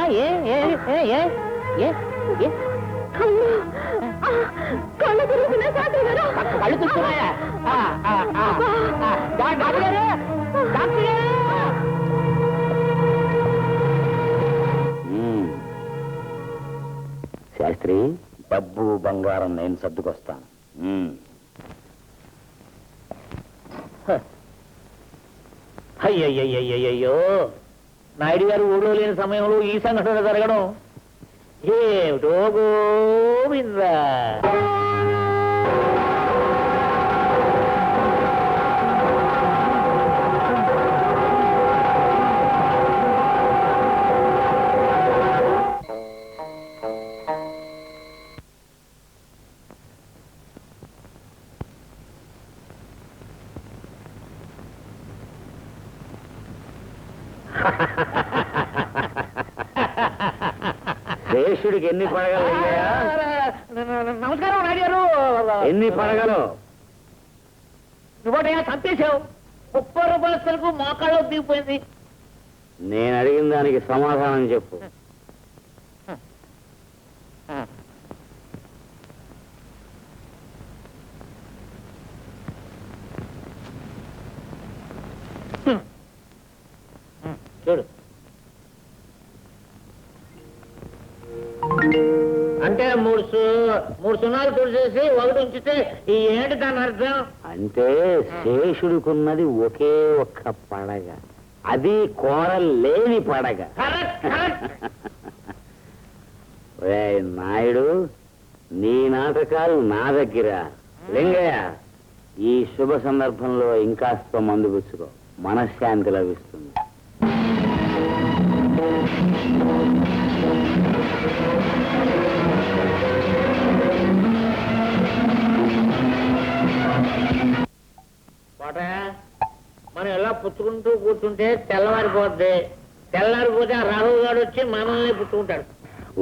[SPEAKER 7] కళ్ళు తిరుగుతున్నాయా?
[SPEAKER 5] డబ్బు బంగారం నేను సర్దుకొస్తాను.
[SPEAKER 7] అయ్యయ్యయ్యయ్యో, నాయుడు గారు ఊళ్ళో లేని సమయంలో ఈ సంఘటన జరగడం ఏమిటో గోవిందా.
[SPEAKER 5] శేషుడికి ఎన్ని పడగలు?
[SPEAKER 7] నమస్కారం నాయుడు గారు.
[SPEAKER 5] ఎన్ని పడగలు?
[SPEAKER 7] నువ్వటయ్యా చంపేశావు. 30 రూపాయల సరుకు మోకాళ్ళు దిగిపోయింది.
[SPEAKER 5] నేను అడిగిన దానికి సమాధానం చెప్పు.
[SPEAKER 7] చూడు, అంటే మూడు సున్నాలు తుడిచేసి ఒకటి ఉంచితే ఈ ఏంటి దాని అర్థం?
[SPEAKER 5] అంటే శేషుడికున్నది ఒకే ఒక్క పడగ, అది కోరలేని పడగ. నాయుడు, నీ నాటకాలు నా దగ్గర. లింగయ్య, ఈ శుభ సందర్భంలో ఇంకాస్త మందు పుచ్చుకో, మనశ్శాంతి లభిస్తుంది.
[SPEAKER 7] మనం ఎలా పుచ్చుకుంటూ కూర్చుంటే తెల్లవారిపోద్ది. తెల్లారిపోతే ఆ రాఘవ్ గారు వచ్చి మనల్ని పుచ్చుకుంటాడు.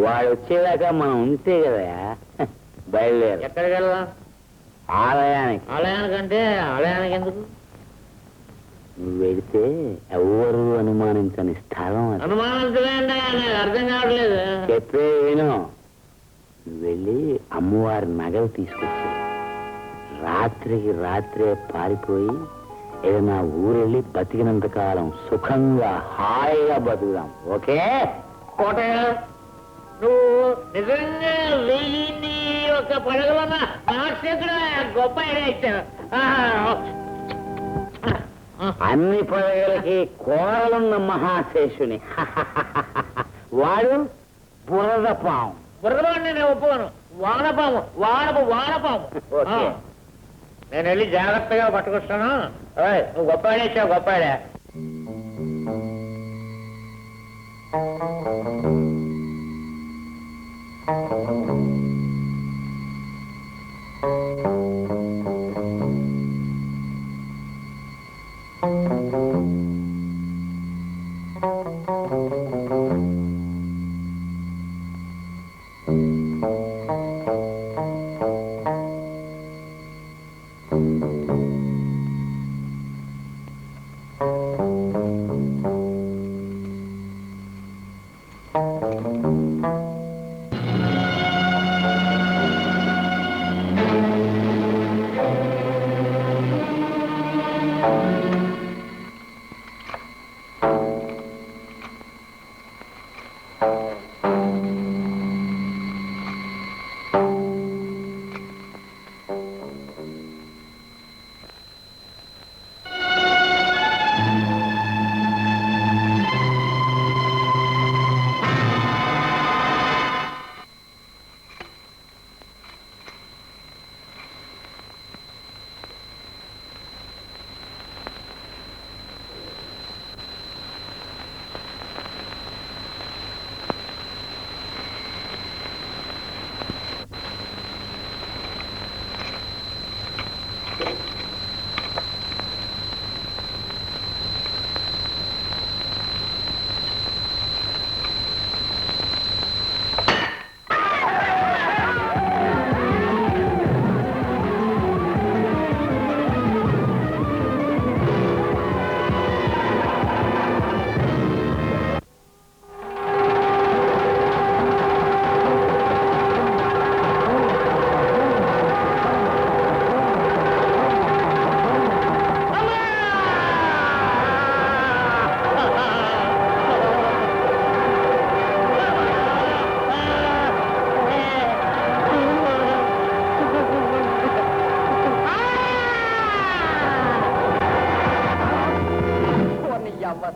[SPEAKER 5] వాడు వచ్చేదాకా మనం ఉంటే కదా బయలుదేరు.
[SPEAKER 7] ఎక్కడికి వెళ్దాం?
[SPEAKER 5] ఆలయానికి.
[SPEAKER 7] ఆలయానికంటే ఆలయానికి ఎందుకు?
[SPEAKER 5] నువ్వు వెళితే ఎవరు అనుమానించని స్థలం అది.
[SPEAKER 7] అనుమానించలేండి, నాకు అర్థం కావట్లేదు.
[SPEAKER 5] చెప్పే విను. నువ్వు వెళ్ళి అమ్మవారి నగలు తీసుకొచ్చి రాత్రికి రాత్రే పారిపోయి ఏదైనా ఊరెళ్ళి బతికినంత కాలం సుఖంగా హాయిగా బతుకుదాం. ఓకే?
[SPEAKER 7] కోటయ్య, నువ్వు నిజంగా వెయ్యి ఒక పడగలన్న నాశకుడు గొప్ప ఇచ్చావు.
[SPEAKER 5] అన్ని పడగలకి కోరలున్న మహాశేషుని. వాడు బురద పాము.
[SPEAKER 7] బురదపాము నేను ఒప్పుకోను. వానపాము, వానపాము.
[SPEAKER 5] ఓకే.
[SPEAKER 7] నేను వెళ్ళి జాగ్రత్తగా పట్టుకొస్తాను. నువ్వు గొప్పవాడే ఇచ్చావు, గొప్పవాడే.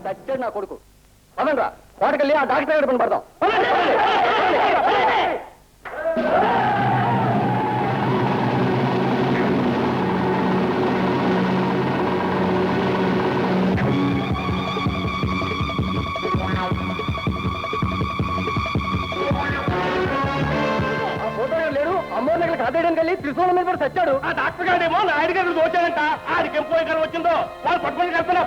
[SPEAKER 1] సచ్చాడు నా కొడుకు. పదండ్రా, కోటకెళ్ళి ఆ డాక్టర్ దగ్గర పని పడదాం. లేడు అమ్మోర్ దగ్గర కాదేయడానికి వెళ్ళి త్రిశూలం మీద పడి చచ్చాడు. ఆ డాక్టర్ గారేమో నాయుడు గారు దోచాడంట. ఆడికి ఎంపోయి గారు వచ్చిందో వాళ్ళు పట్టుకొని వెళ్తున్నా.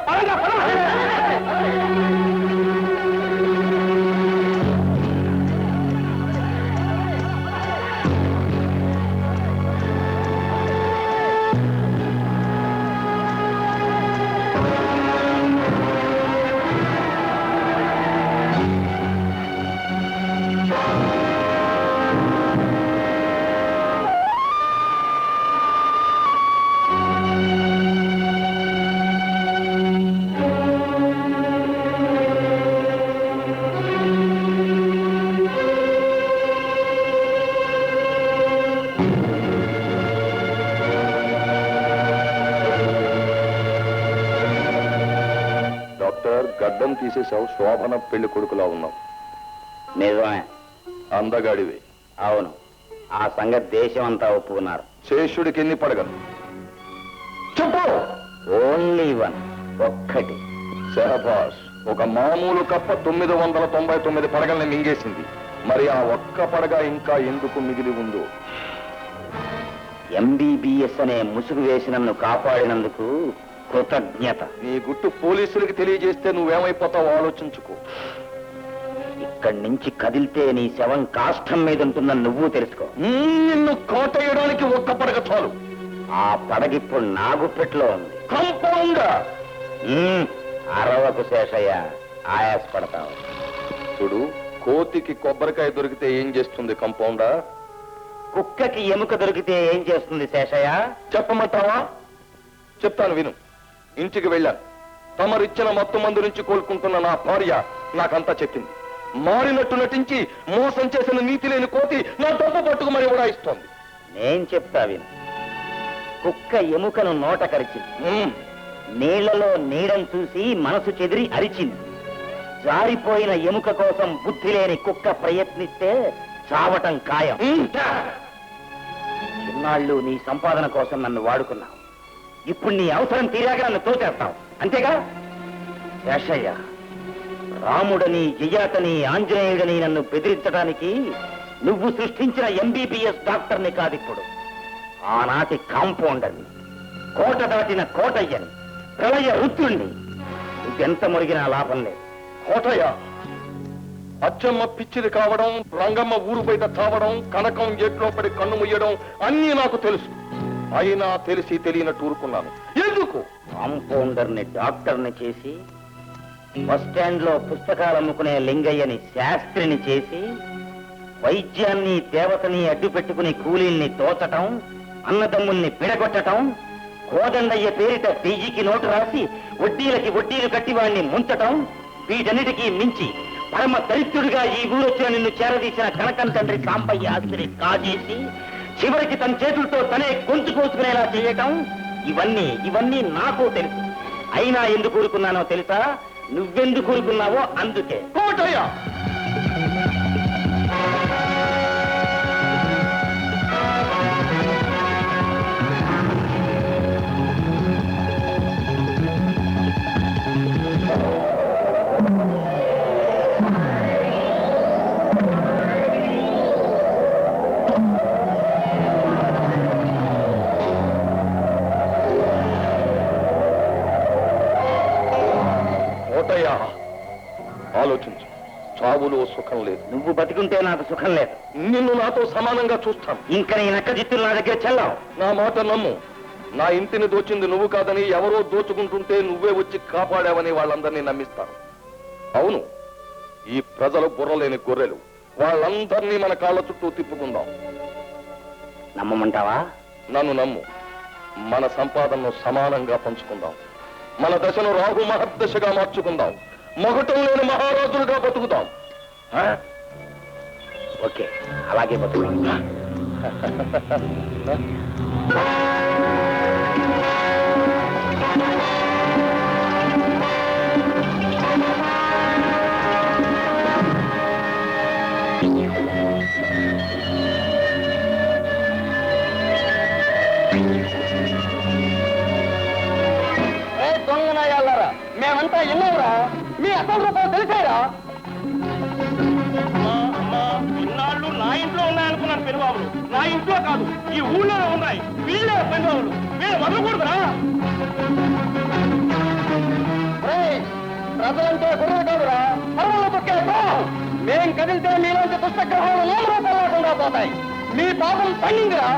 [SPEAKER 2] గడ్డం తీసేసావు, శోభన పెళ్లి కొడుకులా ఉన్నావు.
[SPEAKER 6] నిజమే,
[SPEAKER 2] అందగాడివి.
[SPEAKER 6] అవును, ఆ సంగతి దేశం అంతా ఒప్పుకున్నారు.
[SPEAKER 2] శేషుడికి ఎన్ని పడగలు చెప్పు?
[SPEAKER 6] ఓన్లీ వన్, ఒక్కటి.
[SPEAKER 2] శహబాష్, ఒక మామూలు కప్ప 999 పడగల్ని మింగేసింది. మరి ఆ ఒక్క పడగ ఇంకా ఎందుకు మిగిలి ఉందో?
[SPEAKER 6] ఎంబీబీఎస్ అనే ముసుగు వేసి నన్ను కాపాడినందుకు కృతజ్ఞత.
[SPEAKER 2] నీ గుట్టు పోలీసులకి తెలియజేస్తే నువ్వేమైపోతావో ఆలోచించుకో.
[SPEAKER 6] ఇక్కడి నుంచి కదిలితే నీ శవం కాష్టం మీద ఉంటుందని నువ్వు తెలుసుకో.
[SPEAKER 2] నిన్ను కోటేయడానికి ఒక్క పడగ చాలు.
[SPEAKER 6] ఆ పడగిప్పుడు నా గుప్పెట్లో ఉంది.
[SPEAKER 2] కంపౌండర్,
[SPEAKER 6] అరవకు శేషయ్య, ఆయాసపడతావు.
[SPEAKER 2] చూడు, కోతికి కొబ్బరికాయ దొరికితే ఏం చేస్తుంది కంపౌండర్?
[SPEAKER 6] కుక్కకి ఎముక దొరికితే ఏం చేస్తుంది శేషయ్య?
[SPEAKER 2] చెప్పమంటావా? చెప్తాను విను. ఇంటికి వెళ్ళాను. తమరిచ్చిన మత్తు మందు నుంచి కోలుకుంటున్న నా భార్య నాకంతా చెప్పింది. మారినట్టు నటించి మోసం చేసిన నీతి లేని కోతి నా డబ్బు పట్టుకు మరి ఉడాయిస్తోంది.
[SPEAKER 6] నేను చెప్తా విను. కుక్క ఎముకను నోట కరిచింది. నీళ్లలో నీడను చూసి మనసు చెదిరి అరిచింది. జారిపోయిన ఎముక కోసం బుద్ధి లేని కుక్క ప్రయత్నిస్తే చావటం ఖాయం. చిన్నాళ్ళు నీ సంపాదన కోసం నన్ను వాడుకున్నావు. ఇప్పుడు నీ అవసరం తీరాక నన్ను తోచేస్తావు, అంతేగా? శేషయ్య, రాముడని, జయాతని, ఆంజనేయుడని నన్ను బెదిరించడానికి నువ్వు సృష్టించిన ఎంబీబీఎస్ డాక్టర్ని కాదిప్పుడు. ఆనాటి కాంపౌండర్ని, కోట దాటిన కోటయ్యని, ప్రళయ రుద్రుణ్ణి. నువ్వెంత మురిగినా లాభం లేదు.
[SPEAKER 2] కోటయ్య, అచ్చమ్మ పిచ్చిది కావడం, రంగమ్మ ఊరు బయట తావడం, కనకం ఎట్లో పడి కన్ను ముయ్యడం అన్నీ నాకు తెలుసు. అయినా తెలిసి తెలియనట్టు ఊరుకున్నాను. ఎందుకు?
[SPEAKER 6] కాంపౌండర్ని డాక్టర్ని చేసి, బస్ స్టాండ్ లో పుస్తకాలు అమ్ముకునే లింగయ్యని శాస్త్రిని చేసి, వైద్యాన్ని దేవతని అడ్డు పెట్టుకుని కూలీల్ని తోచటం, అన్నదమ్ముల్ని పిడగొట్టటం, కోదండయ్య పేరిట పీజీకి నోటు రాసి వడ్డీలకి వడ్డీలు కట్టి వాడిని ముంచటం, వీటన్నిటికీ మించి పరమ దరిద్రుడిగా ఈ ఊరొచ్చిన నిన్ను చేరదీసిన కనకం తండ్రి సాంబయ్య ఆస్తిని కాజేసి చివరికి తన చేతులతో తనే గొంతు కోసుకునేలా చేయటం, ఇవన్నీ నాకు తెలుసు. అయినా ఎందుకు ఊరుకున్నానో తెలుసా? నువ్వెందుకు ఊరుకున్నావో అందుకే.
[SPEAKER 2] కోటయ్య, ఆలోచించు. చావులో సుఖం లేదు.
[SPEAKER 6] నువ్వు బతికుంటే నాకు సుఖం లేదు.
[SPEAKER 2] నిన్ను నాతో సమానంగా చూస్తాను.
[SPEAKER 6] ఇంకా నీ నక్క జిత్తులు నా దగ్గర చెల్లావు.
[SPEAKER 2] నా మాట నమ్ము. నా ఇంటిని దోచింది నువ్వు కాదని, ఎవరో దోచుకుంటుంటే నువ్వే వచ్చి కాపాడావని వాళ్ళందరినీ నమ్మిస్తాను. అవును, ఈ ప్రజలు బుర్రలేని గొర్రెలు. వాళ్ళందరినీ మన కాళ్ళ చుట్టూ తిప్పుకుందాం.
[SPEAKER 6] నమ్మమంటావా?
[SPEAKER 2] నన్ను నమ్ము. మన సంపాదనను సమానంగా పంచుకుందాం. మన దశను రాహు మహర్దశగా మార్చుకుందాం. మగటం లేని మహారాజులుగా బతుకుతాం.
[SPEAKER 6] ఓకే, అలాగే బతుకుతాం.
[SPEAKER 1] మేమంతా ఎన్నోరా మీ అసలు రూపాయలు తెలిసారా ఇన్నాళ్ళు నా ఇంట్లో ఉన్నాయనుకున్నాను పెనుబాబులు నా ఇంట్లో కాదు ఈ ఊళ్ళోనే ఉన్నాయి వీళ్ళే పెనుబాబులు వీళ్ళు వదలకూడదురా ప్రజలంటే గొడవ కాదురా పర్వలో తొక్కేస్తా మేం కదిలితే మీలోంచి పుస్తగ్రహాలు రూపాయలు లేకుండా పోతాయి మీ పాపం పండిందిరా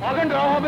[SPEAKER 1] ఆగండి రావు